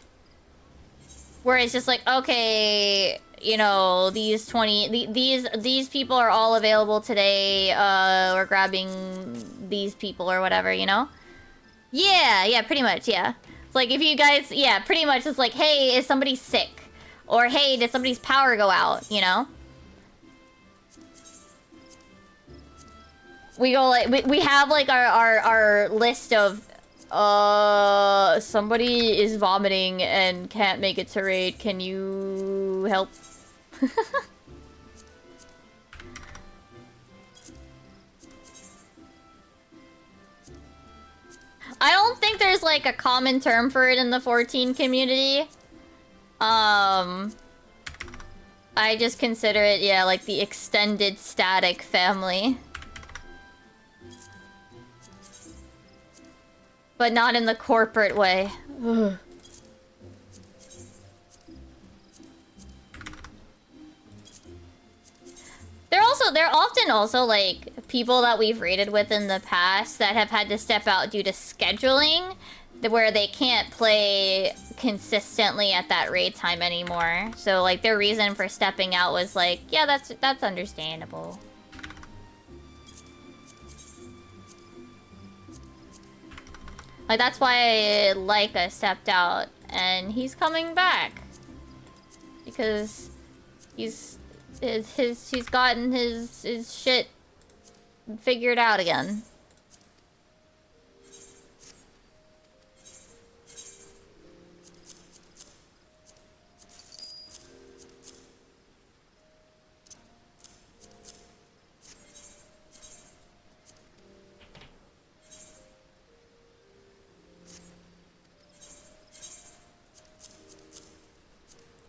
where it's just like, okay, you know, these people are all available today, we're grabbing these people or whatever, you know? Yeah, pretty much, yeah. It's like, if you guys, yeah, pretty much it's like, hey, is somebody sick? Or, hey, did somebody's power go out, you know? We go, like, we have, like, our list of, somebody is vomiting and can't make it to raid, can you help? I don't think there's like a common term for it in the 14 community. I just consider it, yeah, like the extended static family. But not in the corporate way. Ugh. They're often also like people that we've raided with in the past that have had to step out due to scheduling, where they can't play consistently at that raid time anymore. So like their reason for stepping out was like, yeah, that's understandable. Like that's why Laika stepped out and he's coming back. Because he's gotten his shit figured out again.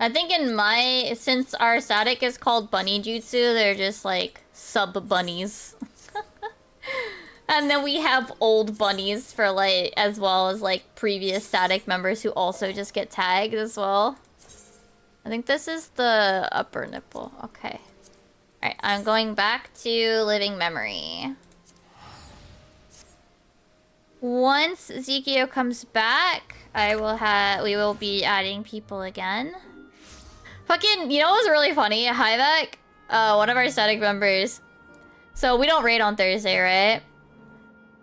I think since our static is called bunny jutsu, they're just like sub-bunnies. And then we have old bunnies for like, as well as like previous static members who also just get tagged as well. I think this is the upper nipple. Okay. Alright, I'm going back to living memory. Once Zekio comes back, we will be adding people again. Fucking, you know what was really funny? Hivac, one of our static members. So we don't raid on Thursday, right?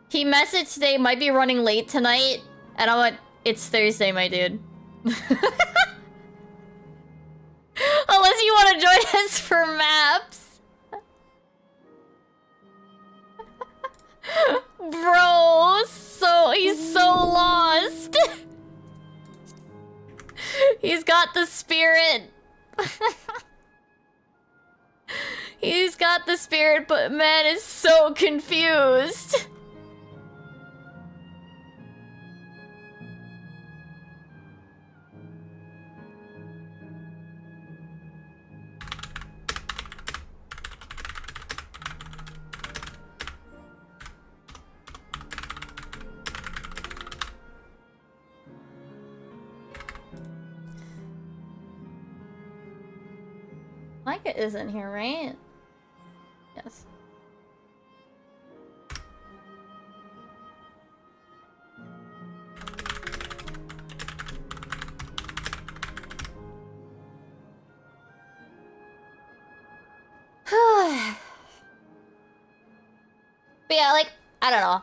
He messaged today, might be running late tonight. And I went, it's Thursday, my dude. Unless you want to join us for maps. Bro, he's so lost. He's got the spirit. He's got the spirit, but man is so confused. Micah isn't here, right? Yes. But yeah, like, I don't know.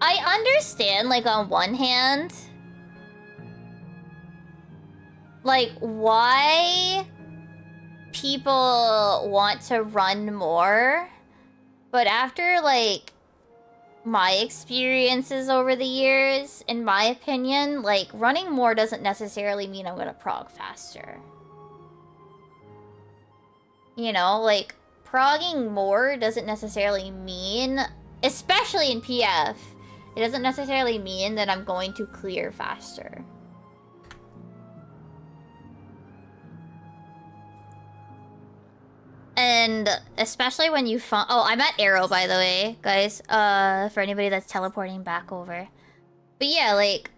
I understand, like, on one hand, like, why people want to run more, but after like my experiences over the years, in my opinion, like running more doesn't necessarily mean I'm gonna prog faster. You know, like progging more doesn't necessarily mean, especially in PF, it doesn't necessarily mean that I'm going to clear faster. And especially when you find... Oh, I'm at Arrow, by the way, guys. For anybody that's teleporting back over. But yeah, like...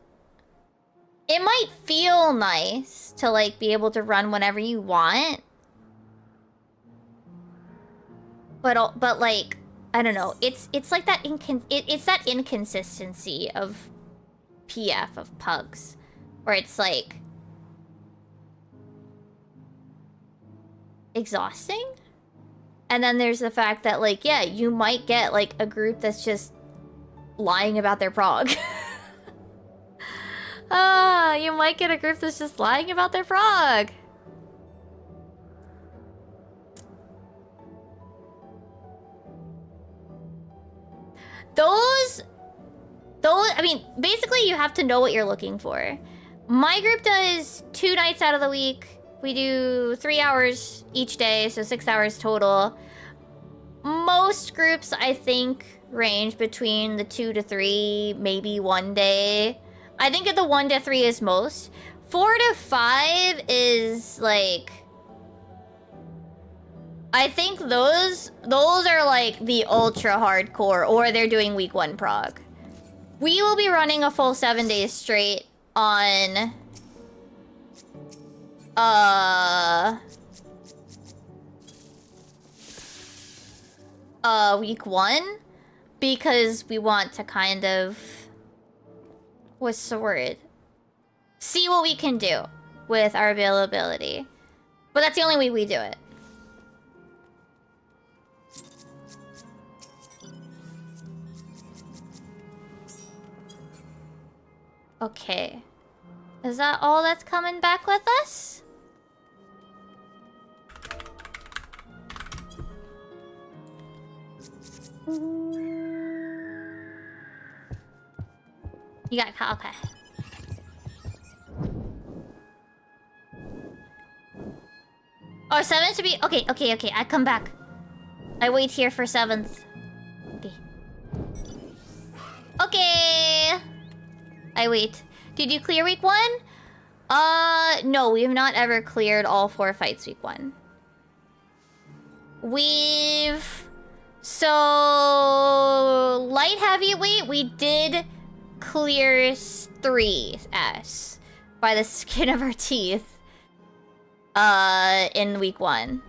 It might feel nice to, like, be able to run whenever you want. But like, I don't know. It's like that it's that inconsistency of PF, of pugs. Where it's like... exhausting? And then there's the fact that, like, yeah, you might get, like, a group that's just lying about their prog. You might get a group that's just lying about their prog. I mean, basically you have to know what you're looking for. My group does 2 nights out of the week. We do 3 hours each day, so 6 hours total. Most groups, I think, range between the 2 to 3, maybe 1 day. I think the 1 to 3 is most. 4 to 5 is like... I think those are like the ultra hardcore, or they're doing week 1 prog. We will be running a full 7 days straight on... week 1, because we want to kind of... What's the word? See what we can do with our availability. But that's the only way we do it. Okay. Is that all that's coming back with us? You got... Okay. Oh, 7 should be... Okay. I come back. I wait here for 7th. Okay. I wait. Did you clear week 1? No, we have not ever cleared all 4 fights week 1. We've... So... Light heavyweight, we did clear 3S by the skin of our teeth. In week 1.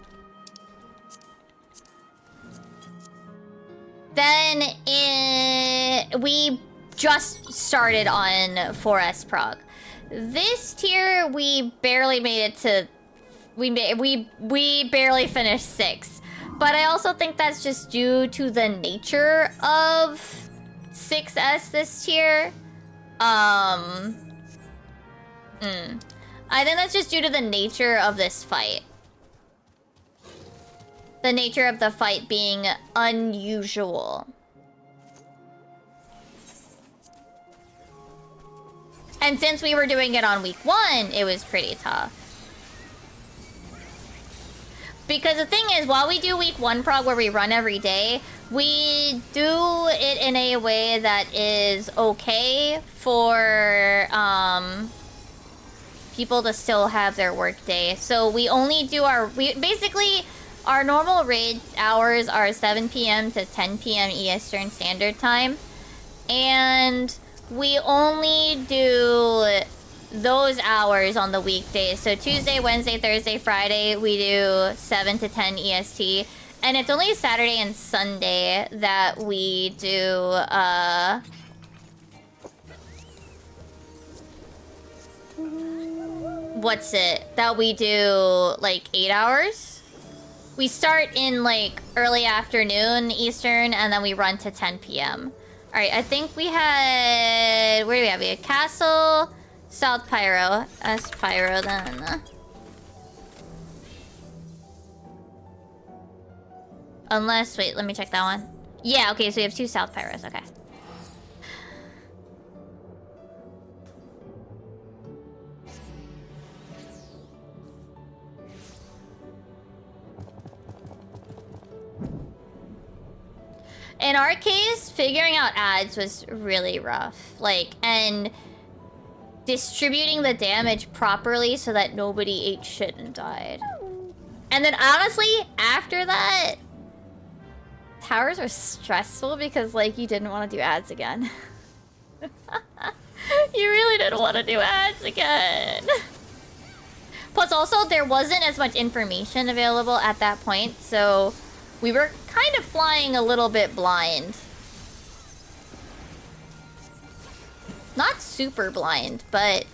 Then we just started on 4S prog. This tier we barely made it to. We barely finished 6, but I also think that's just due to the nature of 6S this tier. I think that's just due to the nature of this fight. The nature of the fight being unusual. And since we were doing it on week 1, it was pretty tough. Because the thing is, while we do week 1 prog where we run every day, we do it in a way that is okay for, people to still have their work day. So we only do basically, our normal raid hours are 7 p.m. to 10 p.m. Eastern Standard Time. And we only do those hours on the weekdays. So Tuesday, Wednesday, Thursday, Friday, we do 7 to 10 EST. And it's only Saturday and Sunday that we do, that we do, like, 8 hours? We start in, like, early afternoon Eastern, and then we run to 10 p.m. Alright, I think we had... Where do we have? We had Castle, South Pyro. S Pyro, then... Unless... Wait, let me check that one. Yeah, okay, so we have 2 South Pyros, okay. In our case, figuring out ads was really rough. Like, and distributing the damage properly so that nobody ate shit and died. And then honestly, after that, towers are stressful because, like, you didn't want to do ads again. You really didn't want to do ads again. Plus also, there wasn't as much information available at that point, so we were kind of flying a little bit blind. Not super blind, but...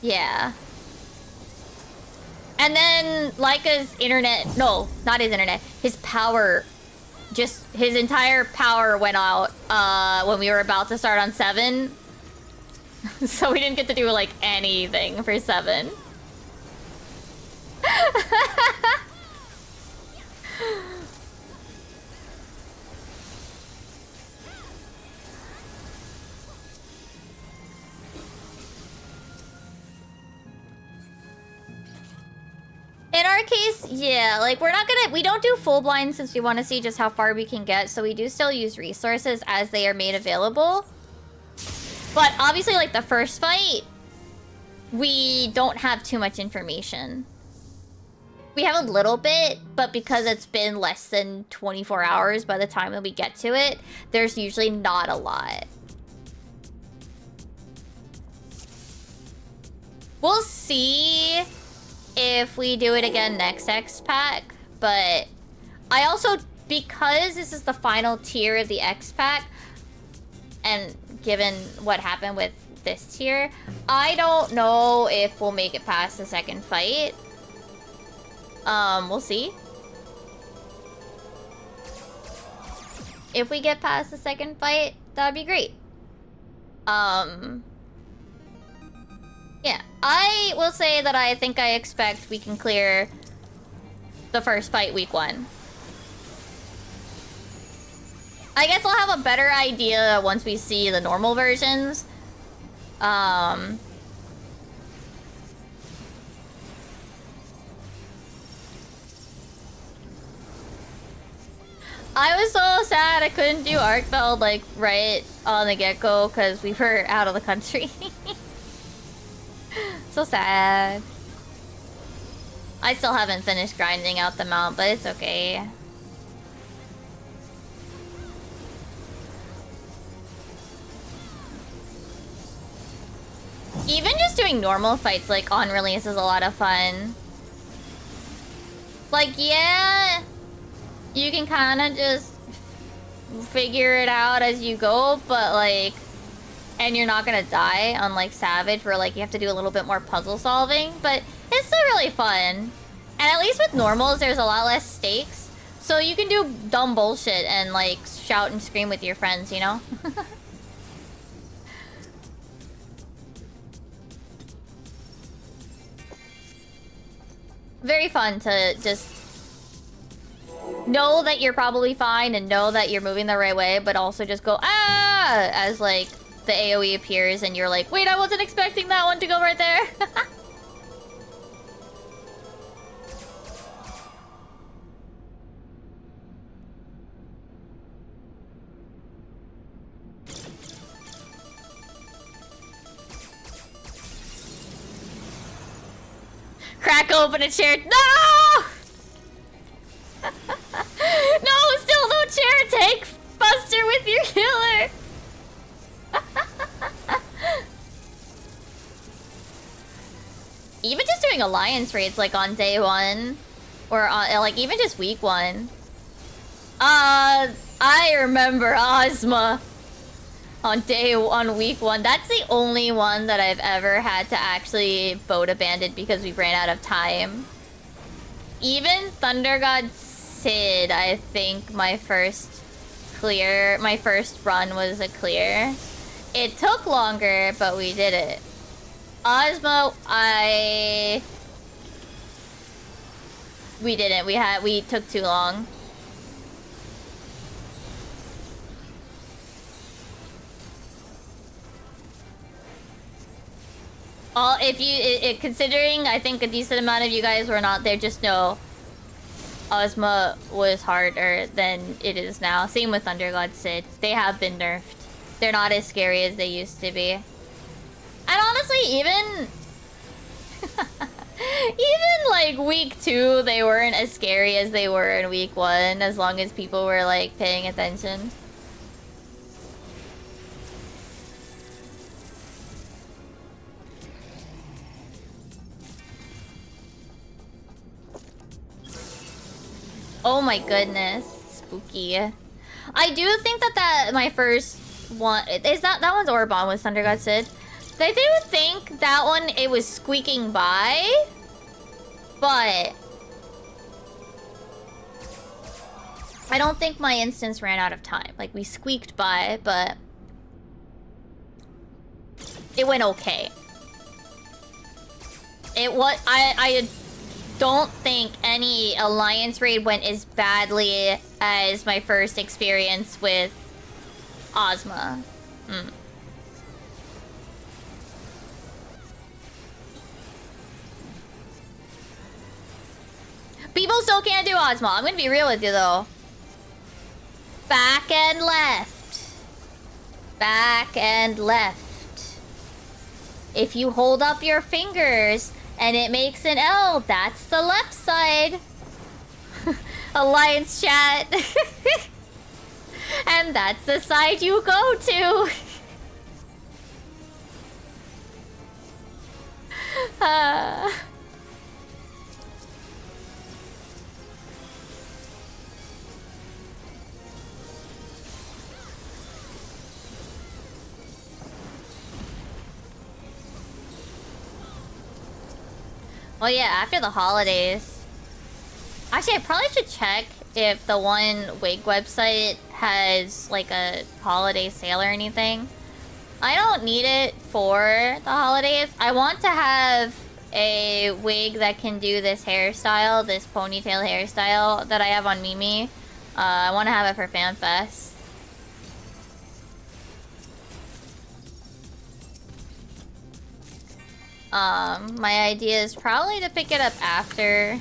yeah. And then Laika's internet... No, not his internet. His power... Just his entire power went out when we were about to start on 7. So we didn't get to do, like, anything for 7. In our case, yeah, like we don't do full blind since we want to see just how far we can get, so we do still use resources as they are made available. But obviously, like the first fight, we don't have too much information. We have a little bit, but because it's been less than 24 hours by the time that we get to it, there's usually not a lot. We'll see if we do it again next X pack, but I also, because this is the final tier of the X pack, and given what happened with this tier, I don't know if we'll make it past the second fight. We'll see. If we get past the second fight, that'd be great. Yeah, I will say that I think I expect we can clear the first fight week 1. I guess we'll have a better idea once we see the normal versions. I was so sad I couldn't do Arcbeld like right on the get-go because we were out of the country. So sad. I still haven't finished grinding out the mount, but it's okay. Even just doing normal fights like on release is a lot of fun. Like, yeah, you can kind of just figure it out as you go, but like, and you're not gonna die, unlike Savage, where like you have to do a little bit more puzzle solving, but it's still really fun. And at least with normals, there's a lot less stakes, so you can do dumb bullshit and like shout and scream with your friends, you know? Very fun to just know that you're probably fine and know that you're moving the right way, but also just go, ah, as like the AoE appears and you're like, wait, I wasn't expecting that one to go right there. Crack open a chair. No! No, still no chair. Take Buster with your killer. Even just doing alliance raids like on day 1 or on, like even just week 1. I remember Ozma on week 1. That's the only one that I've ever had to actually boat abandon because we ran out of time. Even Thunder God Sid, I think my first run was a clear. It took longer, but we did it. Ozma, we didn't. We took too long. Considering I think a decent amount of you guys were not there, just know Ozma was harder than it is now. Same with Thunder God Sid. They have been nerfed. They're not as scary as they used to be. And honestly, even like week 2, they weren't as scary as they were in week 1, as long as people were like paying attention. Oh my goodness, spooky. I do think that my first one is that one's Orbon with Thunder God Sid. I do think that one it was squeaking by, but I don't think my instance ran out of time. Like we squeaked by, but it went okay. I don't think any alliance raid went as badly as my first experience with Ozma. People still can't do Ozma. I'm gonna be real with you though. Back and left. Back and left. If you hold up your fingers and it makes an L, that's the left side. Alliance chat. And that's the side you go to. Well, yeah, after the holidays. Actually, I probably should check if the one wig website has like a holiday sale or anything. I don't need it for the holidays. I want to have a wig that can do this hairstyle, this ponytail hairstyle that I have on Mimi. I want to have it for FanFest. My idea is probably to pick it up after.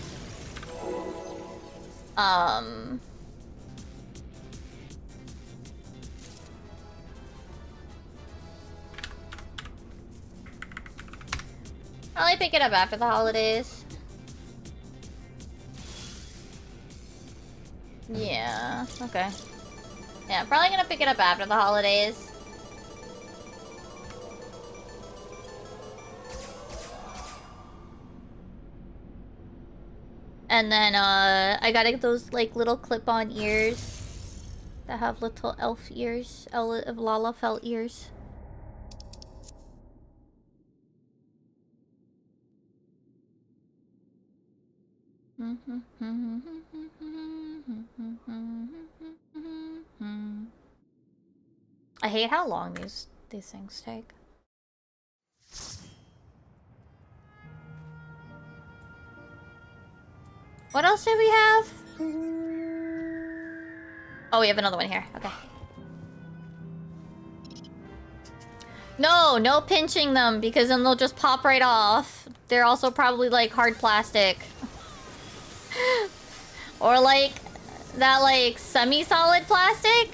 Probably pick it up after the holidays. Yeah, okay. Yeah, probably gonna pick it up after the holidays. And then, I gotta get those, like, little clip-on ears that have little elf ears, Lala felt ears. I hate how long these things take. What else do we have? Oh, we have another one here. Okay. No pinching them because then they'll just pop right off. They're also probably like hard plastic. Or like that like semi-solid plastic.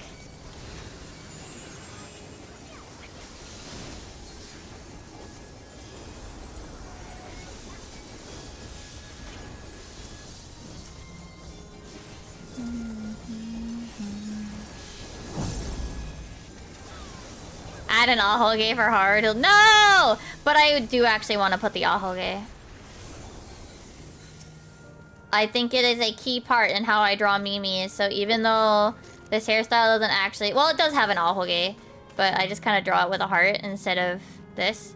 Add an ahoge for hard. No! But I do actually want to put the ahoge. I think it is a key part in how I draw Mimi. So even though this hairstyle doesn't actually... Well, it does have an ahoge. But I just kind of draw it with a heart instead of this.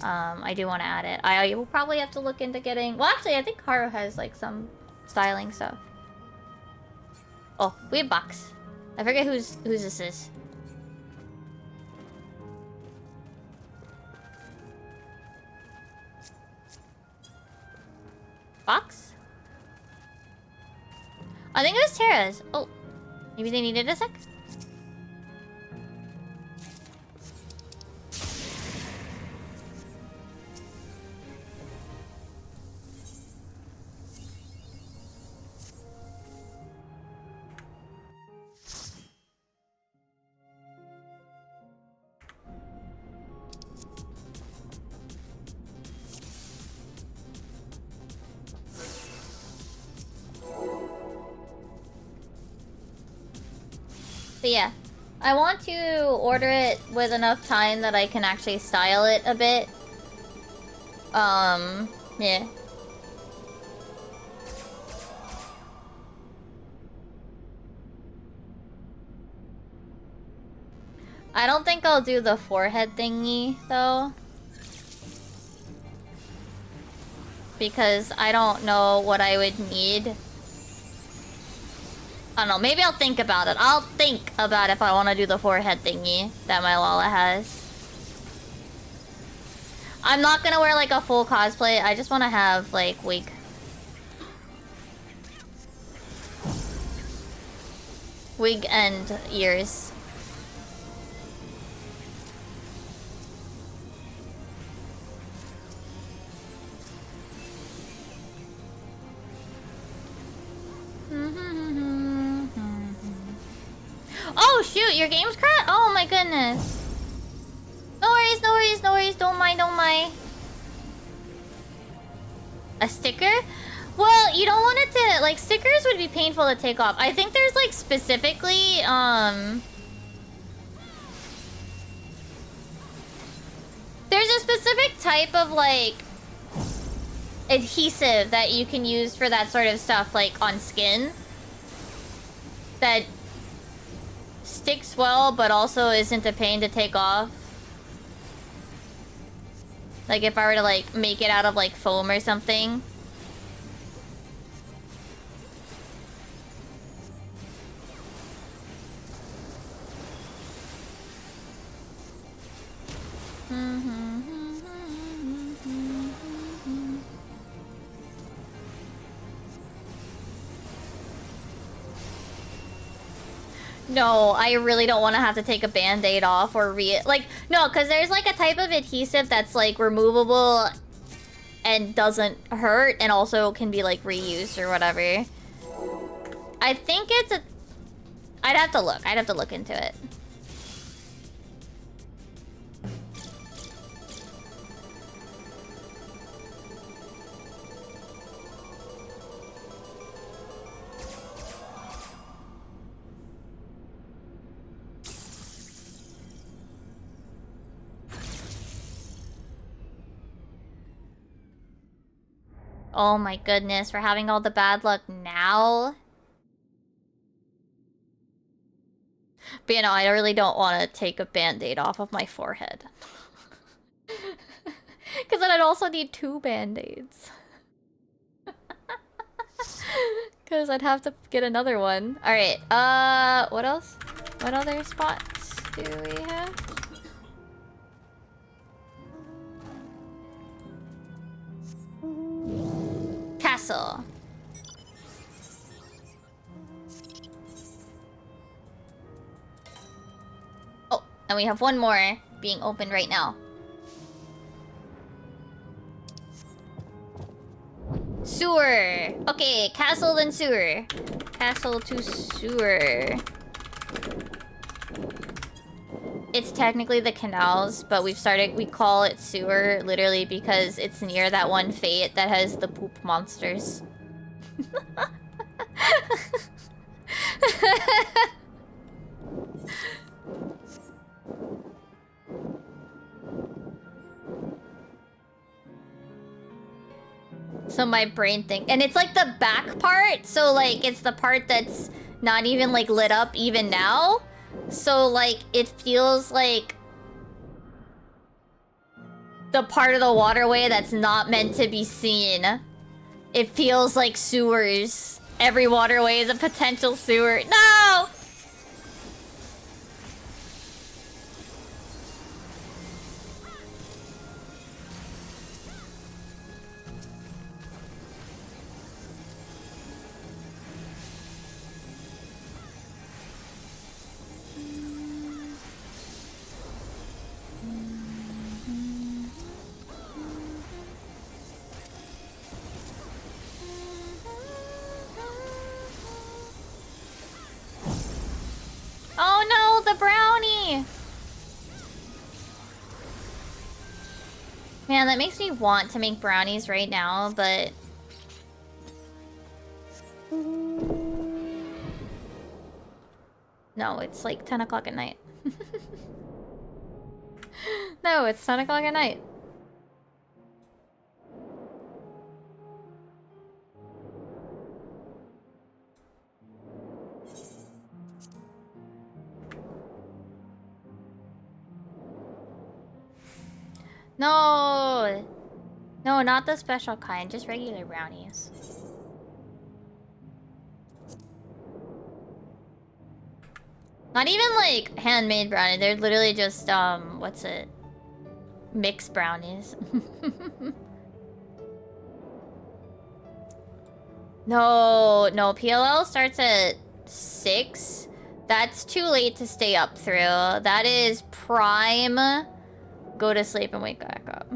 I do want to add it. I will probably have to look into getting... Well, actually, I think Haru has like some styling stuff. Oh, we have Box. I forget whose this is. Box? I think it was Tara's. Oh, maybe they needed a sec. But yeah, I want to order it with enough time that I can actually style it a bit. Yeah. I don't think I'll do the forehead thingy, though. Because I don't know what I would need. I don't know, maybe I'll think about it. I'll think about if I want to do the forehead thingy that my Lala has. I'm not gonna wear like a full cosplay. I just want to have like wig. Wig and ears. Oh shoot, your game's crashed? Oh my goodness. No worries, no worries, no worries. Don't mind, don't mind. A sticker? Well, you don't want it to... Like, stickers would be painful to take off. I think there's, like, specifically, there's a specific type of, like, adhesive that you can use for that sort of stuff, like, on skin. That sticks well, but also isn't a pain to take off. Like, if I were to, like, make it out of, like, foam or something. No, I really don't want to have to take a band-aid off or like, no, because there's like a type of adhesive that's like removable and doesn't hurt and also can be like reused or whatever. I think it's a... I'd have to look into it. Oh my goodness, we're having all the bad luck now? But you know, I really don't want to take a band-aid off of my forehead. Because then I'd also need 2 band-aids. Because I'd have to get another one. Alright, what else? What other spots do we have? Castle. Oh, and we have one more being opened right now. Sewer. Okay, castle then sewer. Castle to sewer. It's technically the canals, but we call it sewer literally because it's near that one fate that has the poop monsters. So my brain and it's like the back part, so like it's the part that's not even like lit up even now. So, like, it feels like the part of the waterway that's not meant to be seen. It feels like sewers. Every waterway is a potential sewer. No! Oh no, the brownie! Man, that makes me want to make brownies right now, but... No, it's like 10 o'clock at night. No, it's 10 o'clock at night. No! No, not the special kind, just regular brownies. Not even like handmade brownies, they're literally just, what's it? Mixed brownies. No, PLL starts at 6. That's too late to stay up through. That is prime... Go to sleep and wake back up.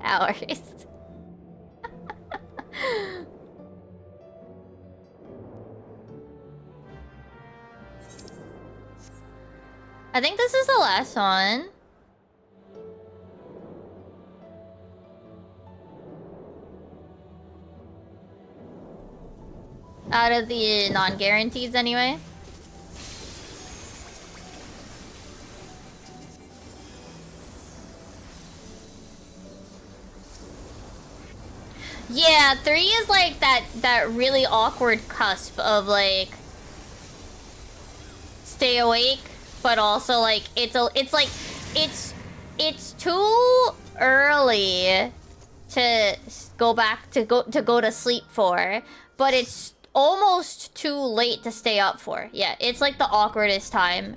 Hours. I think this is the last one. Out of the non-guarantees, anyway. Yeah, 3 is like that really awkward cusp of like stay awake, but also like it's too early to go to sleep for, but it's almost too late to stay up for. Yeah, it's like the awkwardest time.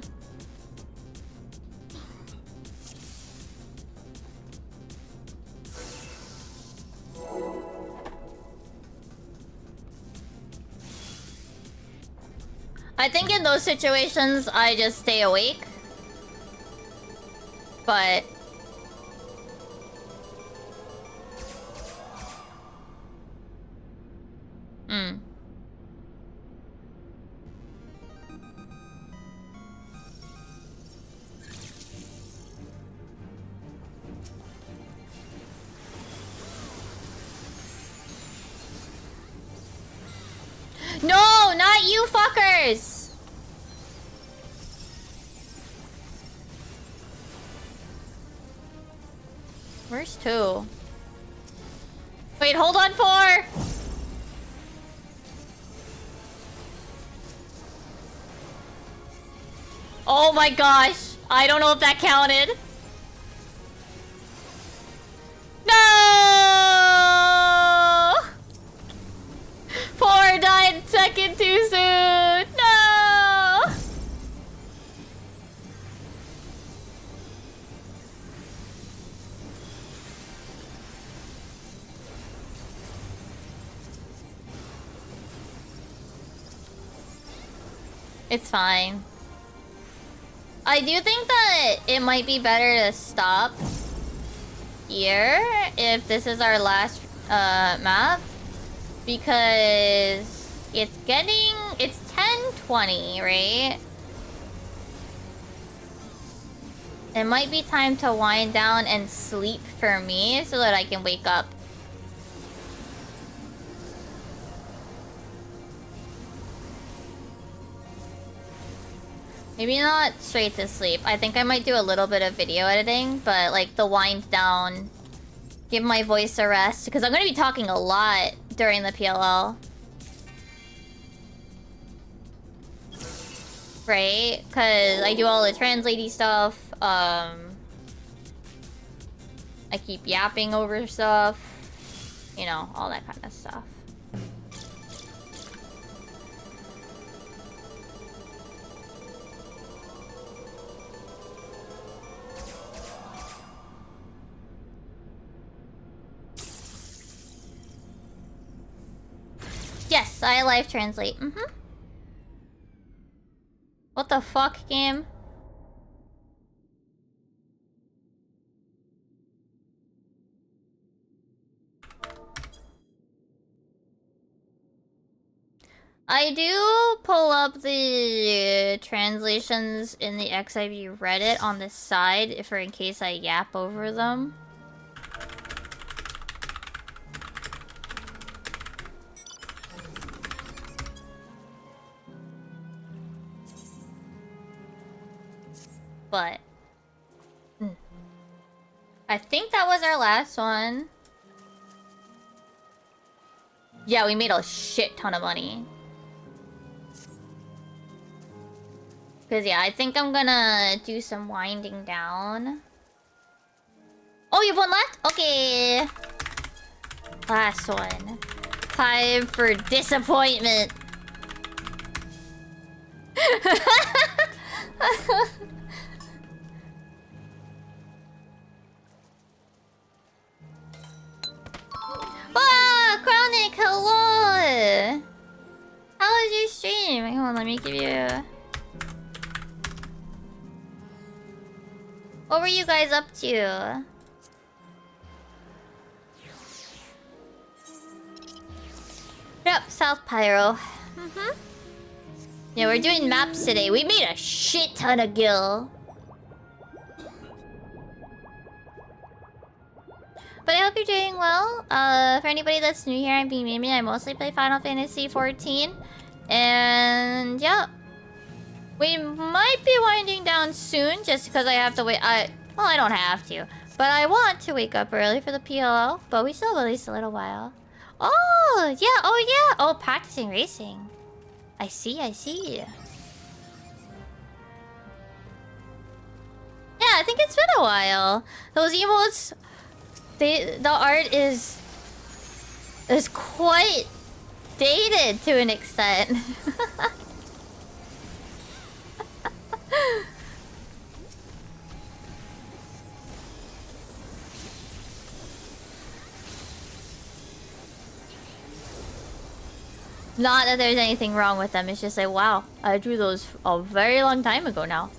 I think in those situations, I just stay awake. But... No, not you fuckers! Where's 2? Wait, hold on, 4! Oh my gosh. I don't know if that counted. No! 4 died second too soon. No! It's fine. I do think that it might be better to stop here if this is our last map, because it's 10:20, right? It might be time to wind down and sleep for me so that I can wake up. Maybe not straight to sleep. I think I might do a little bit of video editing, but like the wind down, give my voice a rest, because I'm going to be talking a lot during the PLL. Right? Because I do all the translatey stuff. I keep yapping over stuff. You know, all that kind of stuff. Yes, I live translate. What the fuck, game? I do pull up the translations in the XIV Reddit on the side for in case I yap over them. But I think that was our last one. Yeah, we made a shit ton of money. Cause yeah, I think I'm gonna do some winding down. Oh, you have one left? Okay. Last one. Time for disappointment. Ah, Chronic, hello! How was your stream? Hang on, let me give you... What were you guys up to? Yep, South Pyro. Yeah, we're doing maps today. We made a shit ton of gil. But I hope you're doing well. For anybody that's new here, I'm being Mimi. I mostly play Final Fantasy 14. And yeah. We might be winding down soon just because I have to wait. Well, I don't have to. But I want to wake up early for the PLO. But we still have at least a little while. Oh, yeah. Oh, yeah. Oh, practicing racing. I see. I see. Yeah, I think it's been a while. Those emotes, the art is quite dated to an extent. Not that there's anything wrong with them, it's just like, wow, I drew those a very long time ago now.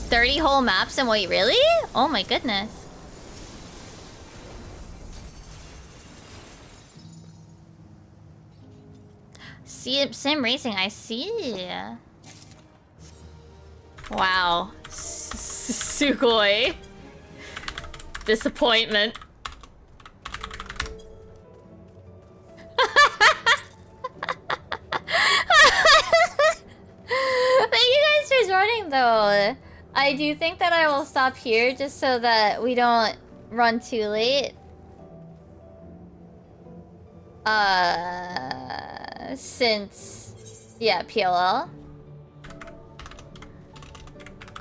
30 whole maps and wait, really? Oh my goodness. See, sim racing, I see. Wow. Sugoi. Disappointment. Thank you guys for joining though. I do think that I will stop here just so that we don't run too late. Since... yeah, PLL.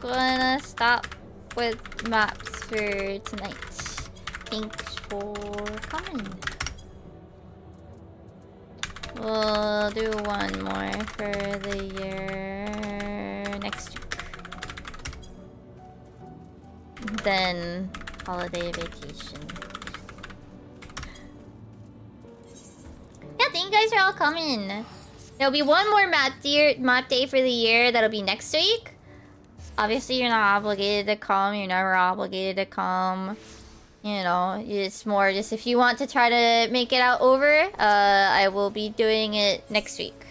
Gonna stop with maps for tonight. Thanks for coming. We'll do one more for the year next week. Then holiday vacation. Yeah, thank you guys for all coming. There'll be one more map day for the year that'll be next week. Obviously, you're not obligated to come. You're never obligated to come. You know, it's more just if you want to try to make it out over, I will be doing it next week.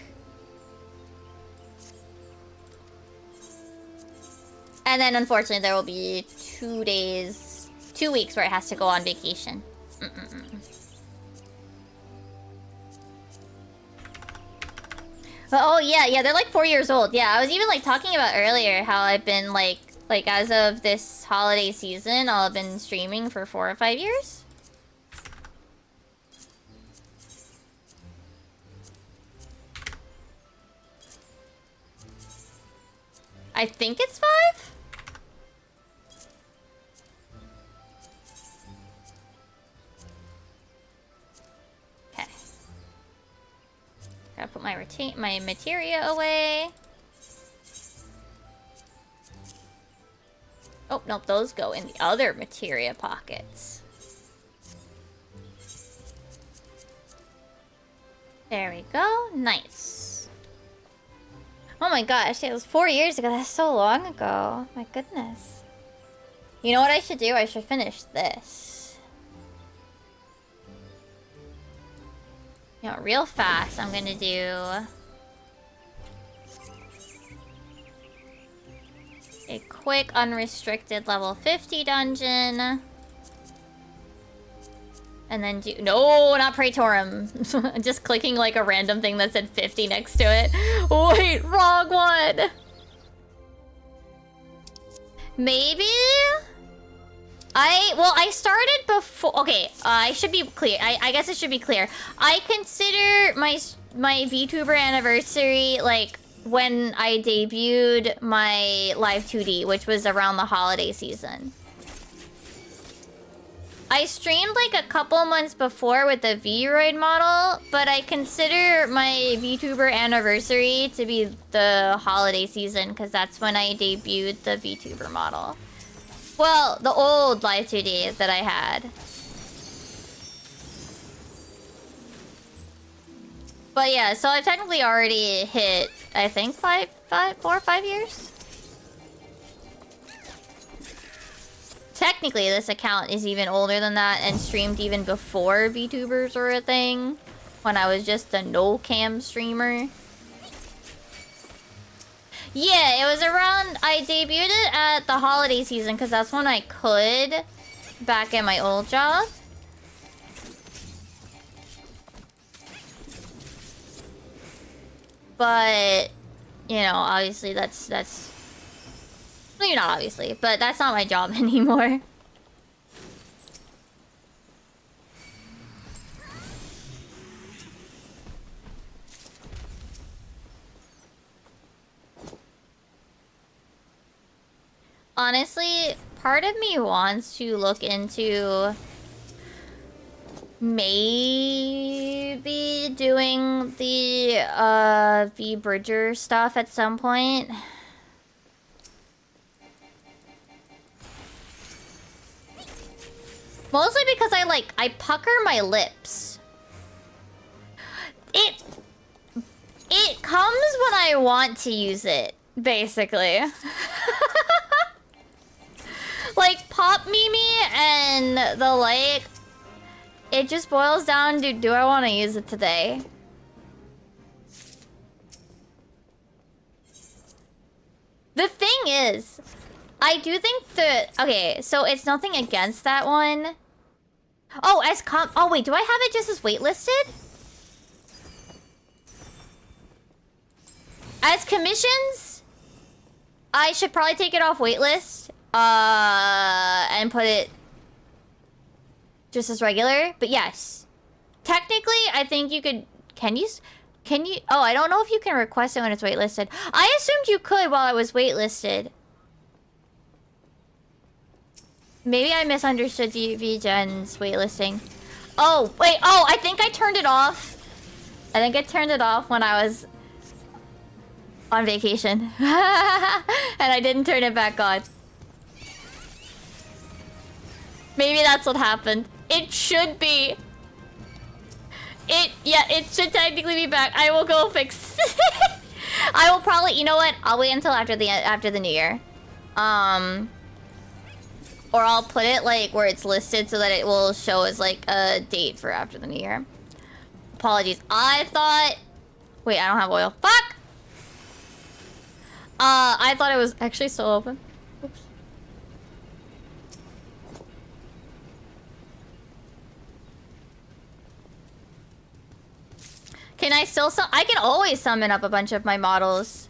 And then, unfortunately, there will be 2 weeks where it has to go on vacation. But, oh, yeah, they're like 4 years old. Yeah, I was even like talking about earlier how I've been like as of this holiday season, I've been streaming for 4 or 5 years. I think it's 5? Okay. Gotta put my materia away. Oh, nope, those go in the other materia pockets. There we go. Nice. Oh my gosh, it was 4 years ago. That's so long ago. My goodness. You know what I should do? I should finish this. You know, real fast, I'm gonna do a quick unrestricted level 50 dungeon. And then do... no, not Praetorum. Just clicking like a random thing that said 50 next to it. Wait, wrong one. Maybe? I started before... okay, I should be clear. I guess it should be clear. I consider my VTuber anniversary, like, when I debuted my Live 2D, which was around the holiday season. I streamed like a couple months before with the V-Roid model, but I consider my VTuber anniversary to be the holiday season because that's when I debuted the VTuber model. Well, the old Live 2D that I had. But yeah, so I've technically already hit, I think, 4 or 5 years? Technically, this account is even older than that and streamed even before VTubers were a thing. When I was just a no-cam streamer. Yeah, it was around... I debuted it at the holiday season because that's when I could back at my old job. But, you know, obviously that's... Well, not obviously, but that's not my job anymore. Honestly, part of me wants to look into maybe doing the V-Bridger stuff at some point. Mostly because I pucker my lips. It comes when I want to use it, basically. Like, Pop Mimi and the like, it just boils down to, do I want to use it today? The thing is, I do think that... Okay, so it's nothing against that one. Oh, oh, wait, do I have it just as waitlisted? As commissions, I should probably take it off waitlist. And put it just as regular. But yes, technically, I think you could... Can you... Oh, I don't know if you can request it when it's waitlisted. I assumed you could while I was waitlisted. Maybe I misunderstood VGen's waitlisting. Oh, wait. Oh, I think I turned it off. I think I turned it off when I was on vacation. And I didn't turn it back on. Maybe that's what happened. It should be. Yeah, it should technically be back. I will go fix it. I will probably, you know what? I'll wait until after the new year. Or I'll put it like where it's listed so that it will show as like a date for after the new year. Apologies. I thought... Wait, I don't have oil. Fuck! I thought it was actually still open. Oops. Can I still I can always summon up a bunch of my models.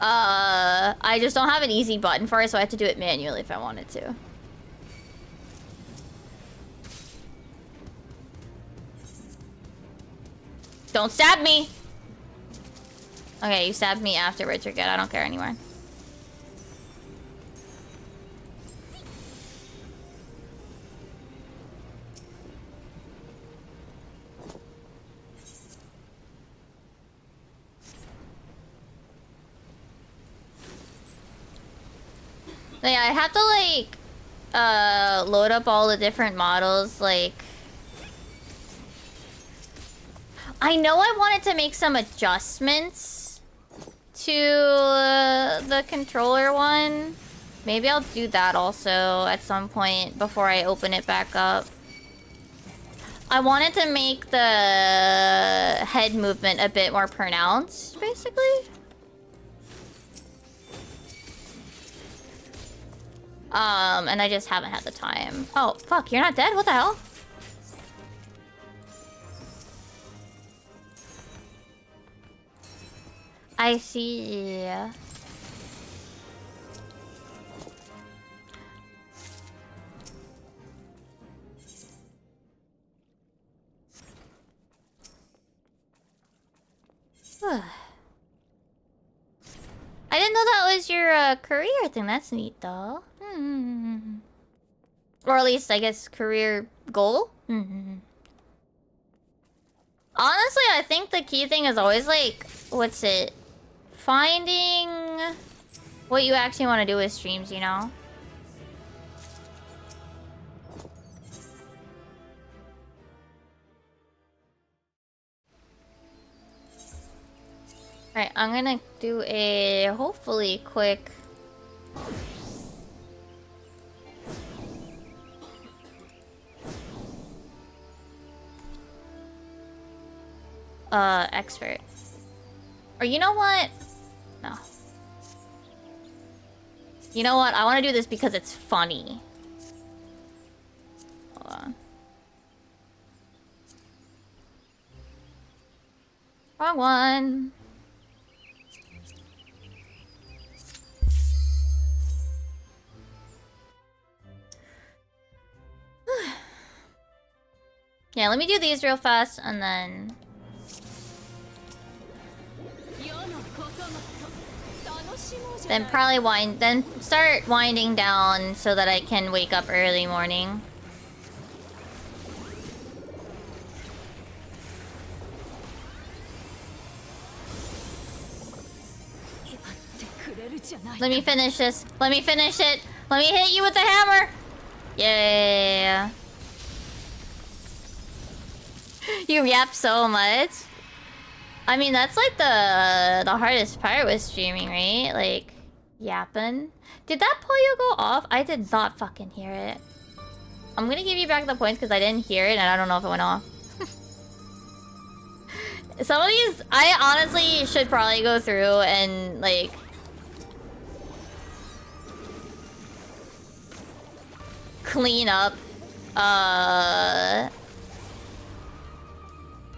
I just don't have an easy button for it, so I have to do it manually if I wanted to. Don't stab me! Okay, you stabbed me afterwards, you're good. I don't care anymore. Yeah, I have to, like, load up all the different models, like... I know I wanted to make some adjustments to the controller one. Maybe I'll do that also at some point before I open it back up. I wanted to make the head movement a bit more pronounced, basically. And I just haven't had the time. Oh, fuck, you're not dead? What the hell? I see. I didn't know that was your career thing. That's neat, though. Or at least, I guess, career goal. Honestly, I think the key thing is always, like, what's it? Finding what you actually want to do with streams, you know? Alright, I'm gonna do a hopefully quick... expert. Or you know what? No. You know what? I want to do this because it's funny. Hold on. Wrong one. Yeah, let me do these real fast and then... Then probably then start winding down so that I can wake up early morning. Let me finish this. Let me finish it. Let me hit you with the hammer. Yeah. You yap so much. I mean, that's like the hardest part with streaming, right? Like, yapping. Did that polio go off? I did not fucking hear it. I'm gonna give you back the points because I didn't hear it and I don't know if it went off. Some of these, I honestly should probably go through and, like... clean up,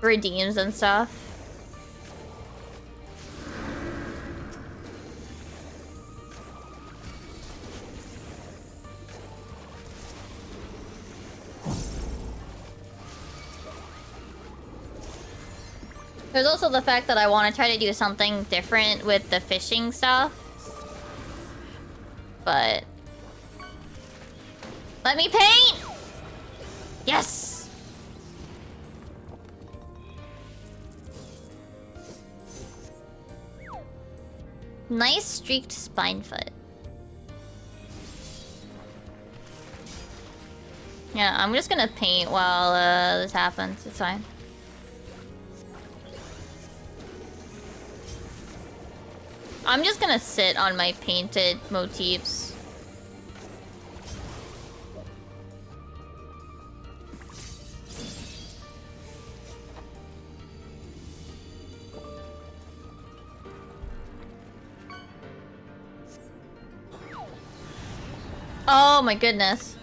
redeems and stuff. There's also the fact that I want to try to do something different with the fishing stuff. But... let me paint! Yes! Nice streaked spine foot. Yeah, I'm just gonna paint while this happens. It's fine. I'm just gonna sit on my painted motifs. Oh my goodness.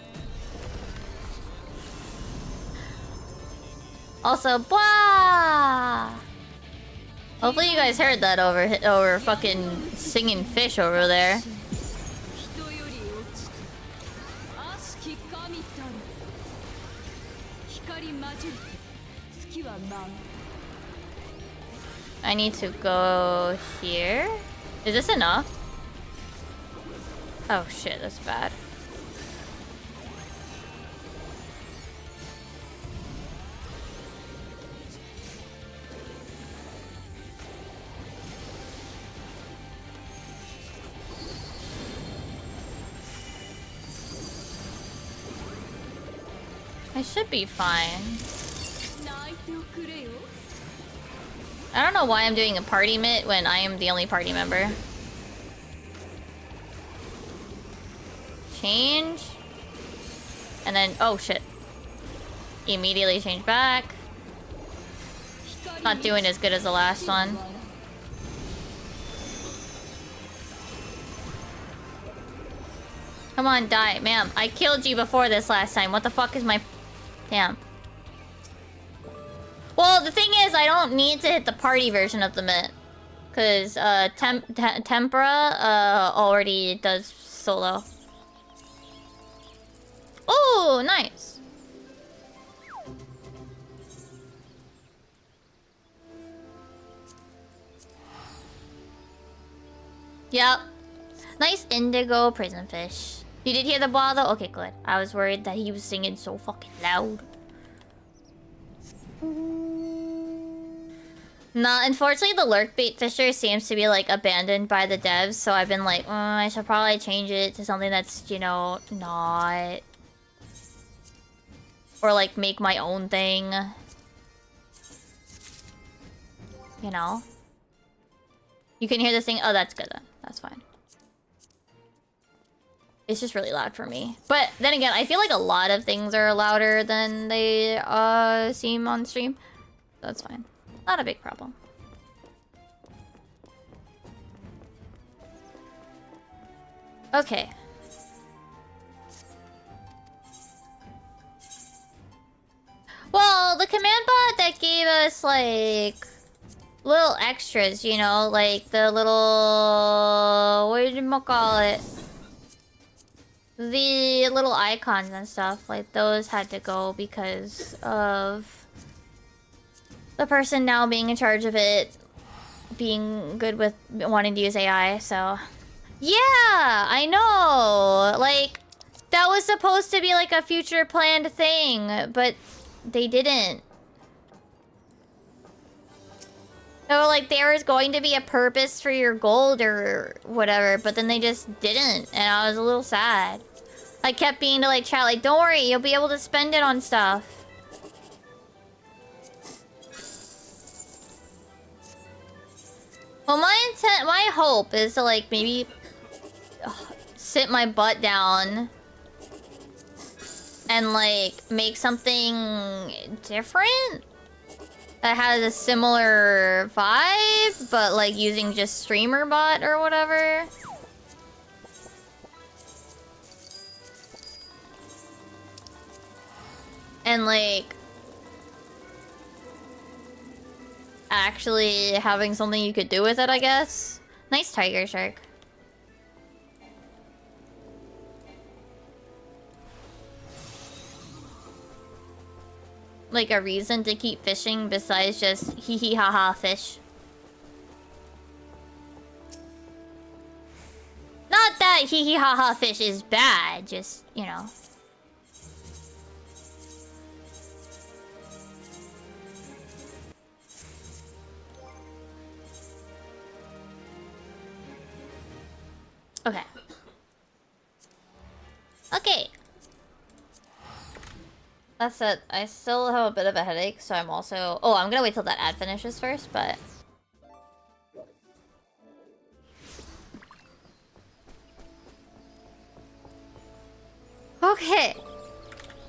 Also, blah! Hopefully you guys heard that over fucking singing fish over there. I need to go here. Is this enough? Oh shit, that's bad. I should be fine. I don't know why I'm doing a party mitt when I am the only party member. Change. And then, oh shit. Immediately change back. Not doing as good as the last one. Come on, die. Ma'am, I killed you before this last time. What the fuck is my... Damn. Well, the thing is, I don't need to hit the party version of the mitt. Because, Tempura, already does solo. Oh, nice. Yep. Nice indigo prison fish. You did hear the ball though? Okay, good. I was worried that he was singing so fucking loud. Nah, unfortunately the lurk bait fisher seems to be like abandoned by the devs, so I've been like, I should probably change it to something that's, you know, not... Or like make my own thing. You know? You can hear this thing? Oh, that's good then. That's fine. It's just really loud for me. But then again, I feel like a lot of things are louder than they seem on stream. That's fine. Not a big problem. Okay. Well, the command bot that gave us, like, little extras, you know? Like, the little... what did you call it? The little icons and stuff. Like, those had to go because of the person now being in charge of it being good with wanting to use AI, so... Yeah! I know! Like, that was supposed to be, like, a future planned thing, but... they didn't. So, like, there was going to be a purpose for your gold or whatever, but then they just didn't, and I was a little sad. I kept being to, like, chat, like, don't worry, you'll be able to spend it on stuff. Well, my hope is to, like, maybe... sit my butt down... and, like, make something different that has a similar vibe, but, like, using just streamer bot or whatever. And, like, actually having something you could do with it, I guess. Nice tiger shark. Like a reason to keep fishing besides just hee hee ha ha fish. Not that hee hee ha ha fish is bad, just, you know. Okay. Okay. That's it. I still have a bit of a headache, so I'm also... oh, I'm gonna wait till that ad finishes first, but... okay.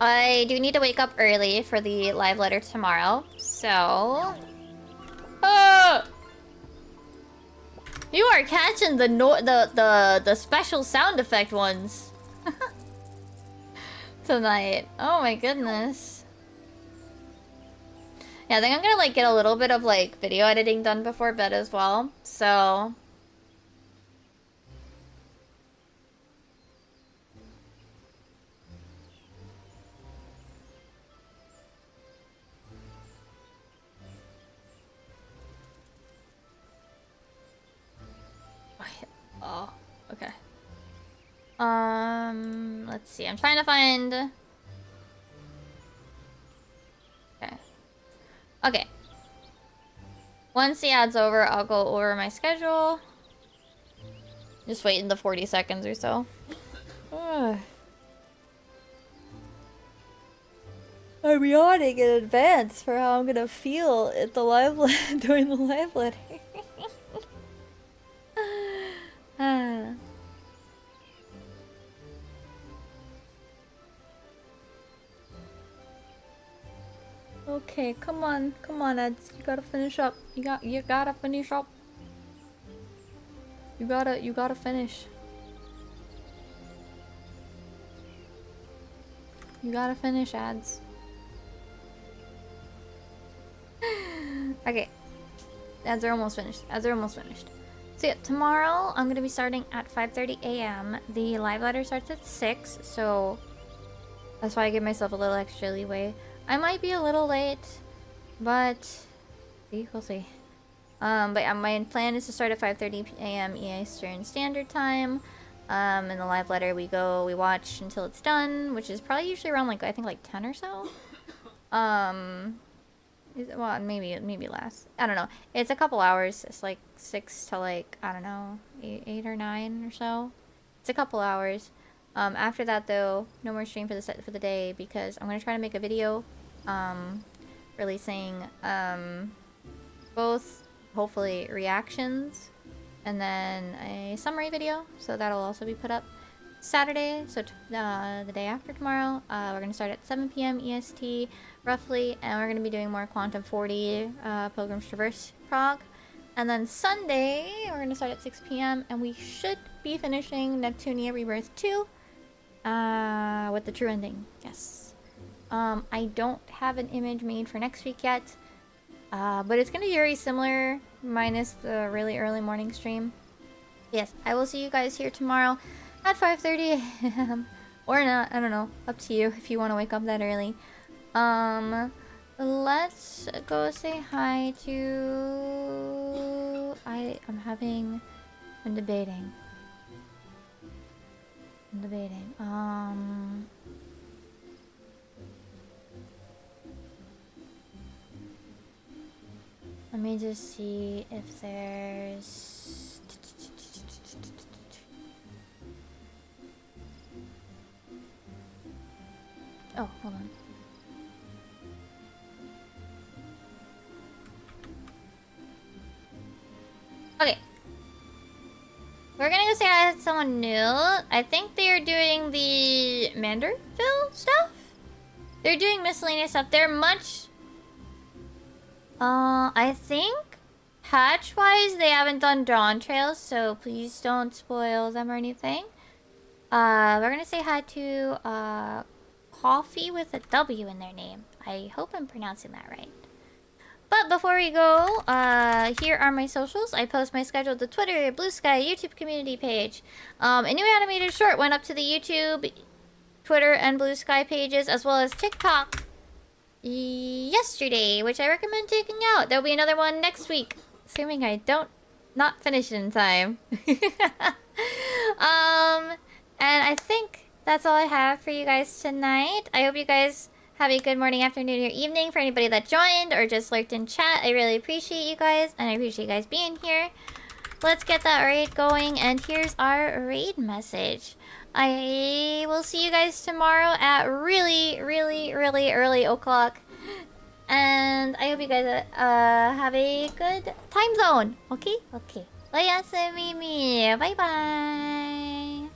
I do need to wake up early for the live letter tomorrow, so... ah! You are catching the special sound effect ones. Tonight. Oh my goodness. Yeah, I think I'm gonna, like, get a little bit of, like, video editing done before bed as well, so... oh, okay. Let's see. I'm trying to find... okay. Okay. Once the ad's over, I'll go over my schedule. Just wait in the 40 seconds or so. Ugh. I'm yawning in advance for how I'm gonna feel at the live during the live letter. Okay, come on, Eds. You gotta finish up. You gotta finish up. You gotta finish. You gotta finish, Ads. Okay. Ads are almost finished. So yeah, tomorrow I'm gonna be starting at 5:30 a.m. The live letter starts at 6, so that's why I give myself a little extra leeway. I might be a little late, but we'll see. But yeah, my plan is to start at 5:30 a.m. Eastern Standard Time. In the live letter we watch until it's done, which is probably usually around, like, I think, like 10 or so. Well, maybe less. I don't know. It's a couple hours. It's like 6 to, like, I don't know, 8 or 9 or so. It's a couple hours. After that, though, no more stream for the day, because I'm gonna try to make a video, releasing both, hopefully, reactions and then a summary video. So that'll also be put up Saturday, so the day after tomorrow. We're gonna start at 7 p.m. EST roughly, and we're gonna be doing more Quantum 40 Pilgrim's Traverse prog. And then Sunday, we're gonna start at 6 p.m. and we should be finishing Neptunia Rebirth 2 with the true ending. Yes. I don't have an image made for next week yet, but it's gonna be very similar, minus the really early morning stream. Yes, I will see you guys here tomorrow at 5:30 a.m. or not. I don't know. Up to you if you want to wake up that early. Let's go say hi to... I'm debating. Let me just see if there's... Oh, hold on. Okay. We're gonna go say hi to someone new. I think they are doing the Manderville stuff? They're doing miscellaneous stuff. They're much... I think patch-wise they haven't done Dawn Trails, so please don't spoil them or anything. We're gonna say hi to, Coffee with a W in their name. I hope I'm pronouncing that right. But before we go, here are my socials. I post my schedule to Twitter, Blue Sky, YouTube community page. A new animated short went up to the YouTube, Twitter, and Blue Sky pages, as well as TikTok yesterday, which I recommend checking out. There'll be another one next week, assuming I don't not finish it in time. And I think that's all I have for you guys tonight. I hope you guys have a good morning, afternoon, or evening for anybody that joined or just lurked in chat. I really appreciate you guys, and I appreciate you guys being here. Let's get that raid going, and here's our raid message. I will see you guys tomorrow at really early o'clock. And I hope you guys have a good time zone. Okay? Okay. Oyasumi. Bye-bye.